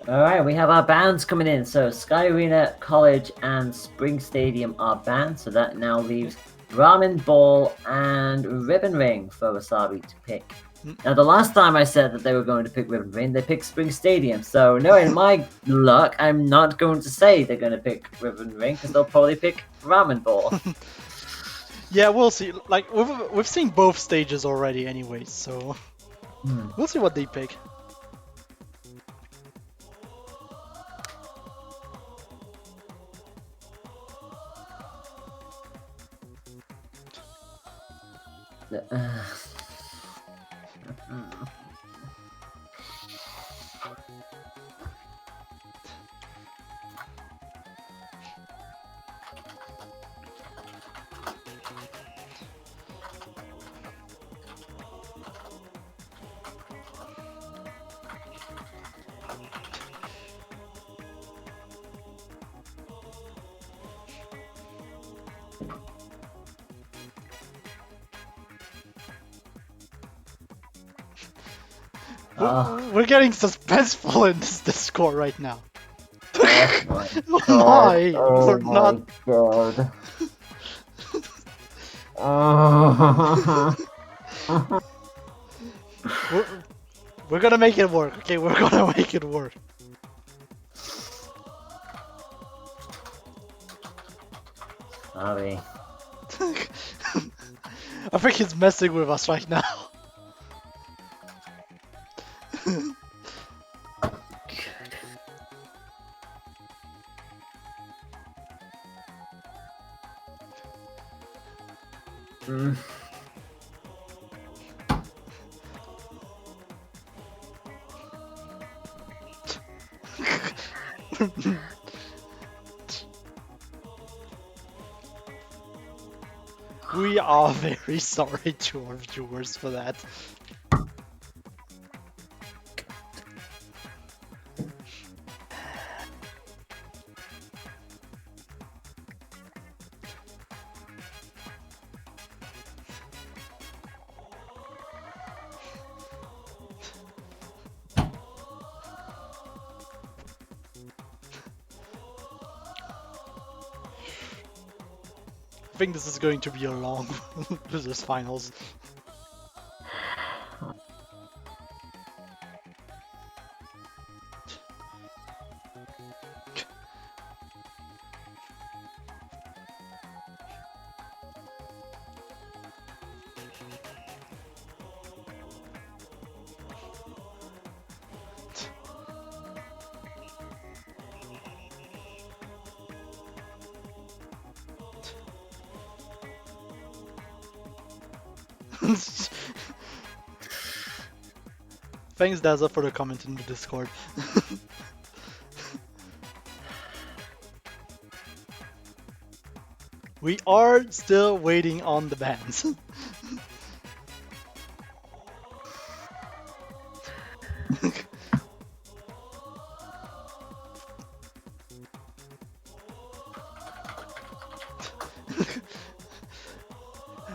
Alright, we have our bands coming in. So Sky Arena, College, and Spring Stadium are banned. So that now leaves Ramen Ball and Ribbon Ring for Wasabi to pick. Now, the last time I said that they were going to pick Ribbon Ring, they picked Spring Stadium. So, knowing my luck, I'm not going to say they're going to pick Ribbon Ring, because they'll probably pick Ramen Ball. Yeah, we'll see. Like, we've seen both stages already anyway, so we'll see what they pick. We're getting suspenseful in this Discord right now. God. Why? Oh We're my not. god. We're gonna make it work. Okay, we're gonna make it work. Sorry. I think he's messing with us right now. Mm. We are very sorry to our viewers for that. I think this is going to be a long this finals. Thanks Dazza for the comment in the Discord. We are still waiting on the bans.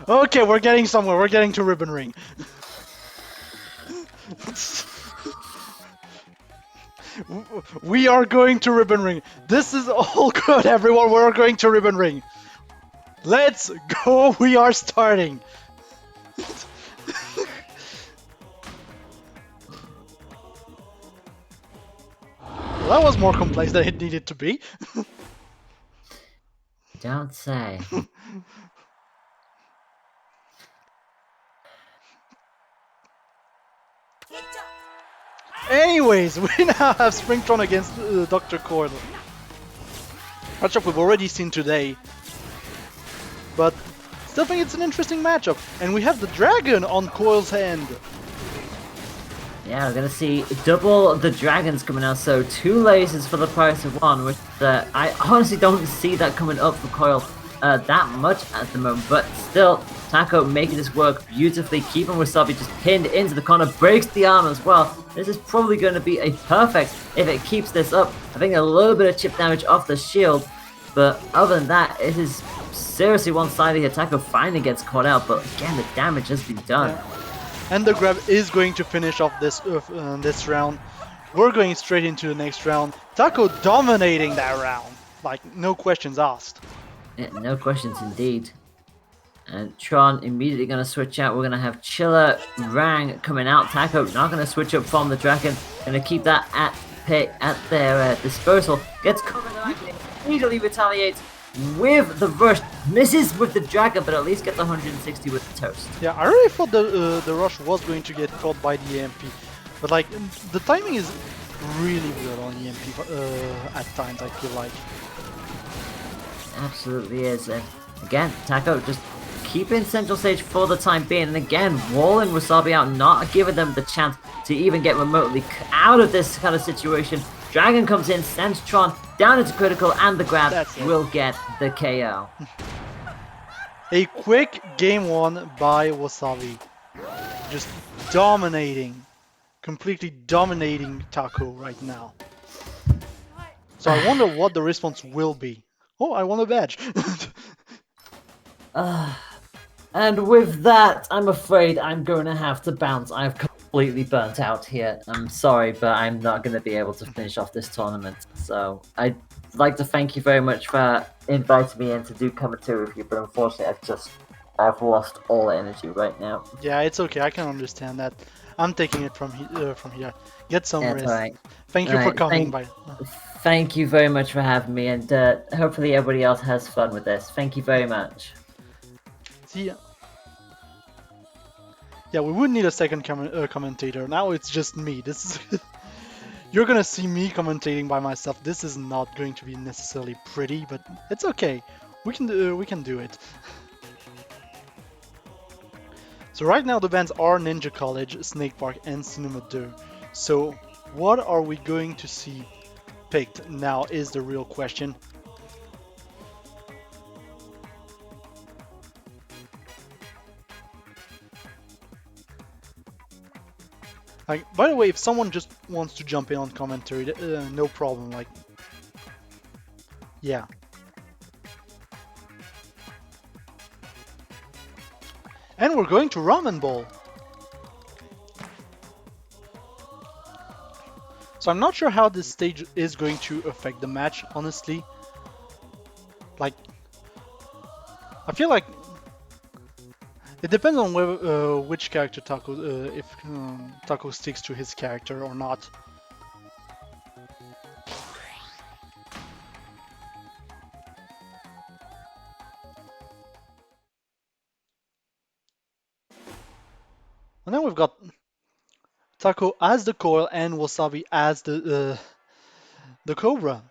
Okay, we're getting somewhere. We're getting to Ribbon Ring. We are going to Ribbon Ring. This is all good, everyone. We're going to Ribbon Ring. Let's go. We are starting. That was more complex than it needed to be. Don't say. Anyways, we now have Springtron against Dr. Coil. Matchup we've already seen today. But still think it's an interesting matchup. And we have the dragon on Coil's hand. Yeah, we're gonna see double the dragons coming out, so 2 lasers for the price of 1, which I honestly don't see that coming up for Coil that much at the moment, but still, Taco making this work beautifully, keeping Wasabi just pinned into the corner, breaks the arm as well. This is probably going to be a perfect if it keeps this up. I think a little bit of chip damage off the shield, but other than that, it is seriously one-sided here. Taco finally gets caught out, but again, the damage has been done. Yeah. And the grab is going to finish off this this round. We're going straight into the next round. Taco dominating that round, like no questions asked. Yeah, no questions indeed. And Tron immediately going to switch out. We're going to have Chiller, Rang coming out. Taco not going to switch up from the Dragon. Going to keep that at their disposal. Gets covered, immediately retaliates with the rush. Misses with the Dragon, but at least gets 160 with the Toast. Yeah, I really thought the rush was going to get caught by the EMP. But like, the timing is really good on EMP at times, I feel like. Absolutely is. And again, Taco just keeping Central Stage for the time being, and again, walling Wasabi out, not giving them the chance to even get remotely out of this kind of situation. Dragon comes in, sends Tron down into critical, and the grab will get the KO. A quick game 1 by Wasabi. Just dominating, completely dominating Taco right now. So I wonder what the response will be. Oh, I won a badge. And with that, I'm afraid I'm going to have to bounce. I've come completely burnt out here. I'm sorry, but I'm not going to be able to finish off this tournament. So I'd like to thank you very much for inviting me in to do commentary with you, but unfortunately I've lost all energy right now. Yeah, it's okay. I can understand that. I'm taking it from here. Get some That's rest. alright. Thank you for Alright, coming by. Thank you very much for having me, and hopefully everybody else has fun with this. Thank you very much. See ya. Yeah, we would need a second commentator. Now it's just me. This is you're gonna see me commentating by myself. This is not going to be necessarily pretty, but it's okay. We can do it. So right now the bands are Ninja College, Snake Park, and Cinema 2. So what are we going to see picked now is the real question. Like, by the way, if someone just wants to jump in on commentary, no problem. Like, yeah. And we're going to Ramen Bowl. So I'm not sure how this stage is going to affect the match, honestly. Like, I feel like it depends on whether, which character Taco, if Taco sticks to his character or not. And then we've got Taco as the coil and Wasabi as the Cobra.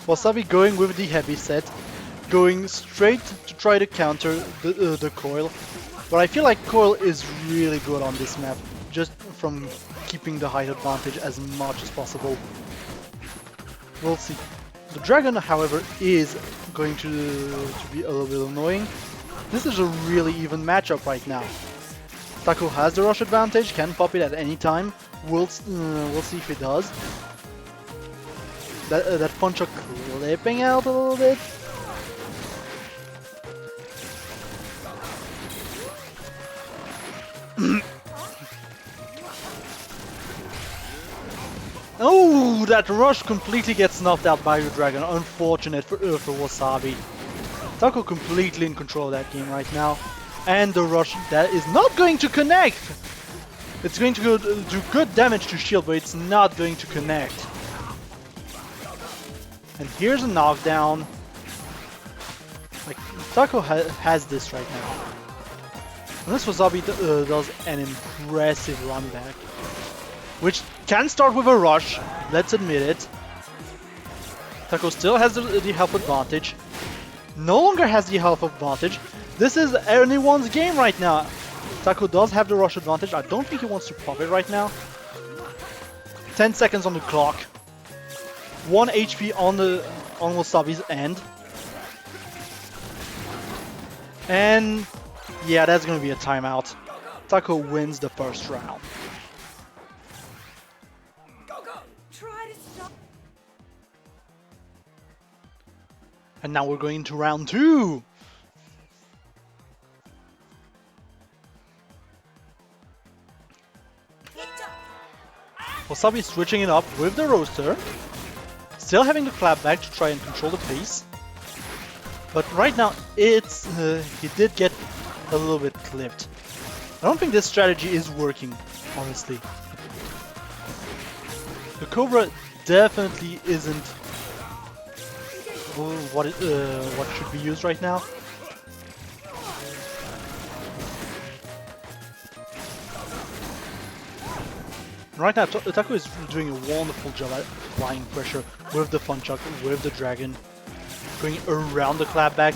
Wasabi going with the heavy set, going straight to try to counter the coil. But I feel like coil is really good on this map, just from keeping the height advantage as much as possible. We'll see. The dragon, however, is going to be a little bit annoying. This is a really even matchup right now. Taco has the rush advantage, can pop it at any time. We'll see if it does. That punch clipping out a little bit. Oh, that rush completely gets knocked out by the dragon. Unfortunate for Wasabi. Taco completely in control of that game right now. And the rush that is not going to connect. It's going to do good damage to shield, but it's not going to connect. And here's a knockdown. Like, Taco has this right now. And this Wasabi does an impressive run back, which can start with a rush, let's admit it. Taco still has the health advantage. No longer has the health advantage. This is anyone's game right now. Taco does have the rush advantage. I don't think he wants to pop it right now. 10 seconds on the clock. 1 HP on Wasabi's end. And yeah, that's gonna be a timeout. Taco wins the first round. And now we're going into round 2. Wasabi switching it up with the roaster. Still having the clap back to try and control the pace. But right now, it's he did get a little bit clipped. I don't think this strategy is working, honestly. The Cobra definitely isn't what should be used right now. Right now, Taco is doing a wonderful job at applying pressure with the Funchuck, with the Dragon, going around the clapback,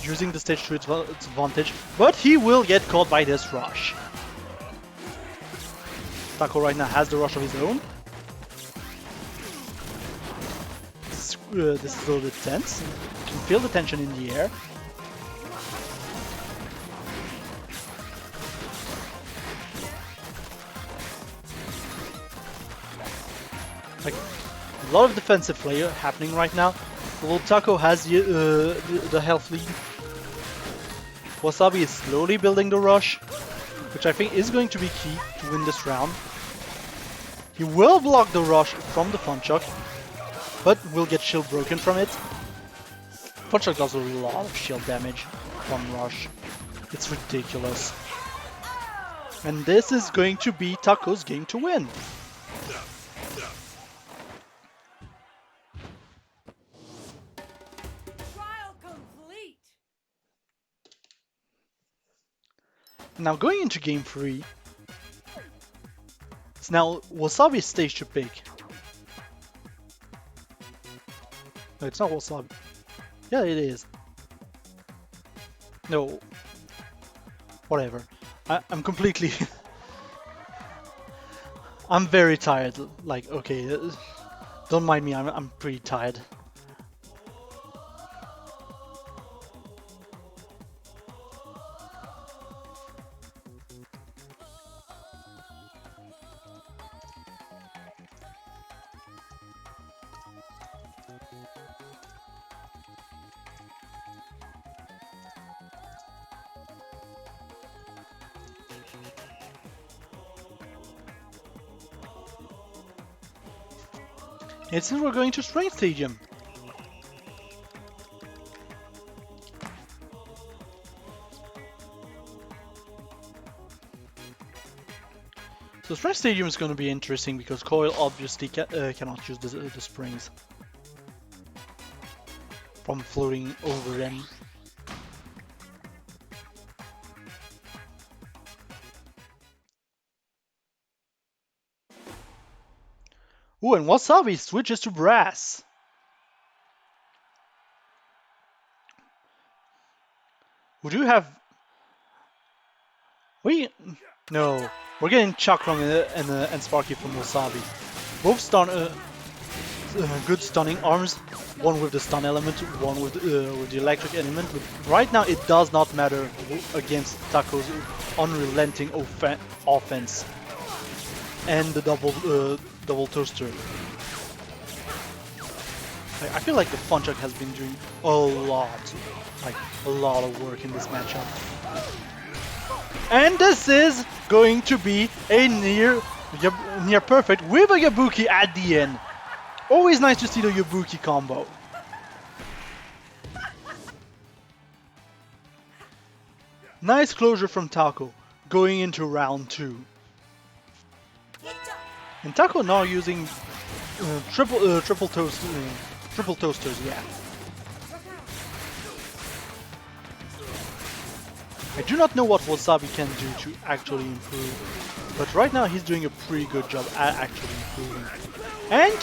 using the stage to its advantage, but he will get caught by this rush. Taco right now has the rush of his own. This is a little bit tense. You can feel the tension in the air. Like, a lot of defensive play happening right now. Well, Taco has the health lead. Wasabi is slowly building the rush, which I think is going to be key to win this round. He will block the rush from the Funchok, but will get shield broken from it. Funchok does a lot of shield damage from rush. It's ridiculous. And this is going to be Taco's game to win. Trial complete. Now going into game 3, it's now Wasabi's stage to pick. No, it's not Wasabi. Yeah, it is. No. Whatever. I'm completely... I'm very tired. Like, okay, don't mind me, I'm pretty tired. And since we're going to Strength Stadium. So Strength Stadium is going to be interesting because Coil obviously cannot use the springs from floating over them. Ooh, and Wasabi switches to Brass. We do have... No. We're getting Chakram and Sparky from Wasabi. Both good stunning arms. One with the stun element, one with the electric element. But right now it does not matter against Taco's unrelenting offense. And the double toaster. I feel like the Funchok has been doing a lot of work in this matchup. And this is going to be a near perfect with a Yabuki at the end. Always nice to see the Yabuki combo. Nice closure from Taco going into round 2. And Taco now using triple toasters, yeah. I do not know what Wasabi can do to actually improve, but right now he's doing a pretty good job at actually improving. And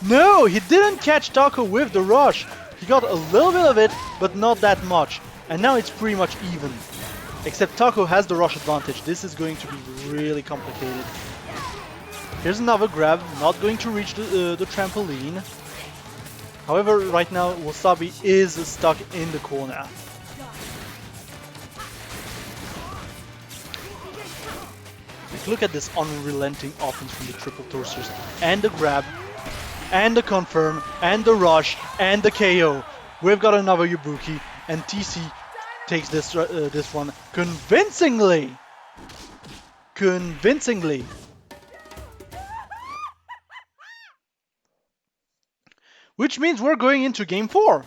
no, he didn't catch Taco with the rush. He got a little bit of it, but not that much. And now it's pretty much even. Except Taco has the rush advantage. This is going to be really complicated. Here's another grab, not going to reach the trampoline. However, right now Wasabi is stuck in the corner. Look at this unrelenting offense from the triple toasters, and the grab, and the confirm, and the rush, and the KO. We've got another Yabuki, and TC takes this one convincingly. Convincingly. Which means we're going into game 4.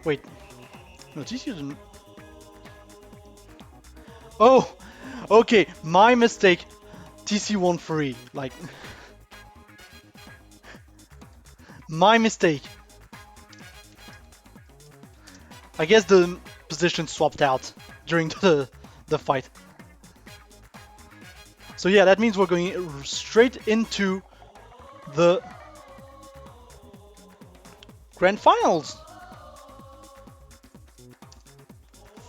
Wait, no, TC didn't. Oh, okay, my mistake. TC won free. Like, My mistake. I guess the position swapped out during the fight. So yeah, that means we're going straight into the Grand Finals.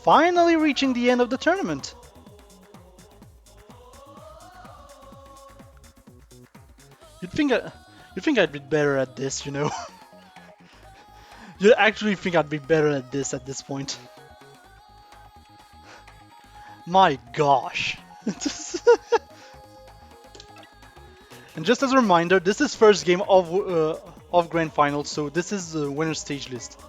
Finally reaching the end of the tournament. You'd think I'd be better at this, you know. You actually think I'd be better at this point. My gosh. And just as a reminder, this is first game of Grand Finals, so this is the winner stage list.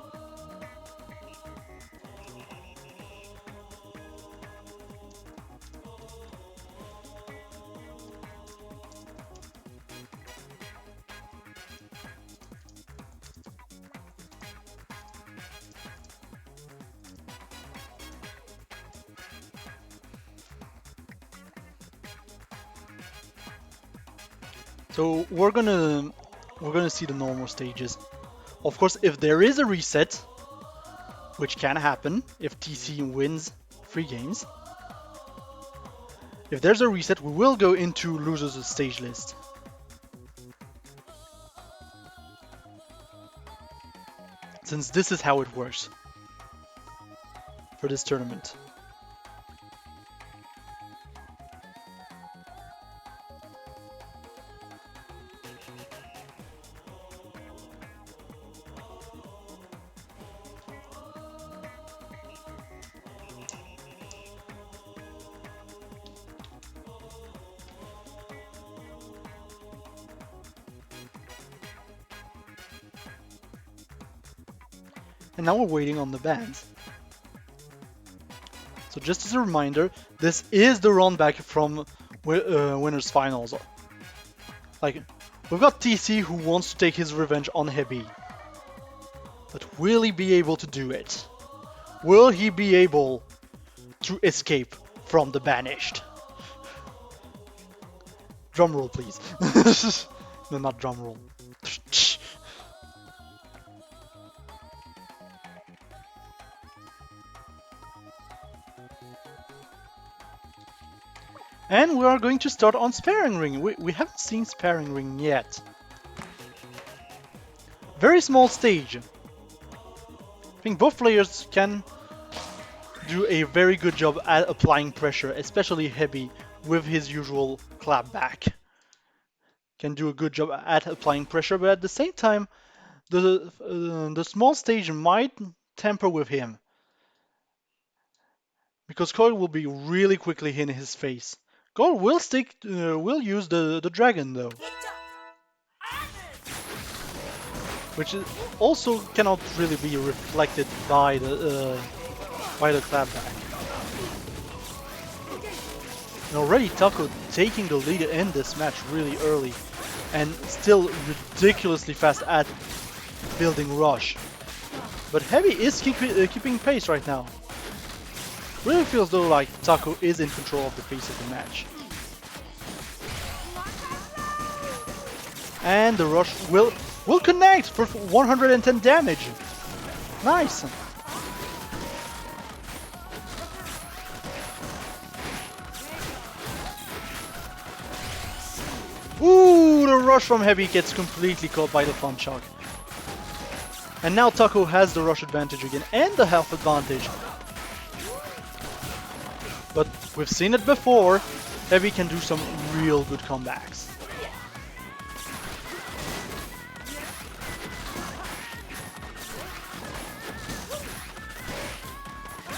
So we're gonna see the normal stages. Of course, if there is a reset, which can happen if TC wins 3 games, if there's a reset, we will go into losers stage list. Since this is how it works for this tournament. And now we're waiting on the bands. So just as a reminder, this is the run back from winners finals. Like, we've got TC who wants to take his revenge on Hebi. But will he be able to do it? Will he be able to escape from the Banished? Drumroll, please. No, not drumroll. And we are going to start on Sparring Ring. We haven't seen Sparring Ring yet. Very small stage. I think both players can do a very good job at applying pressure, especially Hebi with his usual clap back. Can do a good job at applying pressure, but at the same time, the small stage might tamper with him. Because Coil will be really quickly in his face. Coil will use the dragon though. Which also cannot really be reflected by the clapback. And already Taco taking the lead in this match really early, and still ridiculously fast at building rush. But Hebi is keeping pace right now. Really feels though like Taco is in control of the pace of the match. And the rush will connect for 110 damage. Nice. Ooh, the rush from Hebi gets completely caught by the front shock. And now Taco has the rush advantage again and the health advantage. But we've seen it before, Hebi can do some real good comebacks.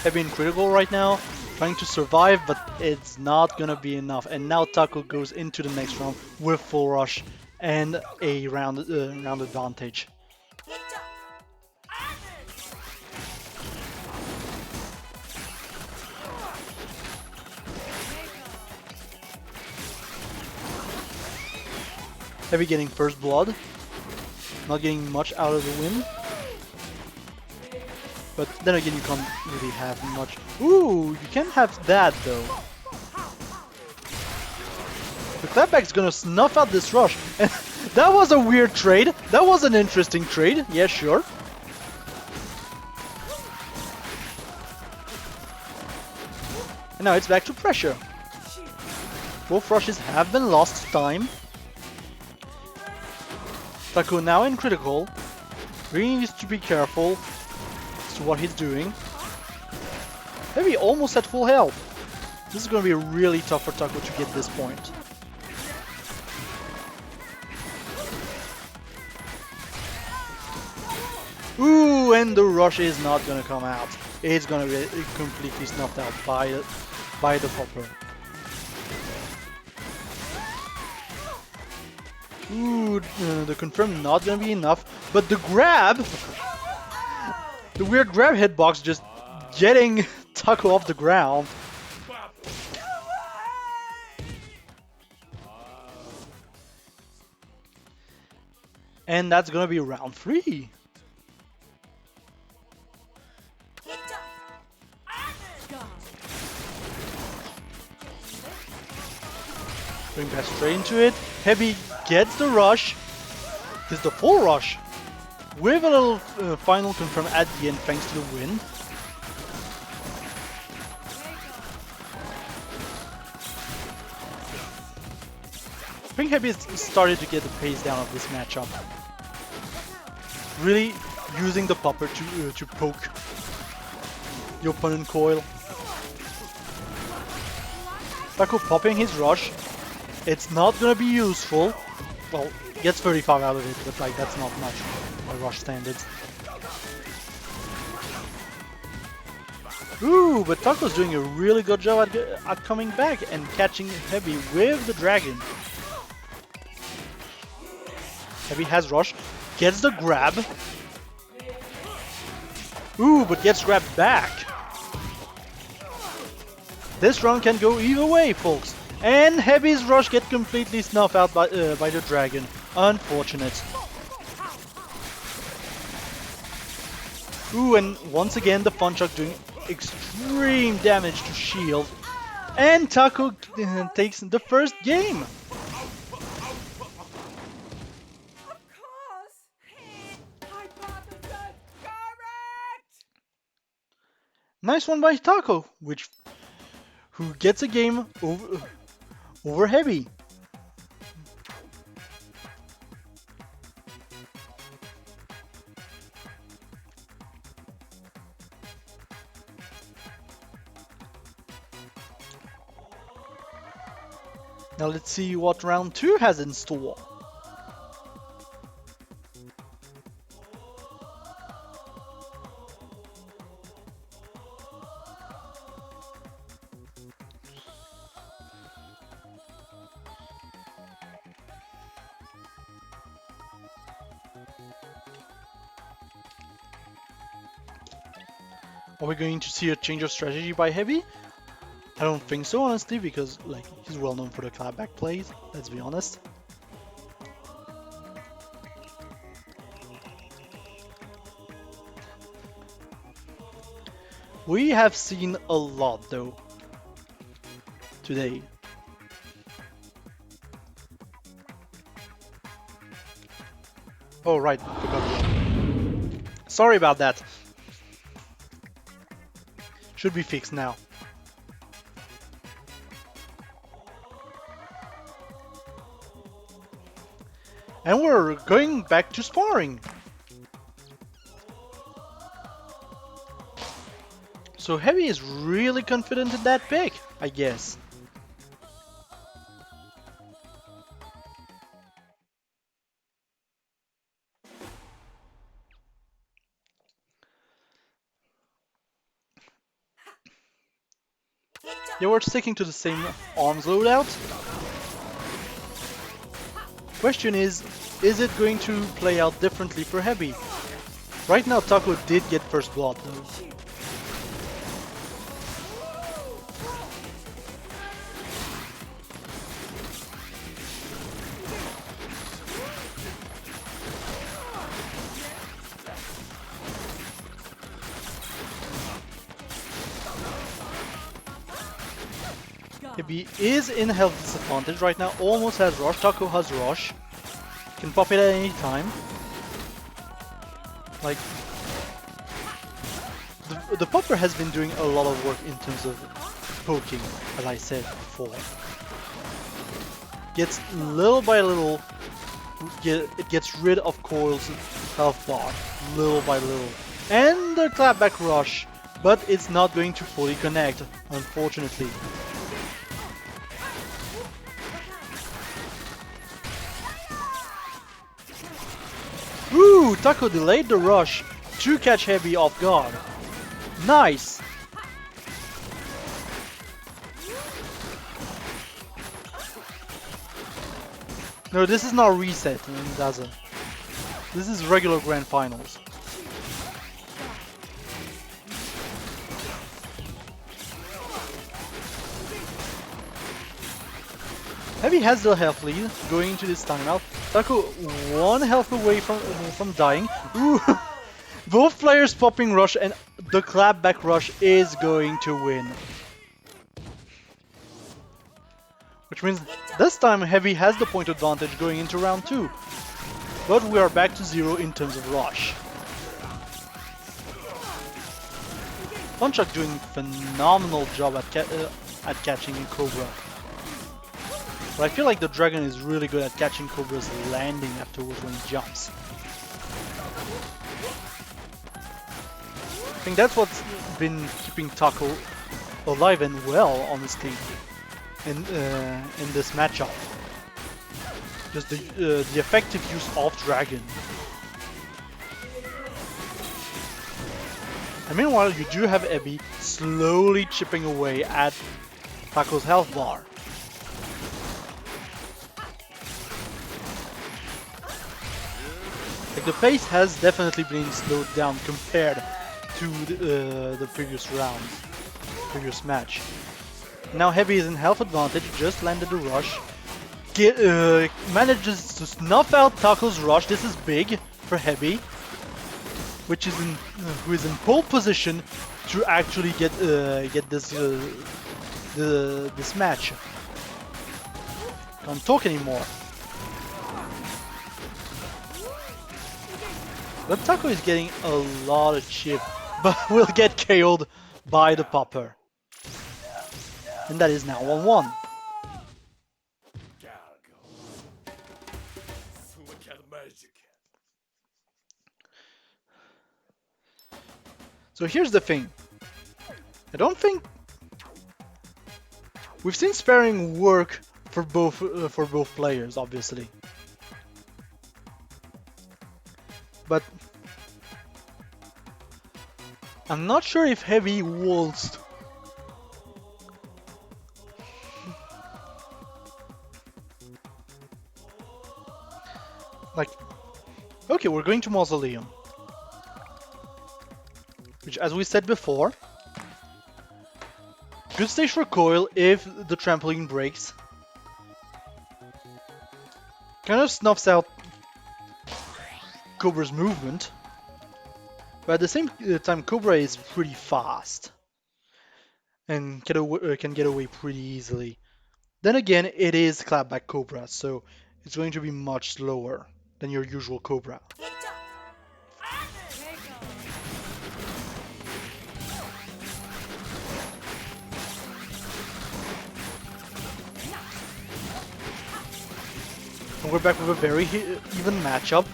Hebi in critical right now, trying to survive, but it's not gonna be enough. And now Taco goes into the next round with full rush and a round advantage. Hebi getting first blood, not getting much out of the win. But then again, you can't really have much. Ooh, you can have that though. The clapback's gonna snuff out this rush, and That was a weird trade. That was an interesting trade. Yeah, sure. And now it's back to pressure. Both rushes have been lost to time. Taco now in critical. Really needs to be careful as to what he's doing. Maybe almost at full health. This is going to be really tough for Taco to get this point. Ooh, and the rush is not going to come out. It's going to be completely snuffed out by the popper. Ooh, the confirm not going to be enough, but the grab, the weird grab hitbox just getting Taco off the ground. And that's going to be round 3. Bring pass straight into it. Hebi gets the rush. Gets the full rush. With a little final confirm at the end thanks to the win. I think Hebi has started to get the pace down of this matchup. Really using the popper to poke the opponent coil. Taco popping his rush. It's not gonna be useful. Well, gets 35 out of it, but like that's not much by rush standards. Ooh, but Taco's doing a really good job at coming back and catching Hebi with the dragon. Hebi has rush, gets the grab. Ooh, but gets grabbed back. This round can go either way, folks. And Hebi's rush get completely snuffed out by the dragon. Unfortunate. Ooh, and once again the Fun Chuck doing extreme damage to shield. And Taco takes the first game. Of course. Hypothesis correct. Nice one by Taco, who gets a game over Hebi. Now let's see what round 2 has in store. Are we going to see a change of strategy by Hebi? I don't think so, honestly, because like he's well known for the clapback plays, let's be honest. We have seen a lot though today. Oh right, forgot. Sorry about that. Should be fixed now. And we're going back to sparring. So Hebi is really confident in that pick, I guess. Yeah, we're sticking to the same arms loadout. Question is it going to play out differently for Hebi? Right now Taco did get first blood though. Hebi is in health disadvantage right now, almost has rush. Taco has rush. Can pop it at any time. Like, the popper has been doing a lot of work in terms of poking, as I said before. Gets little by little, it gets rid of Coil's health bar, little by little. And the clapback rush, but it's not going to fully connect, unfortunately. Ooh, Taco delayed the rush to catch Hebi off guard. Nice! No, this is not reset in Dazza. This is regular grand finals. Hebi has the health lead going into this timeout. Taco 1 health away from dying. Ooh. Both players popping rush and the clapback rush is going to win. Which means this time Hebi has the point advantage going into round 2. But we are back to 0 in terms of rush. Funchak doing phenomenal job at catching a Cobra. But I feel like the Dragon is really good at catching Cobra's landing afterwards when he jumps. I think that's what's been keeping Taco alive and well, honestly, in this matchup. Just the effective use of Dragon. And meanwhile, you do have Hebi slowly chipping away at Taco's health bar. Like, the pace has definitely been slowed down compared to the previous round, previous match. Now Hebi is in health advantage, just landed the rush. Manages to snuff out Taco's rush. This is big for Hebi, who is in pole position to actually get this this match. Can't talk anymore. But Taco is getting a lot of chip, but will get KO'd by the popper. And that is now 1-1. So here's the thing. I don't think we've seen sparing work for both players, obviously. But I'm not sure if Hebi waltzed. Like, okay, we're going to Mausoleum. Which, as we said before, good stage for Coil if the trampoline breaks. Kind of snuffs out Cobra's movement, but at the same time Cobra is pretty fast and can get away pretty easily. Then again, it is clapback Cobra, so it's going to be much slower than your usual Cobra. And we're back with a very even matchup.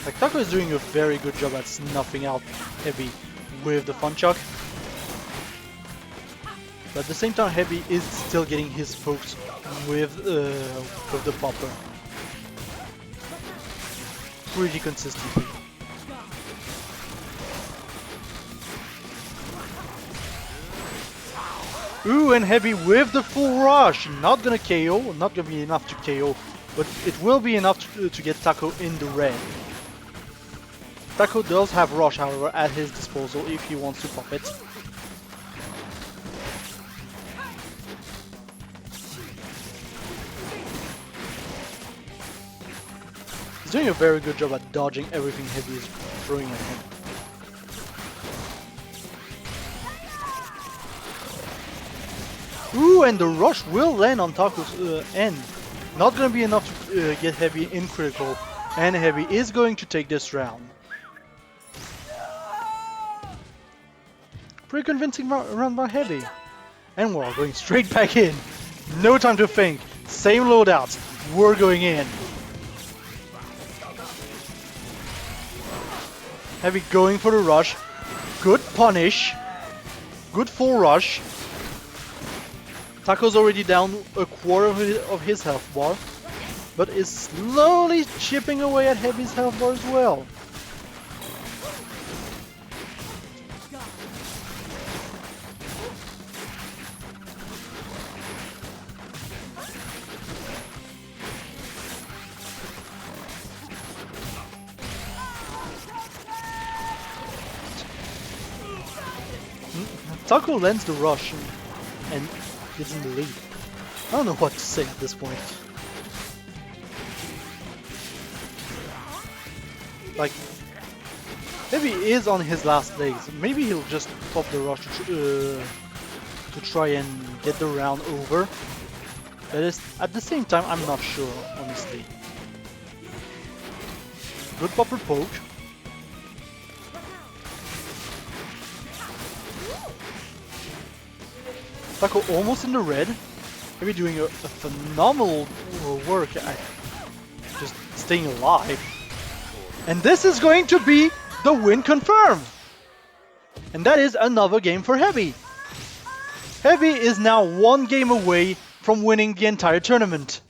Like, Taco is doing a very good job at snuffing out Hebi with the Funchak. But at the same time, Hebi is still getting his pokes with the popper pretty consistently. Ooh, and Hebi with the full rush. Not gonna KO, not gonna be enough to KO, but it will be enough to get Taco in the red. Taco does have rush, however, at his disposal if he wants to pop it. He's doing a very good job at dodging everything Hebi is throwing at him. Ooh, and the rush will land on Taco's end. Not gonna be enough to get Heavy in critical, and Heavy is going to take this round. Pretty convincing run by Heavy. And we're going straight back in. No time to think. Same loadouts. We're going in. Heavy going for the rush. Good punish. Good full rush. Taco's already down a quarter of his health bar, but is slowly chipping away at Heavy's health bar as well. Taco lands the rush and gets in the lead. I don't know what to say at this point. Like, Heavy is on his last legs. Maybe he'll just pop the rush to try and get the round over. But at the same time, I'm not sure, honestly. Good popper poke. Taco almost in the red. Maybe doing a phenomenal work at just staying alive. And this is going to be the win confirmed. And that is another game for Heavy. Heavy is now one game away from winning the entire tournament.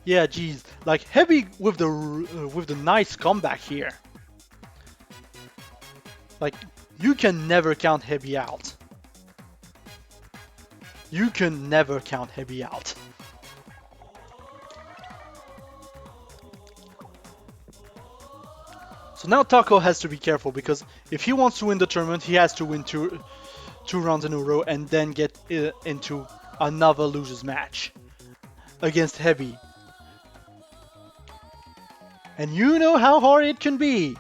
Yeah, geez, like Heavy with the nice comeback here. Like, you can never count Heavy out. You can never count Heavy out. So now Taco has to be careful, because if he wants to win the tournament, he has to win two rounds in a row and then get into another losers match against Heavy. And you know how hard it can be.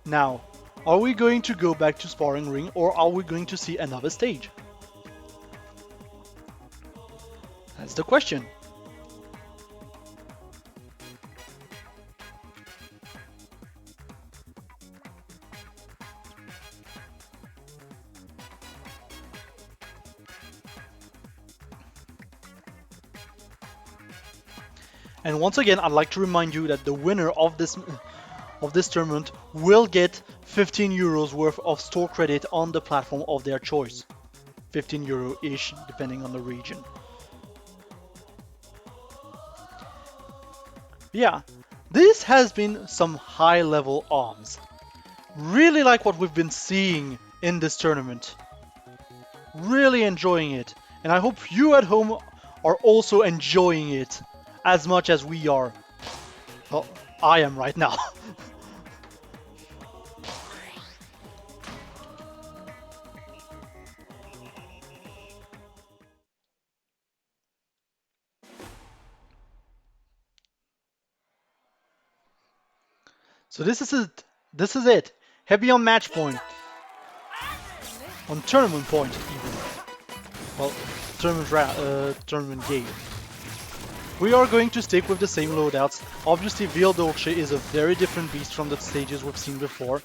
Now, are we going to go back to sparring ring, or are we going to see another stage? That's the question. And once again, I'd like to remind you that the winner of this tournament will get 15 euros worth of store credit on the platform of their choice. 15 euro-ish, depending on the region. Yeah, this has been some high-level arms. Really like what we've been seeing in this tournament. Really enjoying it. And I hope you at home are also enjoying it as much as we are. Well, I am right now. So this is it. This is it. Heavy on match point. On tournament point, even. Well, tournament game. We are going to stick with the same loadouts. Obviously, Via Dolce is a very different beast from the stages we've seen before,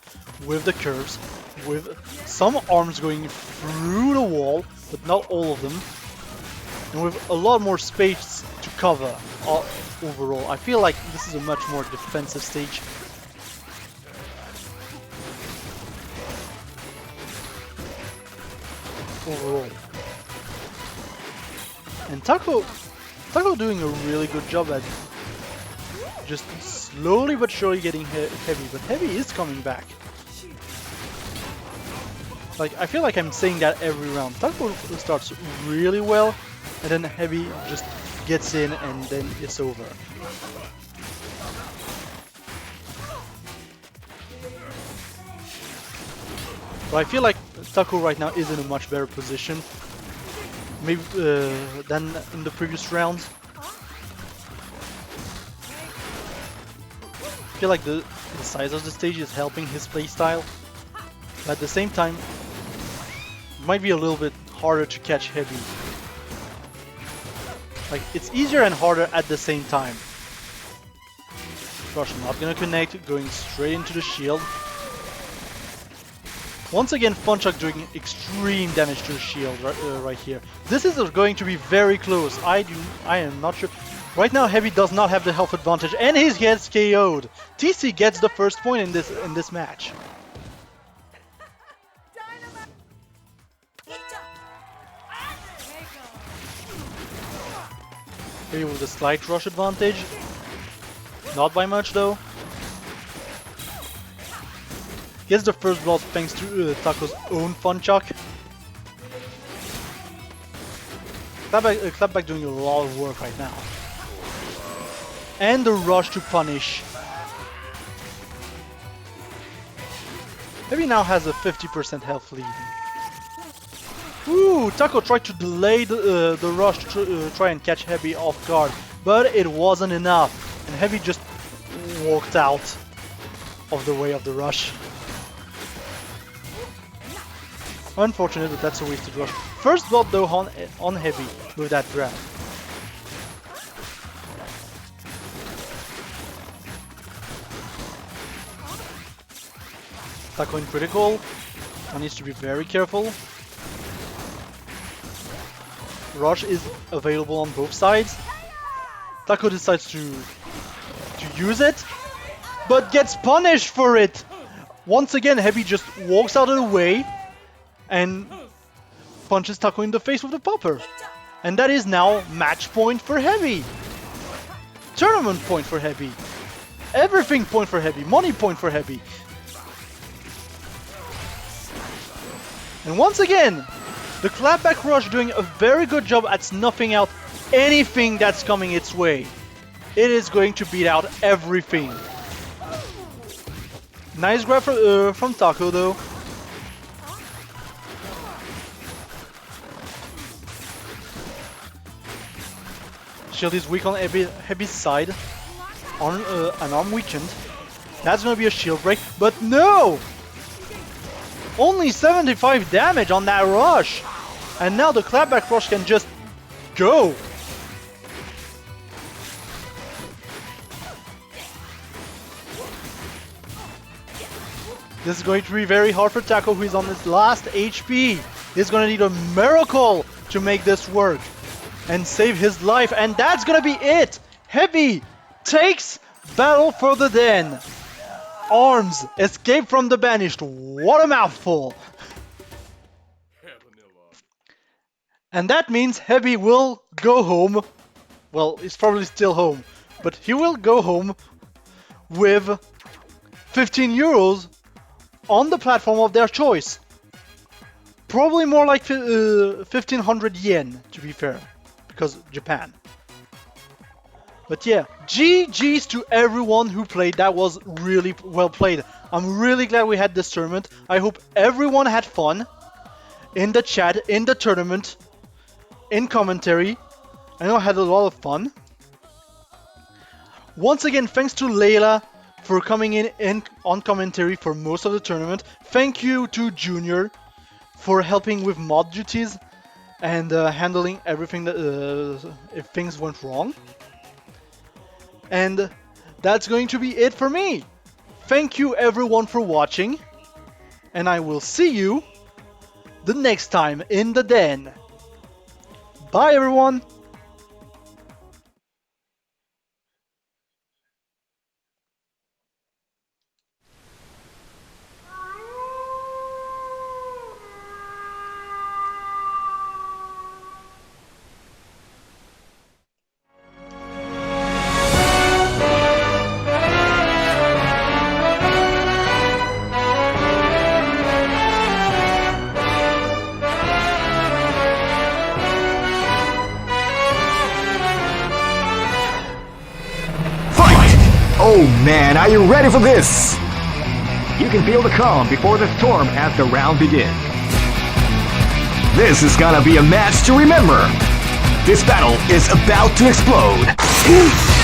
with the curves, with some arms going through the wall, but not all of them, and with a lot more space to cover overall. I feel like this is a much more defensive stage. Overall. And Taco doing a really good job at just slowly but surely getting Heavy, but Heavy is coming back. Like, I feel like I'm saying that every round. Taco starts really well, and then Heavy just gets in and then it's over. But I feel like Taco right now is in a much better position, maybe than in the previous rounds. I feel like the size of the stage is helping his playstyle, but at the same time, it might be a little bit harder to catch Heavy. Like, it's easier and harder at the same time. Rush not gonna connect, going straight into the shield. Once again, Funchak doing extreme damage to the shield right here. This is going to be very close. I am not sure. Right now, Heavy does not have the health advantage, and he gets KO'd. TC gets the first point in this match. Heavy with a slight rush advantage. Not by much though. Gets the first blood thanks to Taco's own Funchak. Clapback doing a lot of work right now. And the rush to punish. Heavy now has a 50% health lead. Ooh, Taco tried to delay the rush to try and catch Heavy off guard, but it wasn't enough, and Heavy just walked out of the way of the rush. Unfortunate, but that's a wasted rush. First blood though on Heavy with that grab. Taco in critical. One needs to be very careful. Rush is available on both sides. Taco decides to use it, but gets punished for it. Once again, Heavy just walks out of the way and punches Taco in the face with the popper. And that is now match point for Heavy. Tournament point for Heavy. Everything point for Heavy. Money point for Heavy. And once again, the clapback rush doing a very good job at snuffing out anything that's coming its way. It is going to beat out everything. Nice grab from Taco though. Shield is weak on Heavy's side. On an arm weakened. That's gonna be a shield break, but no! Only 75 damage on that rush! And now the clapback rush can just go! This is going to be very hard for Taco, who is on his last HP. He's gonna need a miracle to make this work and save his life, and that's gonna be it! Heavy takes Battle for the Den. Arms escape from the Banished. What a mouthful! And that means Heavy will go home. Well, he's probably still home, but he will go home with 15 euros on the platform of their choice. Probably more like 1500 yen, to be fair, because Japan. But yeah, GG's to everyone who played. That was really well played. I'm really glad we had this tournament. I hope everyone had fun in the chat, in the tournament, in commentary. I know I had a lot of fun. Once again, thanks to Layla for coming in on commentary for most of the tournament. Thank you to Junior for helping with mod duties and handling everything that if things went wrong. And that's going to be it for me. Thank you everyone for watching, and I will see you the next time in the den. Bye everyone! Oh man, are you ready for this? You can feel the calm before the storm as the round begins. This is gonna be a match to remember. This battle is about to explode.